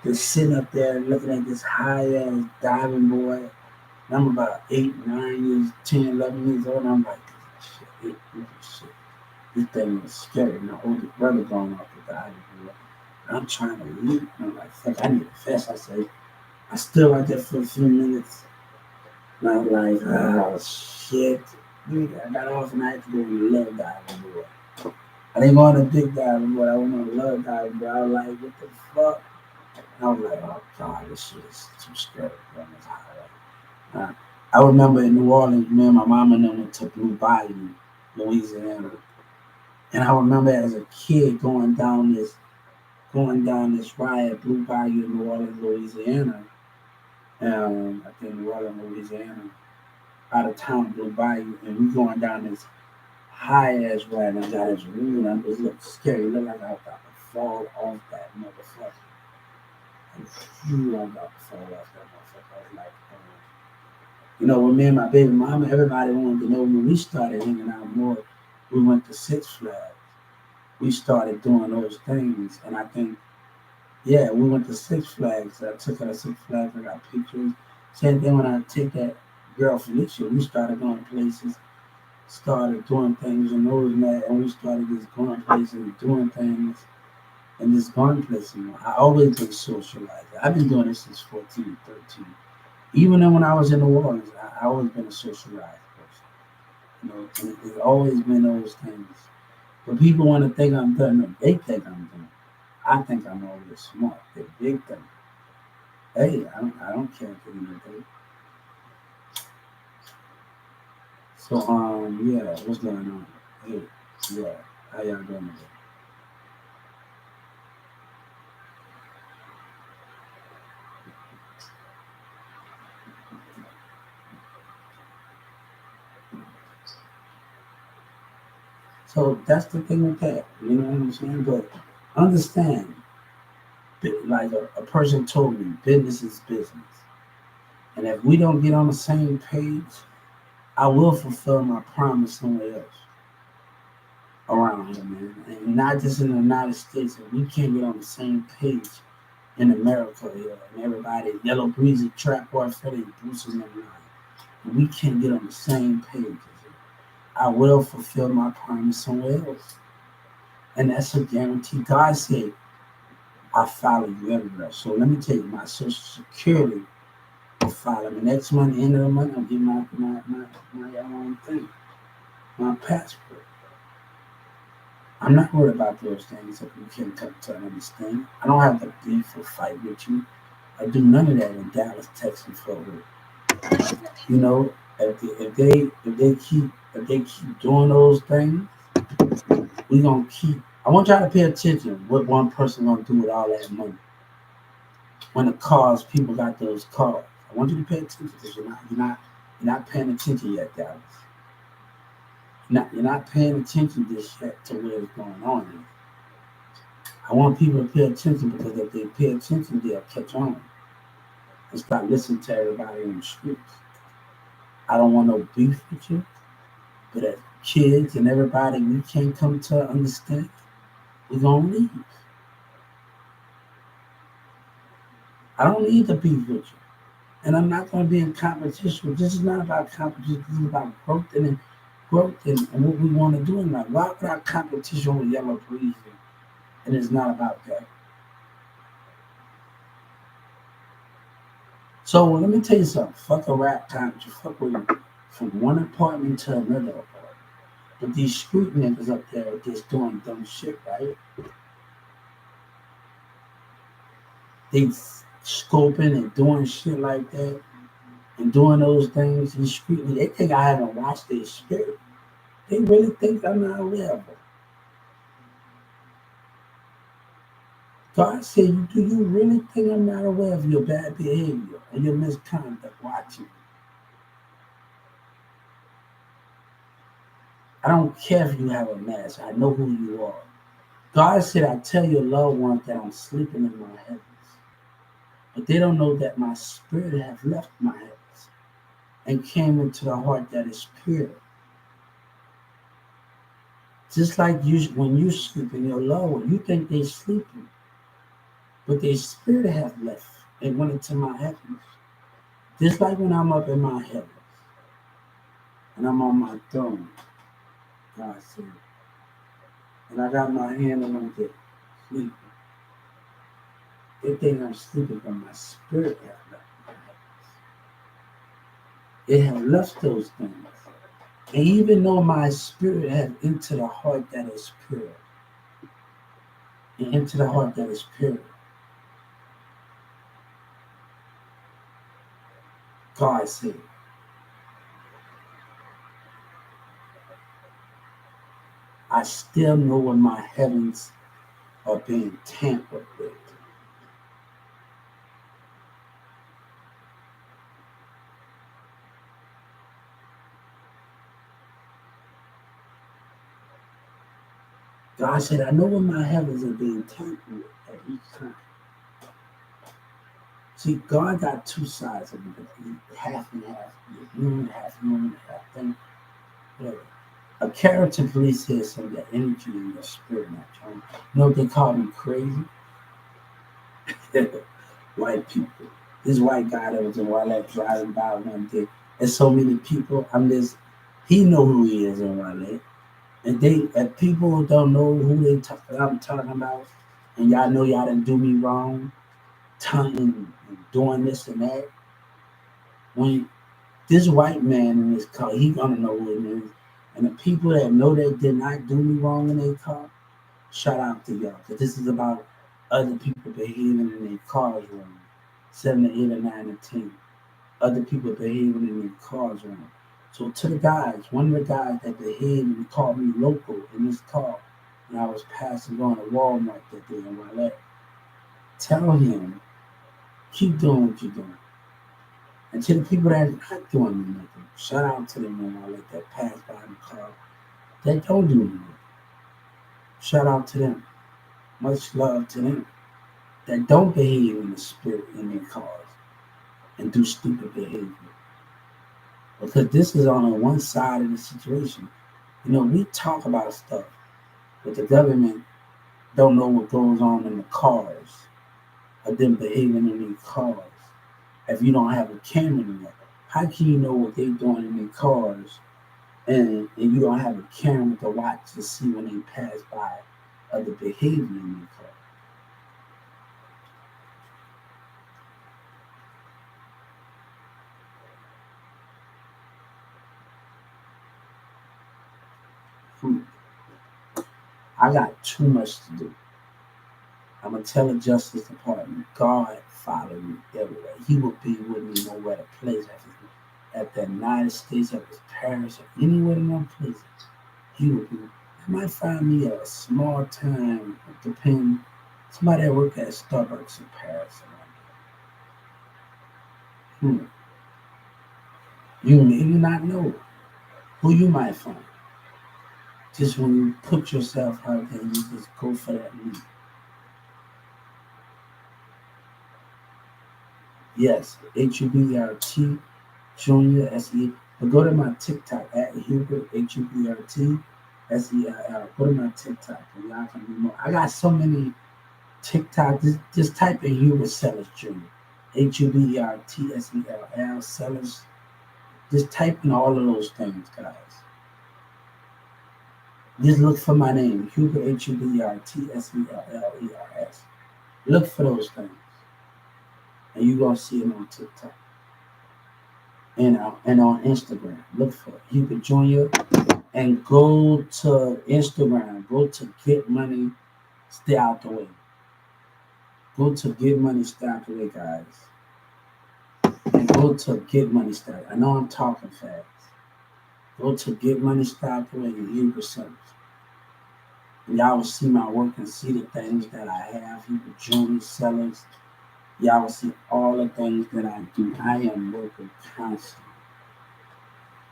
Speaker 1: just sitting up there looking at this high ass diving board. And I'm about 8, 9 years, 10, 11 years old, and I'm like, shit. This thing was scary. My older brother going off the diving board. And I'm trying to leap. And I'm like, fuck, I need to fast. I say, I stood right there for a few minutes. And I was like, oh shit. I got off and I had to go on the love diving board. I didn't go on the big diving board. I went on the love diving board. I was like, what the fuck? And I was like, oh god, this shit is too scary. Bro. It's hot. I remember in New Orleans, me and my mom and them went to Blue Bayou, Louisiana. And I remember as a kid going down this ride at Blue Bayou in New Orleans, Louisiana. I think New Orleans, Louisiana, out of town, Blue Bayou, and we going down this high ass ride. And I got this room, and it looked scary. It looked like I was about to fall off that motherfucker. And phew, I was about to fall off that motherfucker. I was like, with me and my baby mama, everybody wanted to know when we started hanging out more. We went to Six Flags. We started doing those things, and I think, yeah, we went to Six Flags. I took her to Six Flags. I got pictures. Same thing when I take that girl Felicia. We started going places, started doing things, and those and that, and we started just going places and doing things, and just going places. I always been socialized. I've been doing this since 14, 13. Even then when I was in New Orleans, I always been a socialized person. And it's always been those things. But people want to think I'm done. No, they think I'm done. I think I'm always smart. They're big thing. Hey, I don't care for anything. So yeah, what's going on? Hey, yeah, how y'all doing today? So that's the thing with that. You know what I'm saying? But understand, like a person told me, business is business. And if we don't get on the same page, I will fulfill my promise somewhere else around here, man. And not just in the United States. If we can't get on the same page in America here, and everybody, Yellow Breezy, Trap Boy, Fetty, Bruce's and everybody, and we can't get on the same page, I will fulfill my promise somewhere else. And that's a guarantee. God said, I follow you everywhere. So let me tell you, my social security will follow me. Next month, end of the month, I'll get my own thing, my passport. I'm not worried about those things if we can come to an understanding. I don't have to beef or fight with you. I do none of that in Dallas, Texas, Fort Worth. You know, if they keep doing those things, we gonna keep. I want y'all to pay attention what one person gonna do with all that money. When the cars, people got those cars. I want you to pay attention because you're not paying attention yet, Dallas. You're not paying attention this yet to where it's going on here. I want people to pay attention because if they pay attention, they'll catch on and start listening to everybody in the streets. I don't want no beef with you, but as kids and everybody, we can't come to understand. We're gonna leave. I don't need to beef with you, and I'm not gonna be in competition. This is not about competition. This is about growth and what we want to do in life. Why would our competition with Yellow Breeze? And it's not about that. So let me tell you something. Fuck a rap country. Fuck with you from one apartment to another apartment. But these street niggas up there are just doing dumb shit, right? They scoping and doing shit like that and doing those things. These street niggas, they think I haven't watched their spirit. They really think I'm not aware of it. God said, do you really think I'm not aware of your bad behavior and your misconduct watching? I don't care if you have a mask. I know who you are. God said, I tell your loved ones that I'm sleeping in my heavens. But they don't know that my spirit have left my heavens and came into the heart that is pure. Just like you, when you sleep in your loved one, you think they sleeping, but their spirit have left and went into my heavens. Just like when I'm up in my heavens and I'm on my throne, God said, and I got my hand on my dick, sleeping. They think I'm sleeping, but my spirit have left. It has left those things. And even though my spirit has entered a heart that is pure, and into the heart that is pure, God said, I still know when my heavens are being tampered with. God said, I know when my heavens are being tampered with at each time. See, God got two sides of it. Half and half. Human, half thing. Whatever. A character police says some of that energy in your spirit not trying. You know what they call me crazy? White people. This white guy that was in Wale driving by one day. There's so many people. He know who he is in Wale. And people don't know who I'm talking about, and y'all know y'all didn't do me wrong, and doing this and that. When this white man in his car, he gonna know who it is. And the people that know they did not do me wrong in their car, shout out to y'all. Because this is about other people behaving in their cars wrong. 7 or 8 or 9 or 10. Other people behaving in their cars wrong. So to the guys, one of the guys that behaved and called me local in his car when I was passing going to Walmart that day in Raleigh, tell him, keep doing what you're doing. And to the people that are not doing nothing, shout out to them in Raleigh that pass by the car that don't do anything. Shout out to them. Much love to them that don't behave in the spirit in their cars and do stupid behavior. Because this is on one side of the situation. You know, we talk about stuff, but the government don't know what goes on in the cars or them behaving in their cars. If you don't have a camera in there, how can you know what they're doing in their cars and you don't have a camera to watch to see when they pass by other behavior in their car? Hmm. I got too much to do. I'm gonna tell the Justice Department, God follow me everywhere. He will be with me nowhere to place at the United States, at his Paris, or anywhere in one place. He will be. I might find me a small time, depend somebody that work at Starbucks in Paris. Hmm. You maybe not know who you might find. Just when you put yourself out there, you just go for that lead. Yes, HUBERT Junior SE. But go to my TikTok at Hubert HUBERT SEIL. Go to my TikTok and y'all can be more. I got so many TikTok. Just type in Hubert Sellers Jr. HUBERT Sellers. Just type in all of those things, guys. Just look for my name, Hubert HUBERT Look for those things, and you're gonna see it on TikTok and on Instagram. Look for it. Hubert Jr. and go to Instagram. Go to Get Money, Stay Out the Way. Go to Get Money, Stay Out the Way, guys. And go to Get Money, Stay Out. I know I'm talking fast. Go to Get Money, Stay Out the Way and Hubert Sellers. Y'all will see my work and see the things that I have. Hubert Jr. Sellers. Y'all will see all the things that I do. I am working constantly.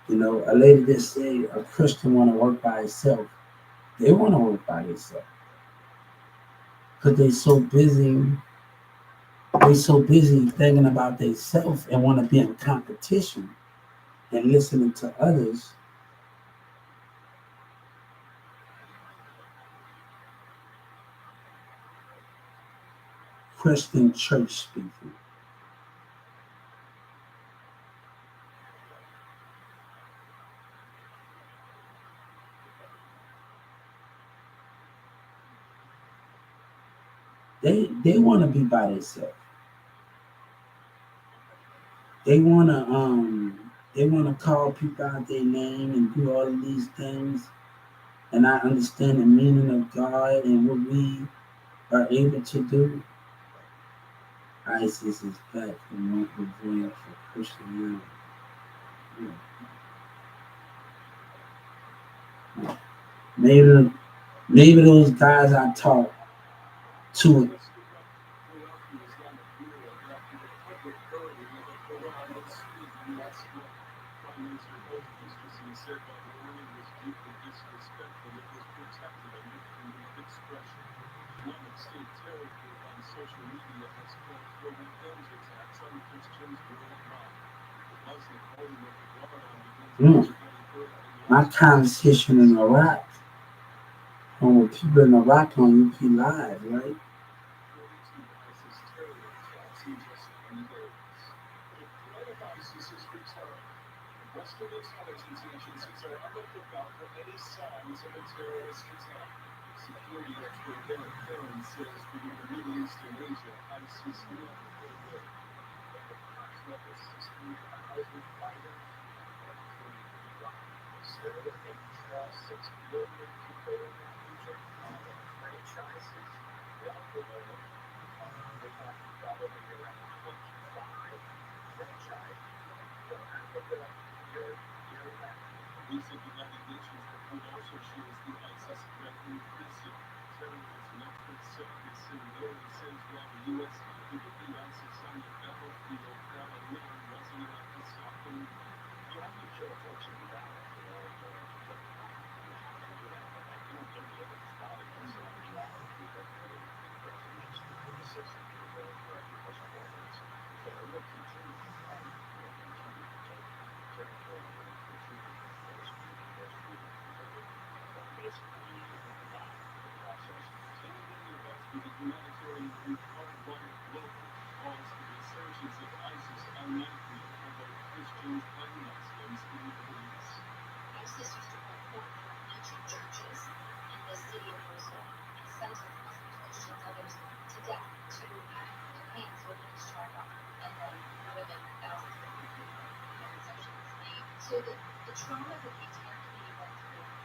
Speaker 1: You know, a lady just said a Christian want to work by herself. They want to work by themselves because they so busy thinking about themselves and want to be in competition and listening to others. Christian church speaking. They want to be by themselves. They want to They want to call people out their name and do all of these things. And I understand the meaning of God and what we are able to do. ISIS is back from what we're doing for Christian. Maybe, maybe those guys I talked to. Mm. My conversation in Iraq, with people in Iraq on UP Live, right?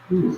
Speaker 1: Hmm.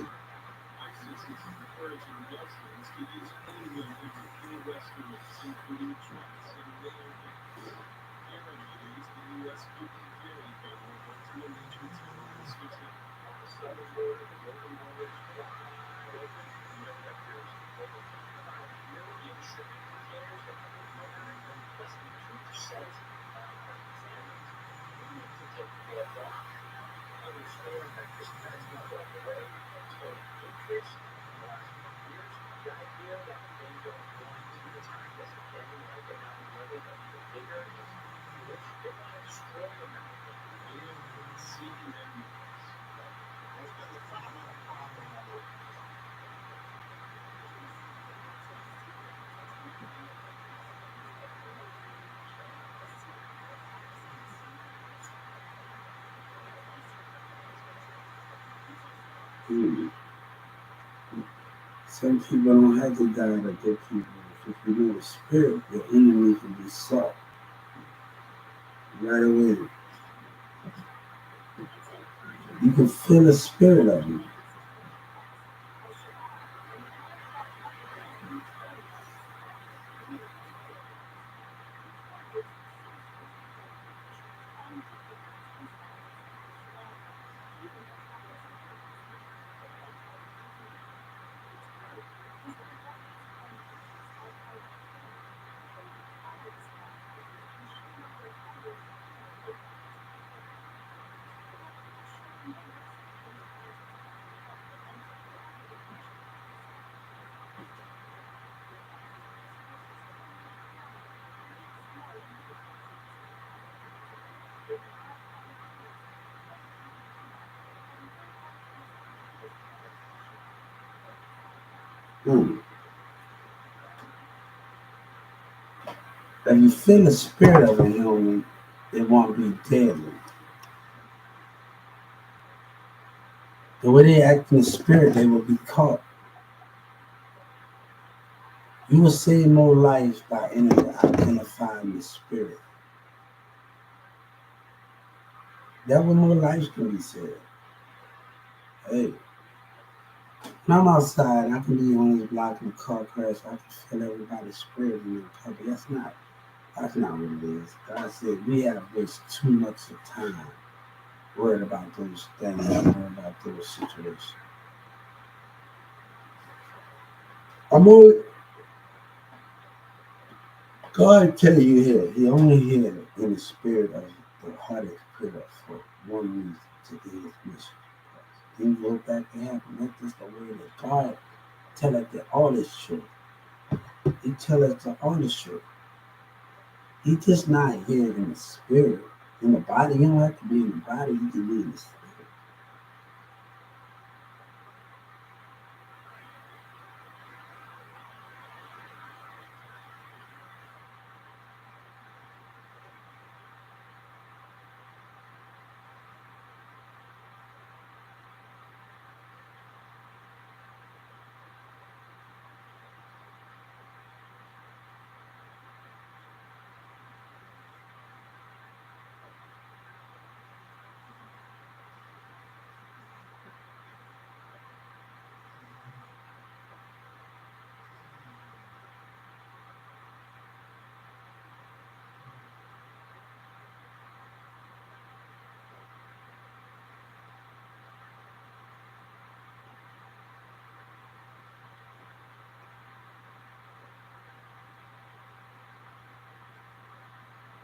Speaker 1: Hmm. Some people don't have to die like their people. If you know the spirit, your enemy can be sought right away. You can feel the spirit of him. Hmm. If you feel the spirit of a human, it won't be deadly. The way they act in the spirit, they will be caught. You will save more lives by identifying the spirit. That was more life can be said. Hey, when I'm outside, I can be on this block in a car crash. I can feel everybody spreading in the public. That's not what it is. God said we have wasted too much of time worried about those things, worried about those situations. I'm only God tell you here, He only here in the spirit of the heartache prayer for one reason to get His mission. Then go back to heaven. That's just the way that God tell us that all is true. He tell us that all is true. He just not here in the spirit. In the body, you don't have to be in the body, you can be in the spirit.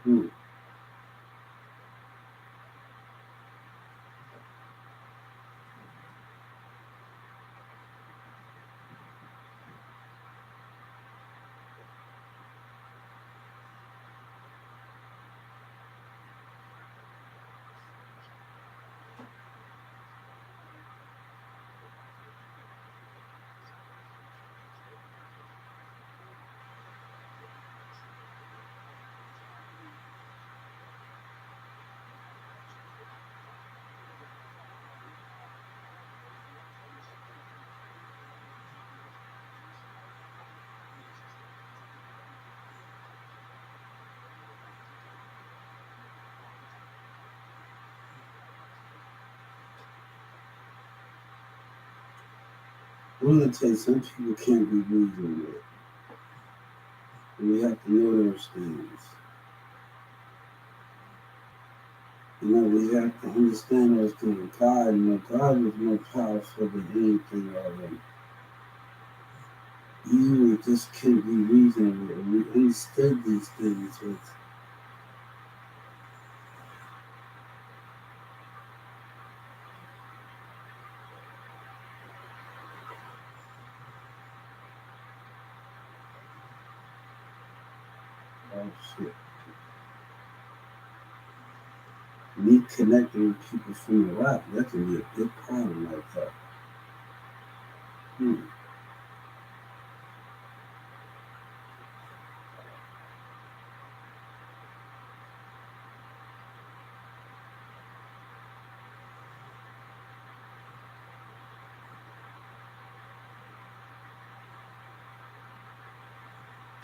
Speaker 1: Hmm. I'm gonna tell you, some people can't be reasoned with. And we have to know those things. We have to understand those things. God is more powerful than anything already. You just can't be reasoned with. And we understood these things with oh shit. Me connecting with people from the rock, that can be a big problem like that. Hmm.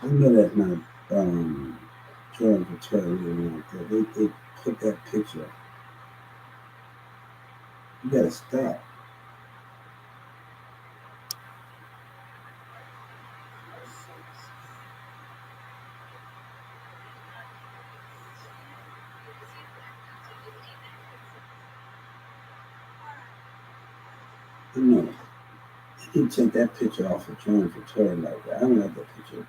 Speaker 1: I know that's not Jordan Patel or anything like that. They put that picture. You gotta stop. You know, you can take that picture off of Jordan Patel like that. I don't like that picture of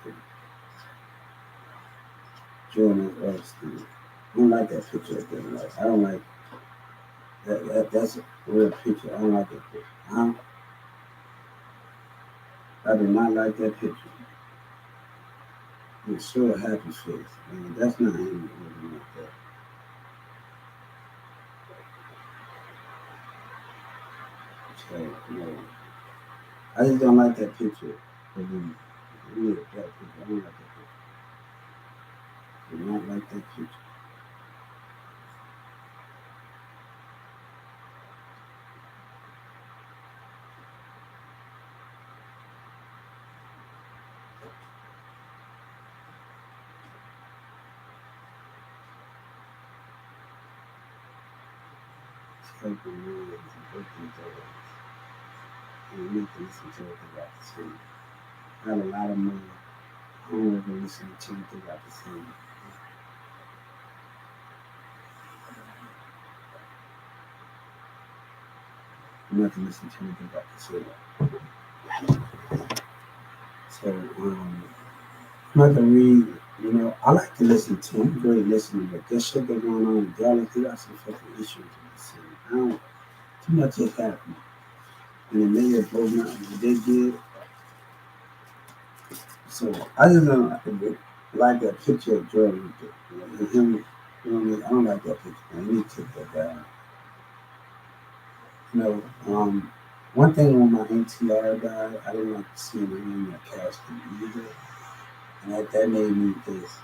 Speaker 1: Jordan Epstein. I don't like that picture of them. Like I don't like that's a real picture. I don't like that picture. I do not like that picture. It's so a happy face. Man, that's not him looking like that. So, I just don't like that picture of him. Yeah, that picture. I don't like that picture. I do not like that picture. helping minds and breaking doors. And we need to listen to what they got to say. I got a lot of money. I don't even listen to what they got to say. I'm not to listen to what they got to say. So, I'm not to read, I like to listen to them, great listening, but this shit that's going on in Dallas, they got some fucking issues in the city. I don't, too much is happening. And the mayor broke nothing, what they did. So, I just don't like that picture of Jordan. Him, I don't like that picture, man. You need to take that down. One thing when my NTR died, I didn't like seeing him in that casting either. And that made me just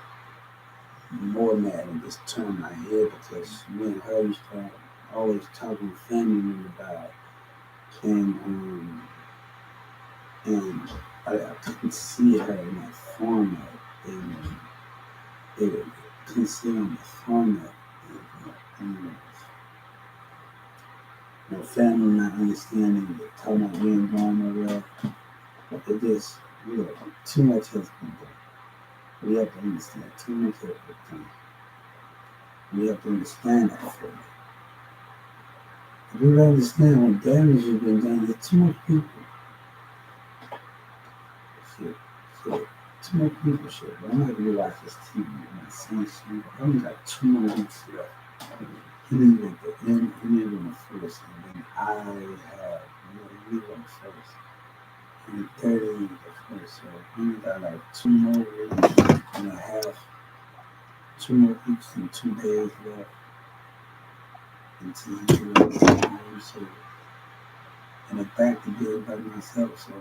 Speaker 1: more mad and just turn my head because me and her used to always talking with family members about it. And I couldn't see her in that format. And it couldn't see her in the format. And, family not understanding it, talking about we ain't going nowhere. It just, too much has been done. We have to understand too much has been done. We have to understand that for me. If we don't understand what damage has been done, there's too much people. Shit. Too much people shit. I'm not gonna watch this TV and see shit. I only got 2 more weeks left. He leave at the end, he leave on the first, and then I have, he leave on the first. And the 30th the first, so we got like 2 more weeks and a half, 2 more weeks and 2 days left until he goes home. So, and it's back to do it by myself. So,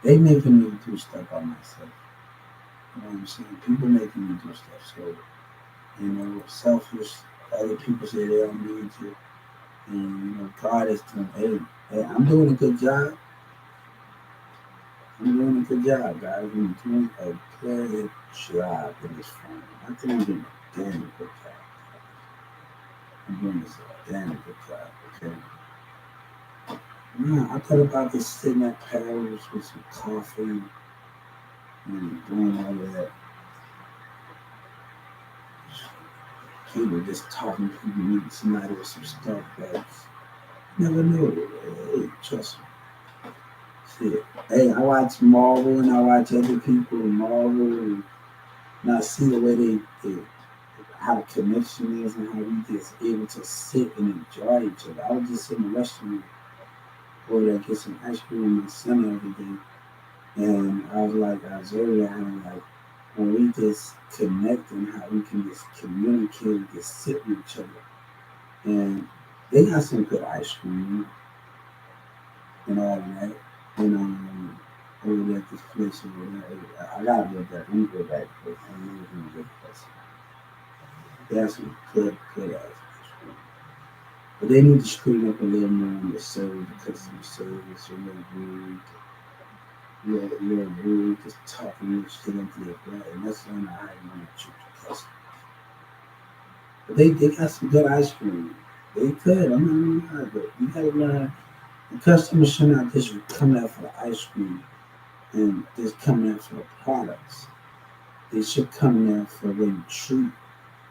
Speaker 1: they making me do stuff by myself. You know what I'm saying? People making me do stuff. So, selfish. Other people say they don't need you. And, God is doing, hey, I'm doing a good job. I'm doing a good job, guys. I'm doing a good job in this phone. I think I'm doing a damn good job. I'm doing this a damn good job, okay? I thought about just sitting at Paris with some coffee and doing all that. People just talking, people meeting somebody with some stuff that never knew. Hey, trust me. Shit. Hey, I watch Marvel and I watch other people in Marvel and I see the way they how the connection is and how we just able to sit and enjoy each other. I was just in the restaurant over there get some ice cream with my son every day. And I was earlier having like when we just connect and how we can just communicate and just sit with each other. And they got some good ice cream and all that. And over there at this place over there, I gotta go back. Let me go back because I'm really gonna get place. They have some good ass ice cream. But they need to screen up a little more on the service, the customer service, a little rude. You're rude, just talking this shit into your butt, and that's not how you want to treat your customer. But they got some good ice cream. They could, I'm not gonna lie, but you gotta learn the customers should not just come out for the ice cream and just come out for the products. They should come there for the treatment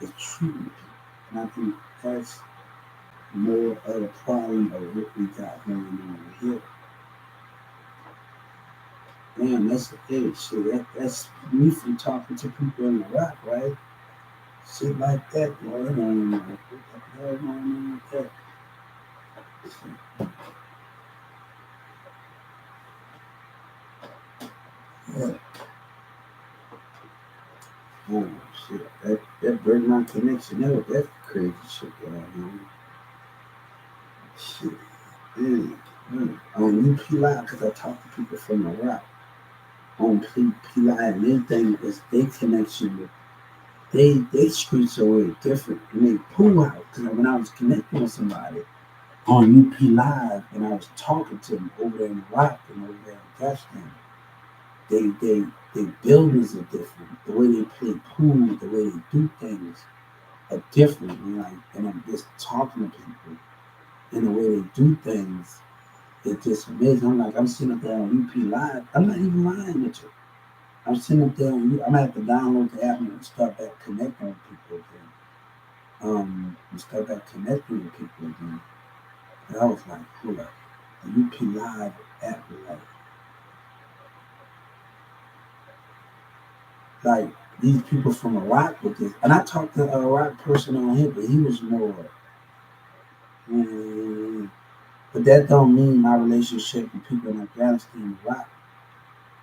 Speaker 1: people. And I think that's more of the problem of what we got going on here. Damn, that's the thing. Shit, that's me from talking to people in Iraq, right? Shit like that, boy. I don't know what the hell going on with that. Yeah. Oh shit. That break my connection. That crazy shit going on. Shit. On UP Live, because I talk to people from Iraq. On P Live, and everything is their connection with they streets are way different. And they pull out. Because when I was connecting with somebody on UP Live and I was talking to them over there in Iraq and over there in Afghanistan, they buildings are different. The way they play pool, the way they do things are different. And I'm just talking to people. and the way they do things, it's just amazing. I'm sitting up there on UP Live. I'm not even lying with you. I'm sitting up there on I'm gonna have to download the app and start back connecting with people again. And start back connecting with people again. And I was like, hold up, the UP Live app, like these people from Iraq with this. And I talked to a Iraq person on here, but he was more. Mm, but that don't mean my relationship with people in Afghanistan and Iraq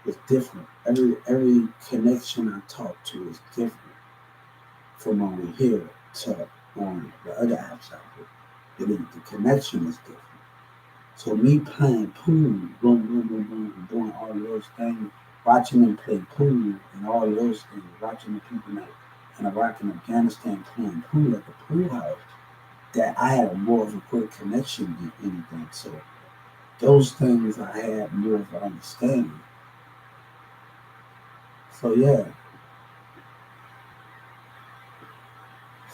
Speaker 1: is different. Every connection I talk to is different from on here to on the other apps out there. The connection is different. So me playing pool, boom, boom, boom, boom, doing all of those things, watching them play pool and all of those things, watching the people in Iraq and Afghanistan playing pool at the pool house, that I had more of a great connection than anything. So those things I had more of an understanding. So yeah.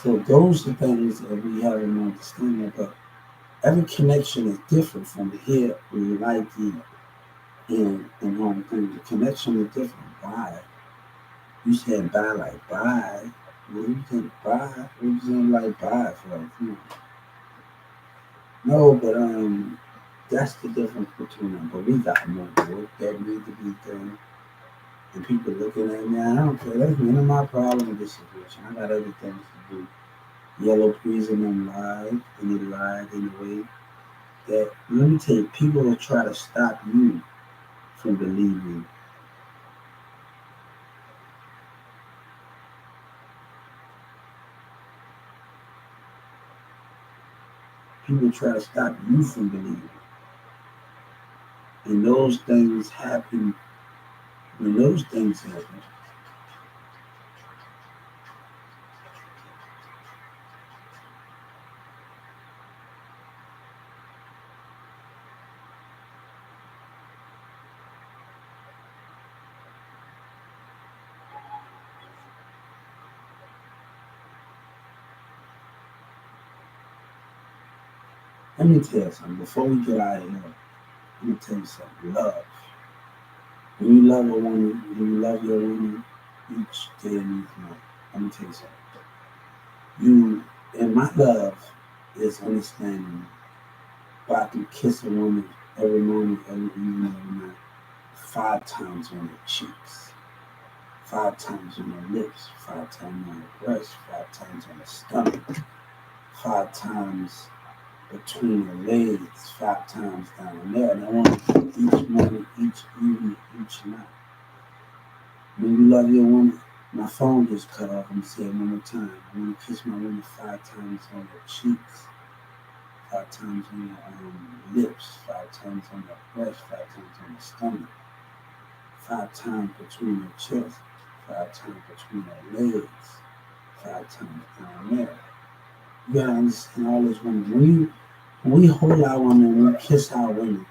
Speaker 1: So those are things that we have an understanding of. But every connection is different from here, we like it, and all the things. The connection is different. Why? You said bye like bye. What you think bye? What you saying like bye for? No, but that's the difference between them. But we got more work that need to be done. And people looking at me, I don't care. That's none of my problem with this situation. I got other things to do. Yellow Prison and lied, and he lied in a way that, let me tell you, people will try to stop you from believing. People try to stop you from believing. And those things happen. When those things happen, let me tell you something. Before we get out of here, let me tell you something. Love. When you love a woman, when you love your woman each day and each night, let me tell you something. You, and my love is understanding. But I can kiss a woman every morning, every evening, every night, 5 times on her cheeks, 5 times on her lips, 5 times on her breast, 5 times on her stomach, 5 times between her legs, 5 times down there. And I want each morning, each evening, each night. When you love your woman, my phone just cut off. I'm saying one more time. I want to kiss my woman 5 times on her cheeks, 5 times on her lips, 5 times on her breast, 5 times on her stomach, 5 times between her chest, 5 times between her legs, 5 times down there. You gotta understand all this women. When we hold our women, when we kiss our women,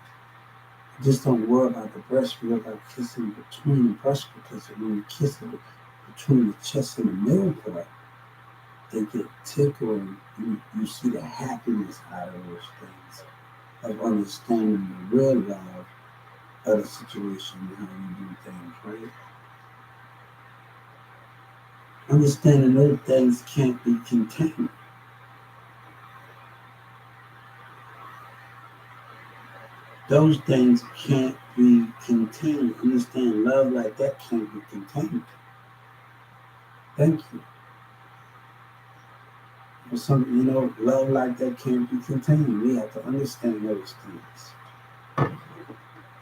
Speaker 1: just don't worry about the breast. Worry about kissing between the breast, because when you kiss it between the chest and the middle part, they get tickled. You see the happiness out of those things, of understanding the real love of the situation and how you do things, right? Understanding those things can't be contained. Those things can't be contained. Understand love like that can't be contained. Thank you. For some, love like that can't be contained. We have to understand those things.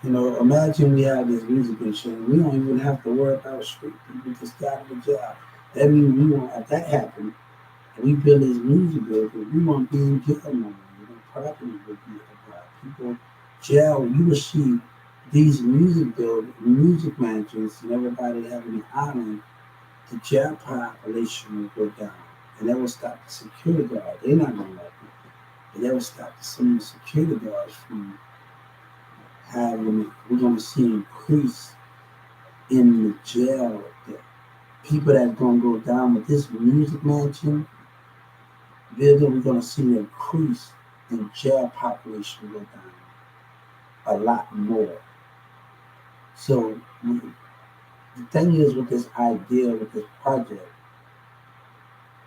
Speaker 1: Imagine we have this music show. We don't even have to worry about street people to stay out of the job. That means we won't have that happen. And we build this music building. We won't be in jail no more. Property would be about people jail. You will see these music managers and everybody having an island. The jail population will go down, and that will stop the security guard. They're not going to like it, but that will stop some of the security guards from having it. We're going to see an increase in the jail. The people that's going to go down with this music mansion building, we're going to see an increase and jail population go down a lot more. So the thing is with this idea, with this project,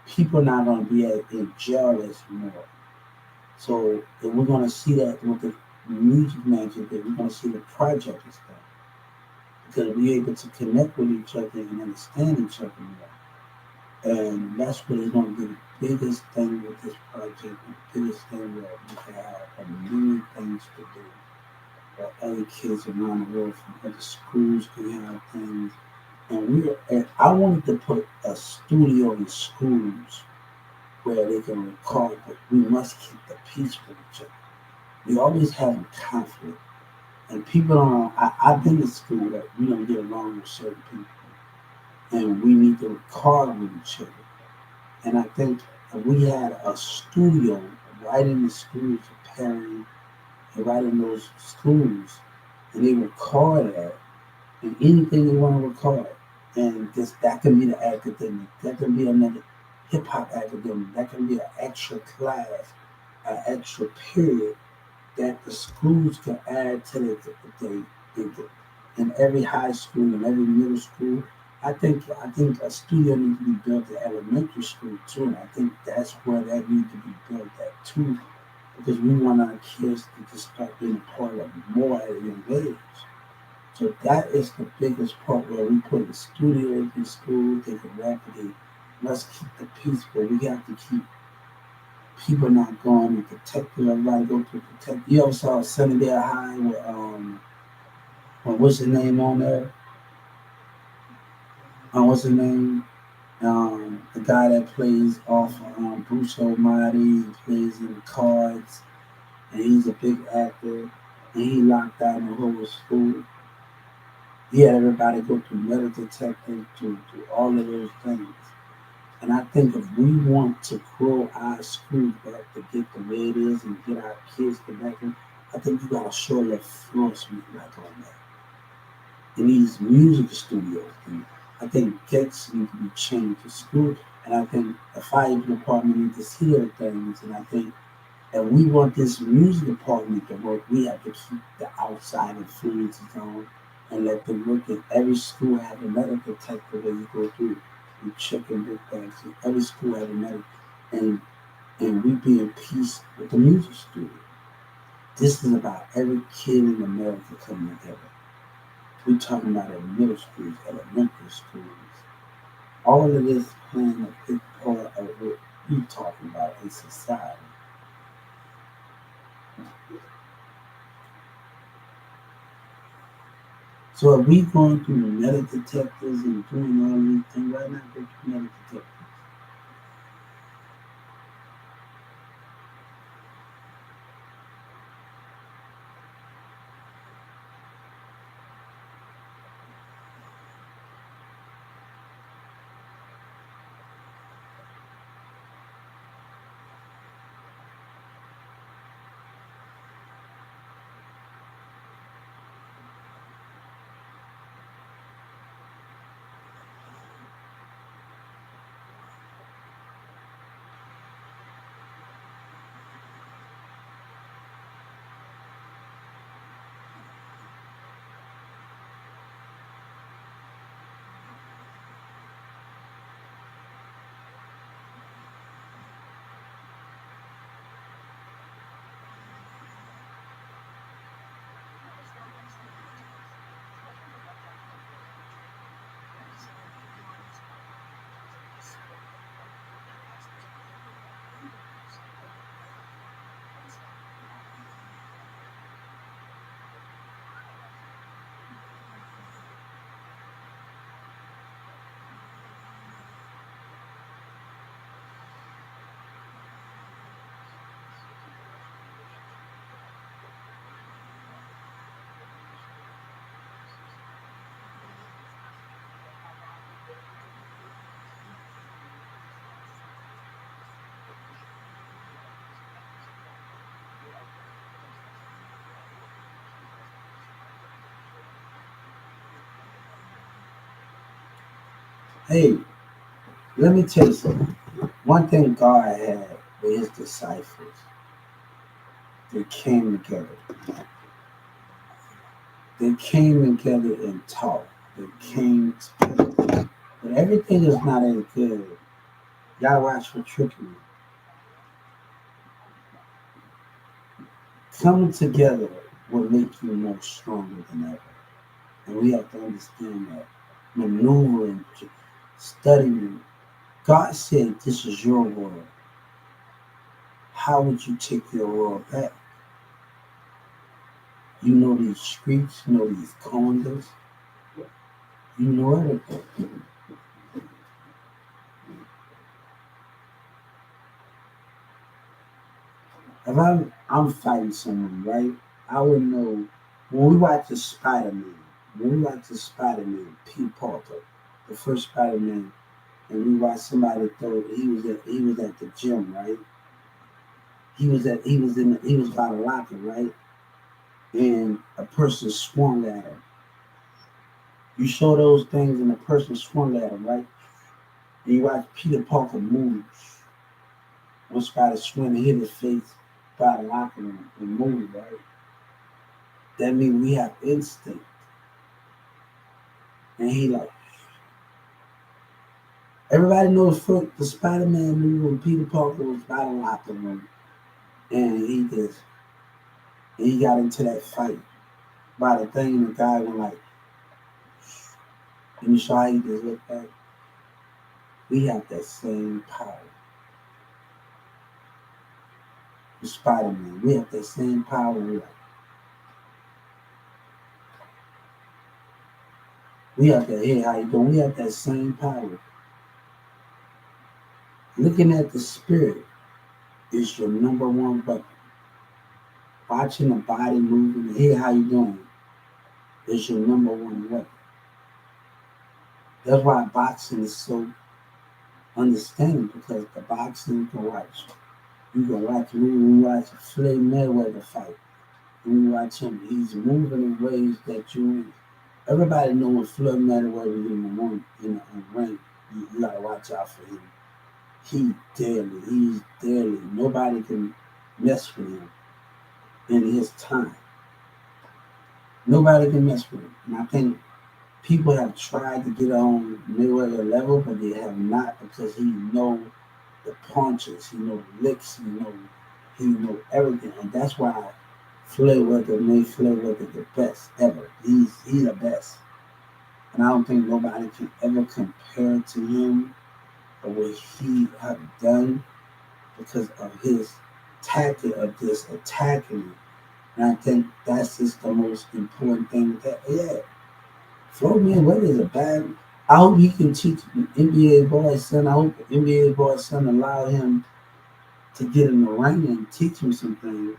Speaker 1: people not going to be in jail as more. So if we're going to see that with the music magic, that we're going to see the project and stuff, because we're able to connect with each other and understand each other more. And that's what is going to be the biggest thing with this project, the biggest thing where we can have a million things to do. Where other kids around the world from other schools can have things. And I wanted to put a studio in schools where they can record, but we must keep the peace with each other. We always having conflict. And people don't, I've been to school that we don't get along with certain people. And we need to record with each other. And I think if we had a studio right in the schools of Perry and right in those schools, and they record that, and anything they want to record. And this that can be the academic, that can be another hip hop academic, that can be an extra class, an extra period that the schools can add to the in every high school and every middle school. I think a studio needs to be built at elementary school too. And I think that's where that needs to be built at too, because we want our kids to just start being a part of more at a young age. So that is the biggest part where we put the studios in school, they can rapidly let's keep the peace, but we have to keep people not going and protecting everybody go to protect. You ever saw Sunnydale High with what's his name on there? What's his name? The guy that plays off Bruce Almighty, he plays in the cards, and he's a big actor, and he locked out in the whole school. Yeah, everybody go through metal detectors, to all of those things. And I think if we want to grow our schools back to get the way it is and get our kids to back in, I think you gotta show that flourishment back on that. In these music studios, and I think gates need to be changed to school, and I think the fire department needs to see those things, and I think if we want this music department to work, we have to keep the outside influences on and let them work. And every school have a metal detector that you go through. You check in big bags. Every school have a metal, and we be in peace with the music studio. This is about every kid in America coming together. We're talking about in middle schools, elementary schools. All of this playing a big part of what we talking about in society. So if we going through metal detectors and doing all these things, why not go through metal detectors? Hey, let me tell you something. One thing God had with his disciples, They came together. They came together and talked. They came together. But everything is not as good. Y'all watch for trickery. Coming together will make you more stronger than ever. And we have to understand that. Maneuvering, studying. God said, this is your world. How would you take your world back? You know these streets, you know these corners, you know everything. If I'm fighting someone, right? I would know when we watch the Spider-Man, Pete Parker, the first Spider-Man, and we watched somebody throw. He was at the gym, right? He was by the locker, right? And a person swung at him. You saw those things, and a person swung at him, right? And you watch Peter Parker move. One spider swing and hit his face by the locker room and move, right? That means we have instinct. And he like everybody knows the Spider-Man movie when Peter Parker was by the locker room and he got into that fight by the thing and the guy went like and you saw how he just looked back. We have that same power. The Spider-Man. We have that same power. We have that hey, how you doing? We have that same power. Looking at the spirit is your number one weapon. Watching the body moving, hey, how you doing? Is your number one weapon. That's why boxing is so understanding because the boxing you can watch. You can watch when you watch Floyd Mayweather fight. When you watch him, he's moving in ways that everybody know when Floyd Mayweather is in the ring, you gotta watch out for him. He's deadly. Nobody can mess with him in his time. Nobody can mess with him. And I think people have tried to get on Mayweather level, but they have not because he know the punches, he know licks, he know everything, and that's why Floyd made Floyd the best ever. He's the best, and I don't think nobody can ever compare to him or what he have done because of his tactic of just attacking. And I think that's just the most important thing. That yeah, Floyd Mayweather is a bad. I hope he can teach NBA boy's son. I hope NBA boy's son allow him to get in the ring and teach him some things.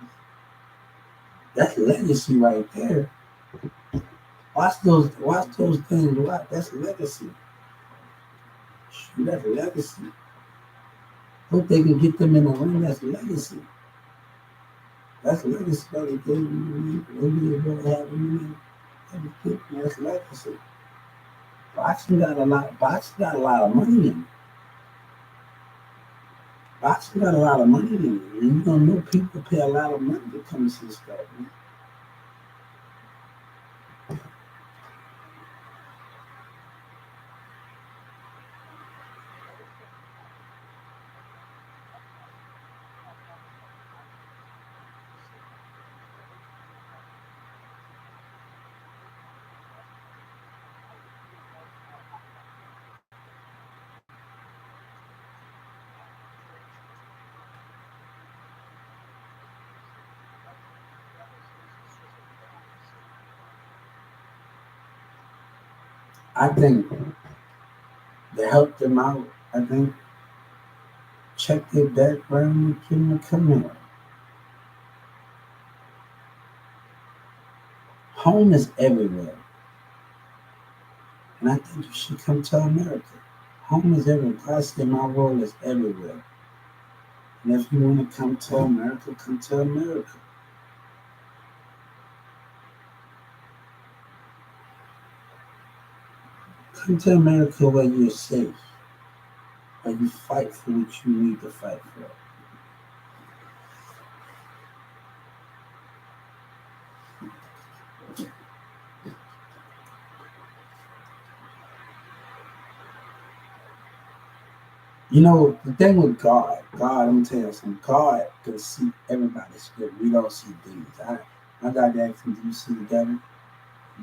Speaker 1: That's legacy right there. Watch those things. That's legacy. That's legacy. Hope they can get them in the ring. That's legacy. That's legacy. NBA boy having everything. That's legacy. Boxing got a lot of money in it. Boxing got a lot of money in it. And you don't know people pay a lot of money to come see stuff, man. I think they helped them out. I think check their background and give them a come here. Home is everywhere. And I think you should come to America. Home is everywhere. God said my world is everywhere. And if you want to come to America, come to America. Come to America where you're safe. Where you fight for what you need to fight for. You know, the thing with God, let me tell you something. God can see everybody's spirit. We don't see demons. I got to ask him, do you see the devil?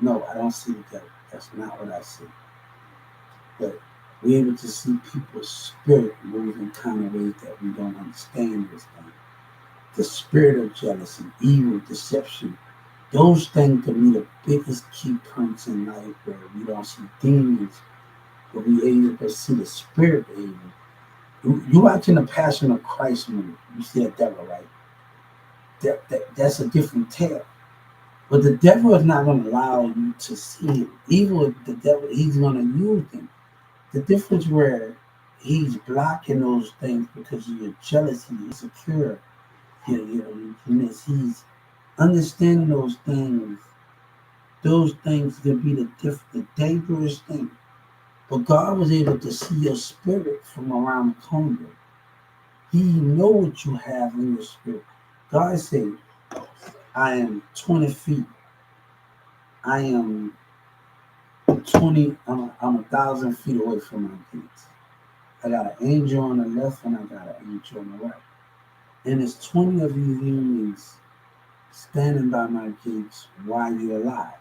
Speaker 1: No, I don't see the devil. That's not what I see. But we're able to see people's spirit move in kind of ways that we don't understand this thing. The spirit of jealousy, evil, deception, those things can be the biggest key points in life where we don't see demons, but we able to see the spirit of evil. You watching the Passion of Christ movie, you see a devil, right? That's a different tale. But the devil is not going to allow you to see him. Evil, the devil, he's going to use them. The difference where he's blocking those things because of your jealousy, insecure, he's understanding those things. Those things can be the dangerous thing. But God was able to see your spirit from around the corner. He know what you have in your spirit. God said, I am 20 feet. I am 20, I'm 1,000 feet away from my gates. I got an angel on the left and I got an angel on the right. And there's 20 of you humans standing by my gates while you're alive.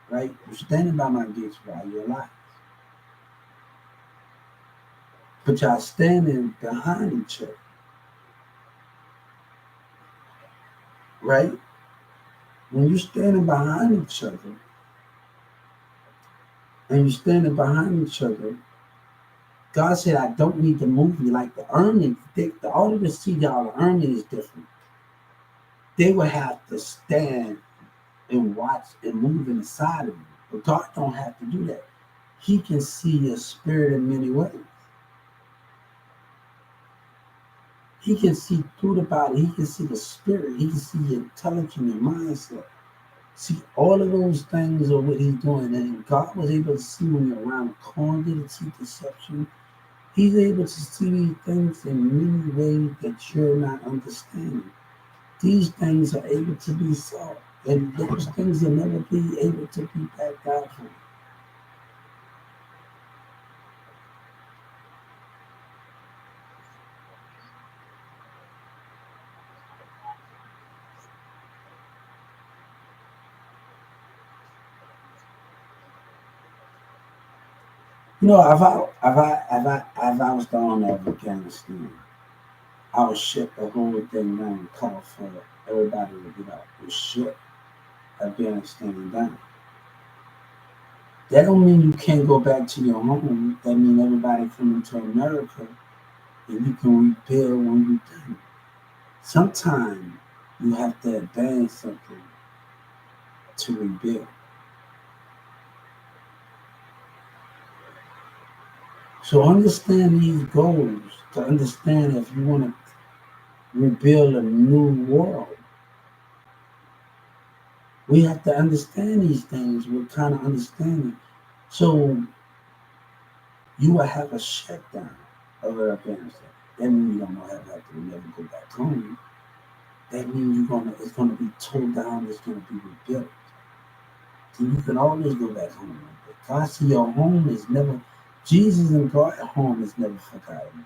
Speaker 1: Right? You're standing by my gates while you're alive. But y'all standing behind each other. Right? When you're standing behind each other and you're standing behind each other, God said, I don't need to move you like the earning. The only to see y'all, the earning is different. They would have to stand and watch and move inside of you. But God don't have to do that. He can see your spirit in many ways. He can see through the body. He can see the spirit. He can see your intelligence, your mindset. See, all of those things are what he's doing. And God was able to see when you're around the corner to see deception. He's able to see these things in many ways that you're not understanding. These things are able to be solved. And those things will never be able to be backed out from. You know, if I was gone to Afghanistan, I would shut the whole thing down and call for everybody to get out and shut Afghanistan down. That don't mean you can't go back to your home. That means everybody coming to America and you can rebuild when you're done. Sometimes you have to advance something to rebuild. So understand these goals to understand if you want to rebuild a new world. We have to understand these things with kind of understanding. So you will have a shutdown of Afghanistan. That means you don't know how to never go back home. That means it's gonna be tore down, it's gonna be rebuilt. So you can always go back home. But God see your home is never Jesus and God home is never forgotten.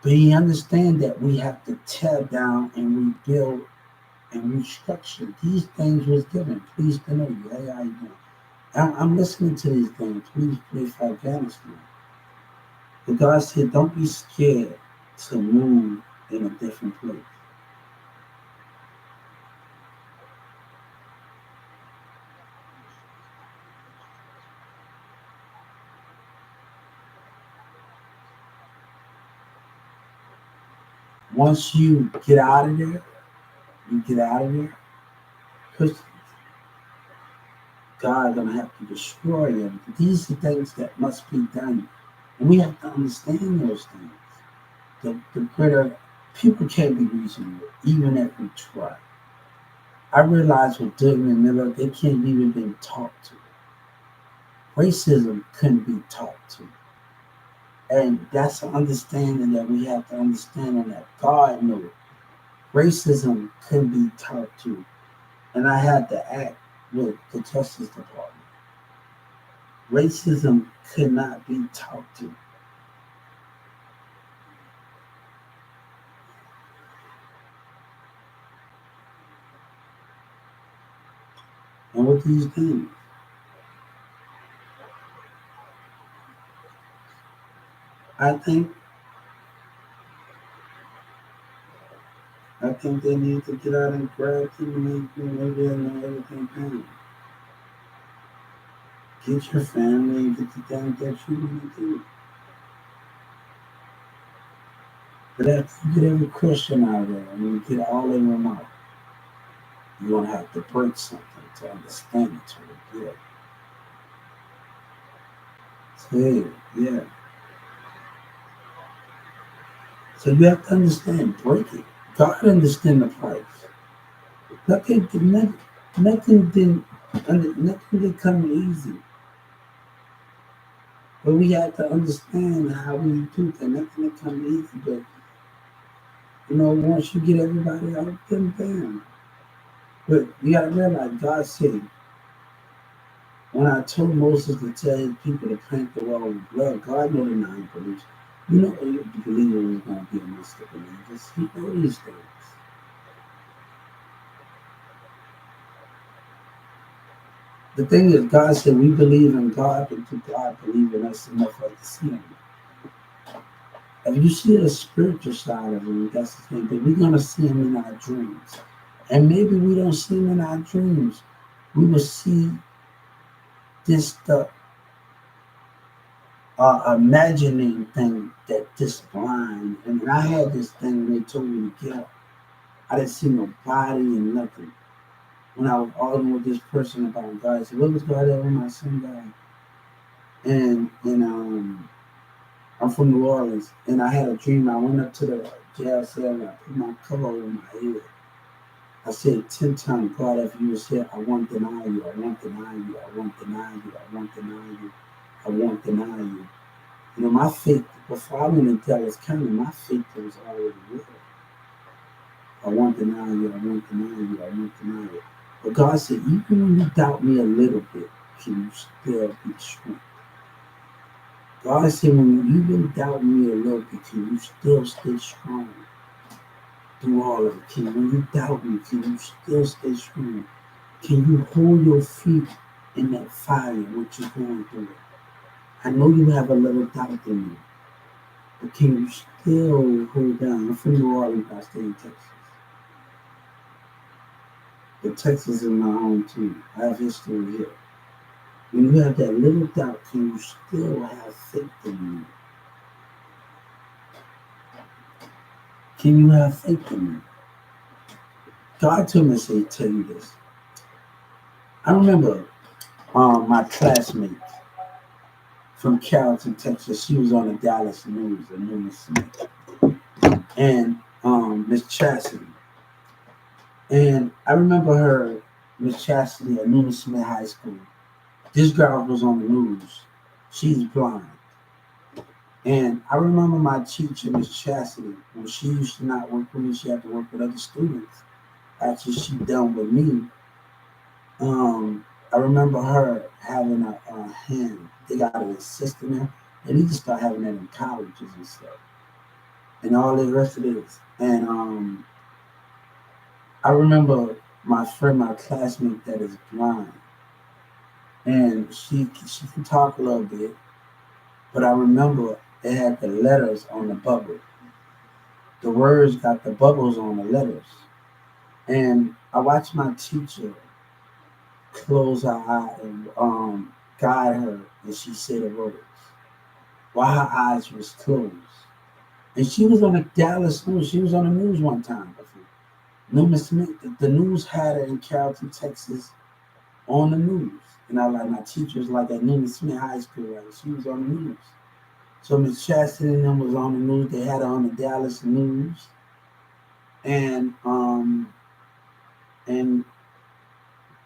Speaker 1: But he understands that we have to tear down and rebuild and restructure. These things was given. Please to know you. Hey, how you doing? I'm listening to these things. Please pray for Afghanistan. But God said, don't be scared to move in a different place. Once you get out of there, you get out of there, because God gonna have to destroy everything. These are things that must be done. And we have to understand those things. The greater people can't be reasonable, even if we try. I realize with Doug and Miller, they can't even be taught to. Racism couldn't be taught to. And that's an understanding that we have to understand and that God knows. Racism couldn't be taught to. And I had to act with the Justice Department. Racism could not be taught to. And with these things, I think they need to get out and grab them and maybe they know everything down. Get your family and get the things that you want to do. But after you get every question out of there and you get all in your mouth, you're gonna have to break something to understand it to reveal. So yeah. So you have to understand, break it. God understand the price. Nothing, nothing didn't, nothing did come easy. But we have to understand how we do things. Nothing did come easy. But once you get everybody out, them down. But you gotta realize, God said, when I told Moses to tell his people to paint the wall with blood, God knew the non-believers. You know, the believer was going to be amongst the believers. He knows these things. The thing is, God said we believe in God, but do God believe in us enough for us to see Him? If you see the spiritual side of Him, that's the thing. But we're going to see Him in our dreams. And maybe we don't see Him in our dreams. We will see this stuff imagining thing that this blind. And I had this thing when they told me to get up. I didn't see no body and nothing. When I was arguing with this person about God, I said, "What was God at when my son died?" And I'm from New Orleans, and I had a dream. I went up to the jail cell and I put my cover over my head. I said 10 times, God, if you said, I won't deny you, I won't deny you, I won't deny you, I won't deny you, I won't deny you. My faith, before I went into Dallas County, my faith was already real. I won't deny you, I won't deny you, I won't deny you. But God said, even when you doubt me a little bit, can you still be strong? God said, when you even doubt me a little bit, can you still stay strong through all of it? When you doubt me, can you still stay strong? Can you hold your feet in that fire, what you're going through? I know you have a little doubt in you, but can you still hold down? I'm from New Orleans, I stay in Texas. But Texas is my home too. I have history here. When you have that little doubt, can you still have faith in me? Can you have faith in me? God told me to tell you this. I remember my classmate from Carrollton, Texas. She was on the Dallas News, the Newman Smith, and Miss Chastity. And I remember her, Miss Chastity, at Newman Smith High School. This girl was on the news. She's blind. And I remember my teacher, Miss Chastity, when she used to not work with me, she had to work with other students. After she done with me, I remember her having a hand. They got an assistant there. And he just started having that in colleges and stuff. And all the rest of this. And I remember my friend, my classmate that is blind. And she can talk a little bit. But I remember they had the letters on the bubble. The words got the bubbles on the letters. And I watched my teacher close her eye and guide her, and she said the words while her eyes was closed. And she was on the Dallas News. She was on the news one time before. Newman Smith, the news had her in Carrollton, Texas, on the news. And I like my teacher was like at Newman Smith High School, right? She was on the news. So Miss Chastity and them was on the news. They had her on the Dallas News, and and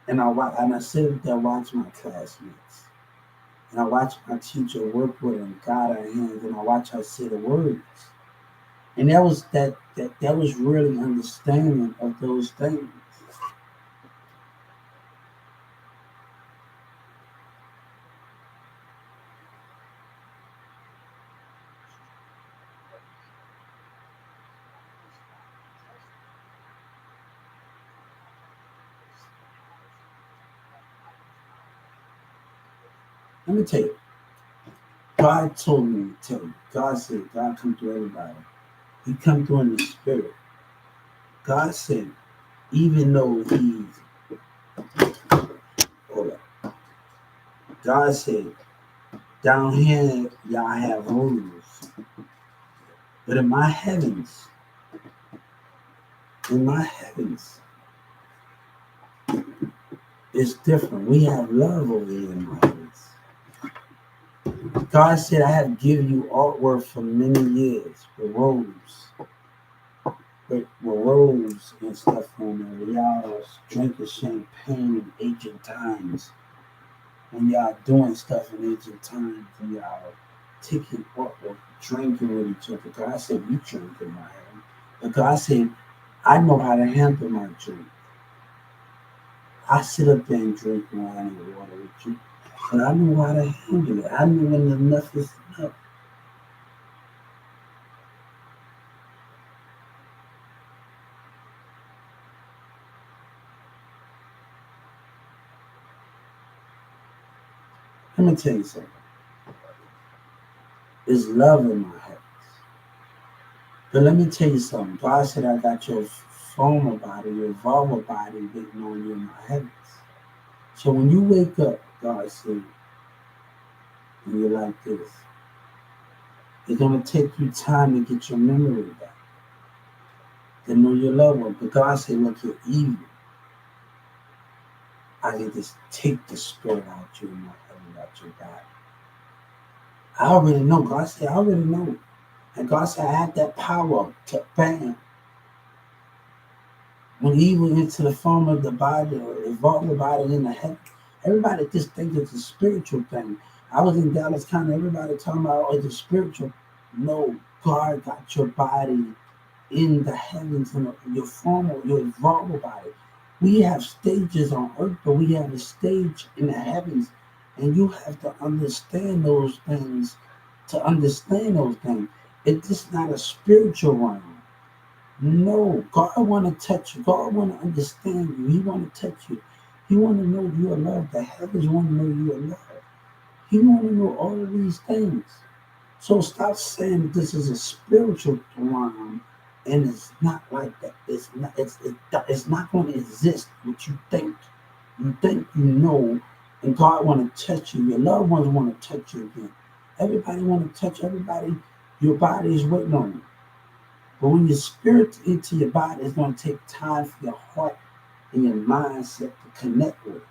Speaker 1: I sit there watch my classmates, and I watch my teacher work with her and guide her hands, and I watch her say the words. And that was really understanding of those things. Let me tell you, God told me to tell you. God said, God come through everybody. He come through in the spirit. God said, even though hold up. God said, down here y'all have rules. But in my heavens, it's different. We have love over here in my heavens. God said, I have given you artwork for many years with robes and stuff on there. Where y'all was drinking champagne in ancient times. When y'all doing stuff in ancient times, and y'all taking artwork, drinking with each other. God said, we drink in my heaven. But God said, I know how to handle my drink. I sit up there and drink wine and water with you. But I know how to handle it. I know when enough is enough. Let me tell you something. There's love in my heavens. But let me tell you something. God said I got your former body, your vulgar body waiting on you in my heavens. So when you wake up, God said, and you're like this, it's going to take you time to get your memory back, to know your loved one. But God said, look, you're evil. I can just take the spirit out you in my heaven, out your body. I already know. God said, I already know. And God said, I have that power to bam. When evil into the form of the body or evolve the body in the heaven, everybody just thinks it's a spiritual thing. I was in Dallas County, everybody talking about, oh, it's a spiritual. No, God got your body in the heavens, and your formal, your evolved body. We have stages on earth, but we have a stage in the heavens, and you have to understand those things. To understand those things, it's just not a spiritual realm. No, God want to touch you. God want to understand you. He want to touch you. He want to know you are loved. The heavens want to know you are loved. He want to know all of these things. So stop saying that this is a spiritual realm, and it's not like that. It's not. It's not going to exist. What you think. You think you know, and God want to touch you. Your loved ones want to touch you again. Everybody want to touch everybody. Your body is waiting on you. But when your spirit into your body, it's going to take time for your heart and your mindset to connect with it.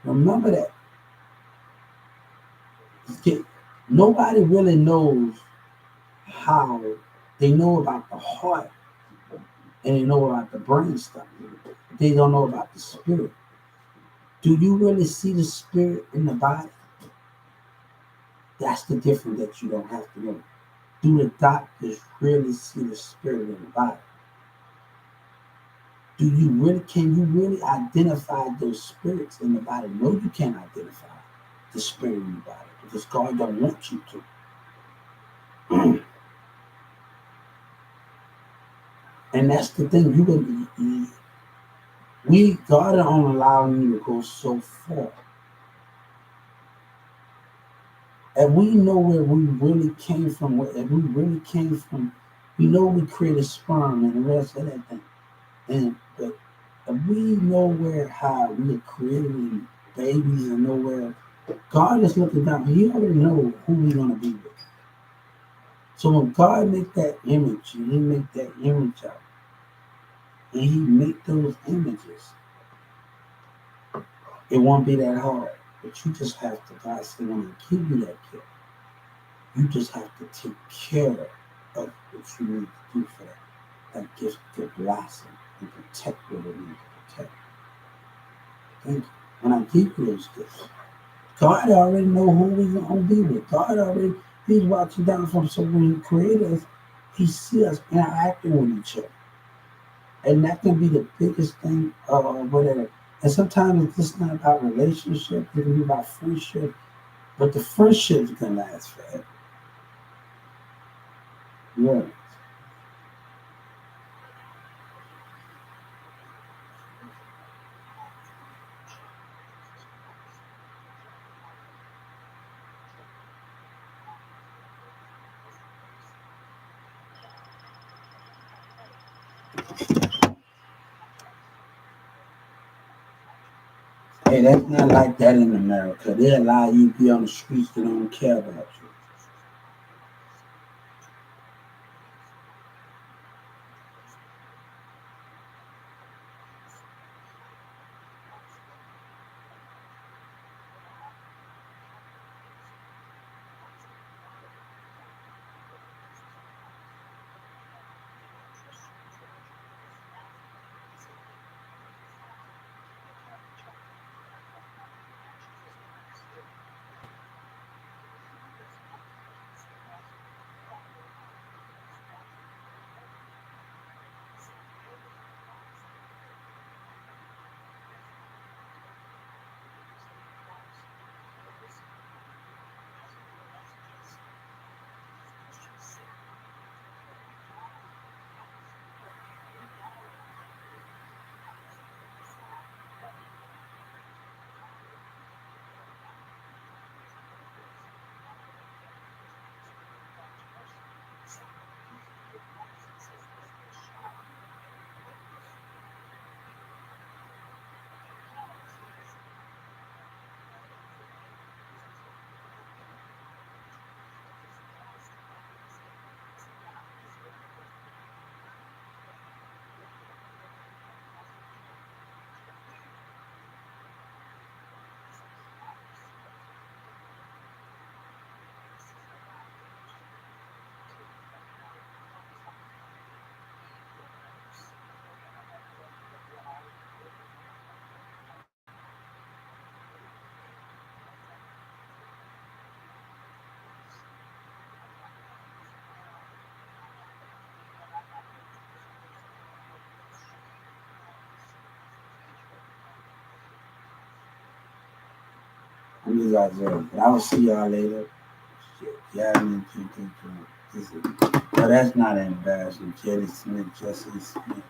Speaker 1: Remember that. Okay, nobody really knows how. They know about the heart and they know about the brain stuff. They don't know about the spirit. Do you really see the spirit in the body? That's the difference that you don't have to know. Do the doctors really see the spirit in the body? Can you really identify those spirits in the body? No, you can't identify the spirit in the body because God don't want you to. And that's the thing. God don't allow you to go so far. And we know where we really came from. We know we created sperm and the rest of that thing. But we know how we are creating babies and know where God is looking down. He already know who we're gonna be with. So when God make that image, and He make that image out, and He make those images, it won't be that hard. But you just have to. God said, "When I give you that gift, you just have to take care of what you need to do for that gift to blossom and protect what it needs to protect." Thank you. When I give you those gifts, God already know who we gonna be with. God already He's watching down from. So when He created us, He see us interacting with each other, and that can be the biggest thing. Whatever. And sometimes it's just not about relationship; it can be about friendship. But the friendship can last forever. Yeah. Hey, that's not like that in America. They allow you to be on the streets that don't care about you. I'm just out there. But I will see y'all later. Shit. Yeah, I mean, this is, but that's not embarrassing. Kelly Smith, Jesse Smith.